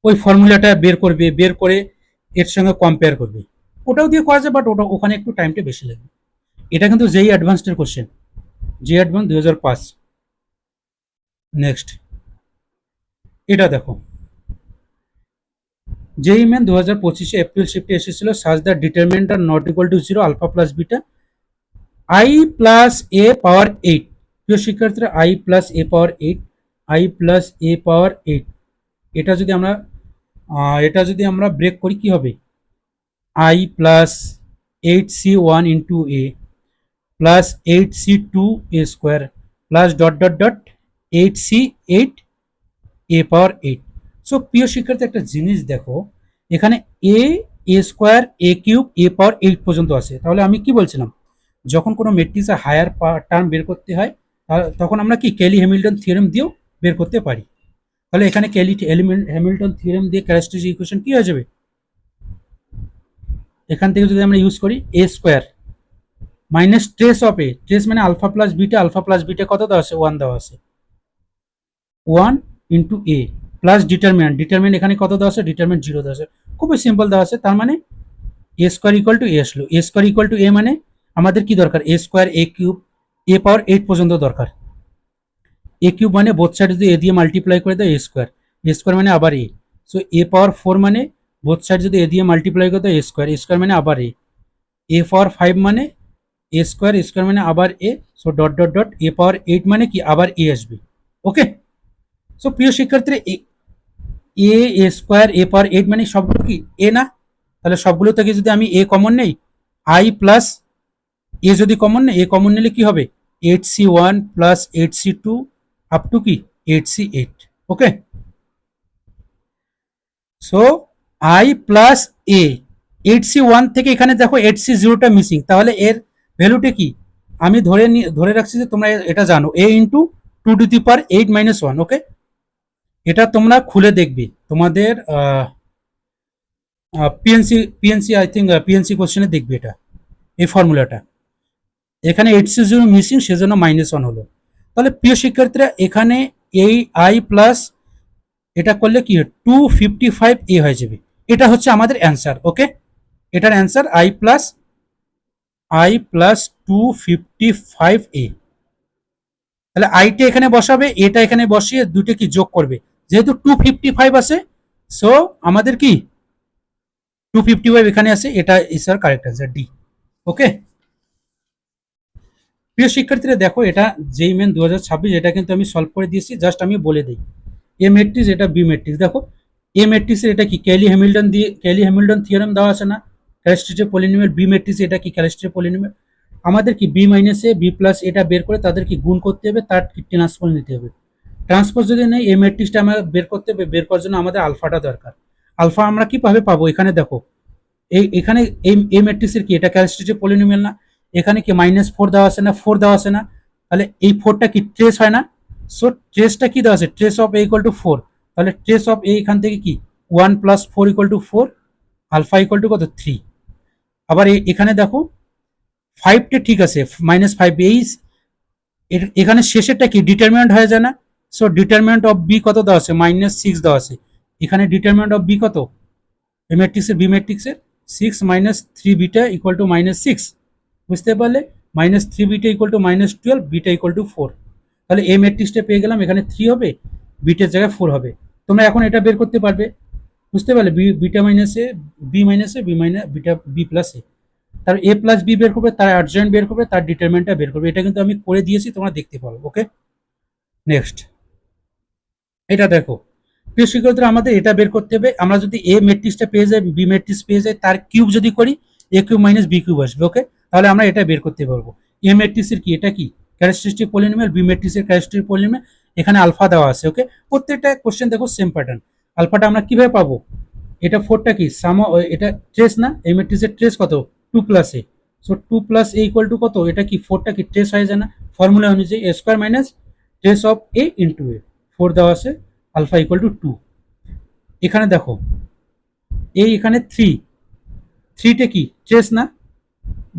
ওই ফর্মুলাটা বের করবে, বের করে এর সঙ্গে কম্পেয়ার করবে। ওটাও দিয়ে করা যায়, বাট ওটা ওখানে একটু টাইমটা বেশি লাগবে। এটা কিন্তু যেই অ্যাডভান্সডের কোশ্চেন, যে অ্যাডভান্স 2005। নেক্সট এটা দেখো, যেই মেন 2025 এপ্রিল শিফটে এসেছিল, such the determinant are not equal to 0 alpha plus beta I plus A power 8। প্রিয় শিক্ষার্থীরা, I plus A power 8, I plus A power 8, এটা যদি আমরা ব্রেক করি কি হবে, I plus 8c1 into A plus 8c2 A square plus dot dot dot 8c8 A power 8। So প্রিয় শিক্ষার্থী একটা জিনিস দেখো, এখানে এ square A cube A power 8 পর্যন্ত আছে। তাহলে আমি কি বলছিলাম, যখন কোনো ম্যাট্রিক্সের হায়ার টার্ম বের করতে হয় তখন আমরা কি কেলি হ্যামিল্টন থিওরেম দিয়েও বের করতে পারি। তাহলে এখানে কেলি হ্যামিল্টন থিওরেম দিয়ে ক্যারেক্টারিস্টিক ইকুয়েশন কি হয়ে যাবে, এখান থেকে যদি আমরা ইউজ করি A square minus trace of A, trace মানে alpha plus beta, alpha plus beta কত দেওয়া আছে 1 দেওয়া আছে, 1 into A plus determinant, determinant এখানে কত দেওয়া আছে, ডিটারমিনেন্ট 0 দেওয়া আছে, খুবই সিম্পল দেওয়া আছে। তার মানে এ স্কোয়ার ইকুয়াল টু এ আসলো, এ স্কোয়ার ইকুয়াল টু এ মানে আমাদের কি দরকার, এ square A cube A power 8 পর্যন্ত দরকার। এ কিউব মানে বোথ সাইড যদি এ দিয়ে মাল্টিপ্লাই করে দেয় এ স্কোয়ার মানে আবার এ। সো এ পাওয়ার 4 মানে বোথ সাইড যদি এ দিয়ে মাল্টিপ্লাই করে দেয় এ স্কোয়ার মানে আবার এ পাওয়ার 5 মানে এ স্কোয়ার মানে আবার A. So dot dot dot A power 8 মানে কি আবার এ আসবে। ওকে, সো প্রিয় শিক্ষার্থীরা, এ স্কোয়ার এ পাওয়ার 8 মানে সবগুলো কি এ না, তাহলে সবগুলো থেকে যদি আমি এ কমন নেই, আই প্লাস এ যদি কমন নেই, এ কমন নিলে কি হবে 8c1 plus 8c2 up to কি 8c8। Okay, so I plus A 8c1 থেকে এখানে দেখো 8c0টা মিসিং, তাহলে এর ভ্যালুটা কি, আমি ধরে রাখছি যে তোমরা এটা জানো, এ ইন্টু 2^8 - 1। ওকে, এটা তোমরা খুলে দেখবে তোমাদের পিএনসি আই থিঙ্ক পিএনসি কোশ্চেনে দেখবে এটা, এই ফর্মুলাটা। এখানে 8c0 মিসিং, সেজন্য -1 হলো। তাহলে প্রিয় শিক্ষার্থীরা, এখানে এই আই প্লাস এটা করলে কি 255 এ হয়ে যাবে, এটা হচ্ছে আমাদের অ্যান্সার। ওকে, এটার অ্যান্সার আই প্লাস 255 এ। তাহলে আইটা এখানে বসাবে, এটা এখানে বসিয়ে দুটো কি যোগ করবে, যেহেতু 255 আছে, সো আমাদের কি 255 এখানে আছে, এটা is our correct answer D. Okay, প্রিয় শিক্ষার্থীরা দেখো, এটা যেই মেন 2026, এটা কিন্তু আমি সলভ করে দিয়েছি, জাস্ট আমি বলে দিই। এ ম্যাট্রিক্স, এটা বি ম্যাট্রিক্স। দেখো এ ম্যাট্রিক্সের এটা কি কেলি হ্যামিল্টন থিওরেম দেওয়া আছে না, ক্যারেক্টারিস্টিক পলিনোমিয়াল। বি ম্যাট্রিক্স এটা কি ক্যারেক্টারিস্টিক পলিনোমিয়াল, আমাদের কি B minus A B plus এটা বের করে তাদের কি গুণ করতে হবে, তার ট্রান্সপোজ নিতে হবে। ট্রান্সপোজ যদি নেই, এই ম্যাট্রিক্সটা আমরা বের করতে হবে, বের করার জন্য আমাদের আলফাটা দরকার। আলফা আমরা কিভাবে পাবো, এখানে দেখো এখানে এই ম্যাট্রিক্সের কি এটা ক্যারেক্টারিস্টিক পলিনোমিয়াল না, এখানে কি -4 দেওয়া আছে না, 4 দেওয়া আছে না, তাহলে এই 4টা কি ট্রেস হয় না। সো ট্রেসটা কি দেওয়া আছে, trace of A equal two 4, তাহলে ট্রেস অফ এ এখান থেকে কি 1 + 4 = 4, আলফা ইকুয়াল টু কত 3। আবার এখানে দেখো 5টা ঠিক আছে, -5 এই এখানে শেষেরটা কি ডিটারমিনেন্ট হয়ে যায় না। সো ডিটারমিনেন্ট অফ বি কত দেওয়া আছে, -6 দেওয়া আছে। এখানে ডিটারমিনেন্ট অফ বি কত, এ ম্যাট্রিক্সের বি ম্যাট্রিক্সের 6 - 3 বিটা ইকুয়াল টু -6। বুঝতে পারলে, -3 beta equal two -12, beta equal two 4। তাহলে এ ম্যাট্রিক্সটা পেয়ে গেলাম, এখানে 3 হবে, বিটার জায়গায় 4 হবে। তোমরা এখন এটা বের করতে পারবে, বুঝতে পারলে, beta minus A B minus A B minus beta B plus A. তার এ প্লাস বি বের করবে, তার অ্যাডজয়েন্ট বের করবে, তার ডিটারমিনেন্টটা বের করবে। এটা কিন্তু আমি করে দিয়েছি, তোমরা দেখতে পারো। ওকে, নেক্সট এটা দেখো, প্রিয় শিক্ষার্থীরা, আমাদের এটা বের করতে হবে। আমরা যদি এ ম্যাট্রিক্সটা পেয়ে যাই, বি ম্যাট্রিক্স পেয়ে যাই, তার কিউব যদি করি এ কিউব মাইনাস বি কিউব আসবে। ওকে, তাহলে আমরা এটা বের করতে পারবো। এ ম্যাট্রিক্সের কি, এটা কি ক্যারেক্টারিস্টিক পলিনোমিয়াল, বি ম্যাট্রিক্সের ক্যারেক্টারিস্টিক পলিনোমিয়াল, এখানে আলফা দেওয়া আছে। ওকে, প্রত্যেকটা কোশ্চেন দেখো সেম প্যাটার্ন। আলফাটা আমরা কিভাবে পাবো, এটা ফোরটা কি সাম, এটা ট্রেস না, এই ম্যাট্রিক্সের ট্রেস কত, 2 + a। So 2 + a equal to কত, এটা কি ফোরটা কি ট্রেস হয়ে যায় না, ফর্মুলা অনুযায়ী A square minus trace of A into A. 4 দেওয়া আছে, আলফা ইকুয়াল টু 2। এখানে দেখো এই এখানে 3টা কি ট্রেস না,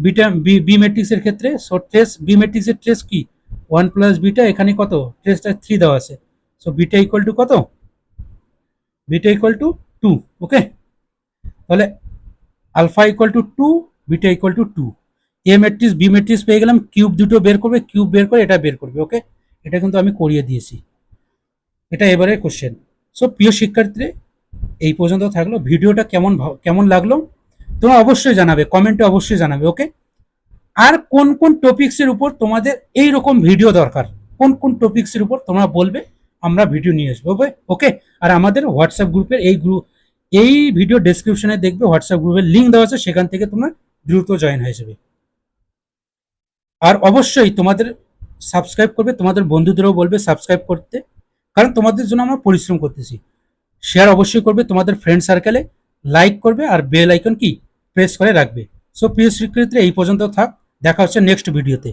বিটা বি ম্যাট্রিক্সের ক্ষেত্রে। সো ট্রেস বি ম্যাট্রিক্সের ট্রেস কি 1 + বিটা, এখানে কত ট্রেসটা 3 দেওয়া আছে। সো বিটা ইকুয়াল টু কত, বিটা ইকুয়াল টু 2। ওকে, তাহলে alpha equal to 2, beta equal to 2। A matrix B matrix পেয়ে গেলাম, কিউব দুটো বের করবে, কিউব বের করে এটা বের করবে। ওকে, এটা কিন্তু আমি করিয়ে দিয়েছি, এটা এবারে কোশ্চেন। সো প্রিয় শিক্ষার্থীরা, এই পর্যন্ত থাকলো। ভিডিওটা কেমন লাগলো তোমরা অবশ্যই জানাবে, কমেন্টে অবশ্যই জানাবে। ওকে, আর কোন কোন টপিক্সের উপর তোমাদের এই রকম ভিডিও দরকার, কোন কোন টপিক্সের উপর তোমরা বলবে, আমরা ভিডিও নিয়ে আসবো। ওকে ওকে, আর আমাদের হোয়াটসঅ্যাপ গ্রুপের এই ভিডিও ডেসক্রিপশনে দেখবে হোয়াটসঅ্যাপ গ্রুপের লিঙ্ক দেওয়া আছে, সেখান থেকে তোমরা দ্রুত জয়েন হয়ে যাবে। আর অবশ্যই তোমাদের সাবস্ক্রাইব করবে, তোমাদের বন্ধুদেরও বলবে সাবস্ক্রাইব করতে, কারণ তোমাদের জন্য আমরা পরিশ্রম করতেছি। শেয়ার অবশ্যই করবে তোমাদের ফ্রেন্ড সার্কেলে, লাইক করবে, আর বেল আইকন কি প্রেস করে রাখবে। সো প্রিয় শিক্ষার্থীরা, এই পর্যন্ত থাক, দেখা হচ্ছে নেক্সট ভিডিওতে।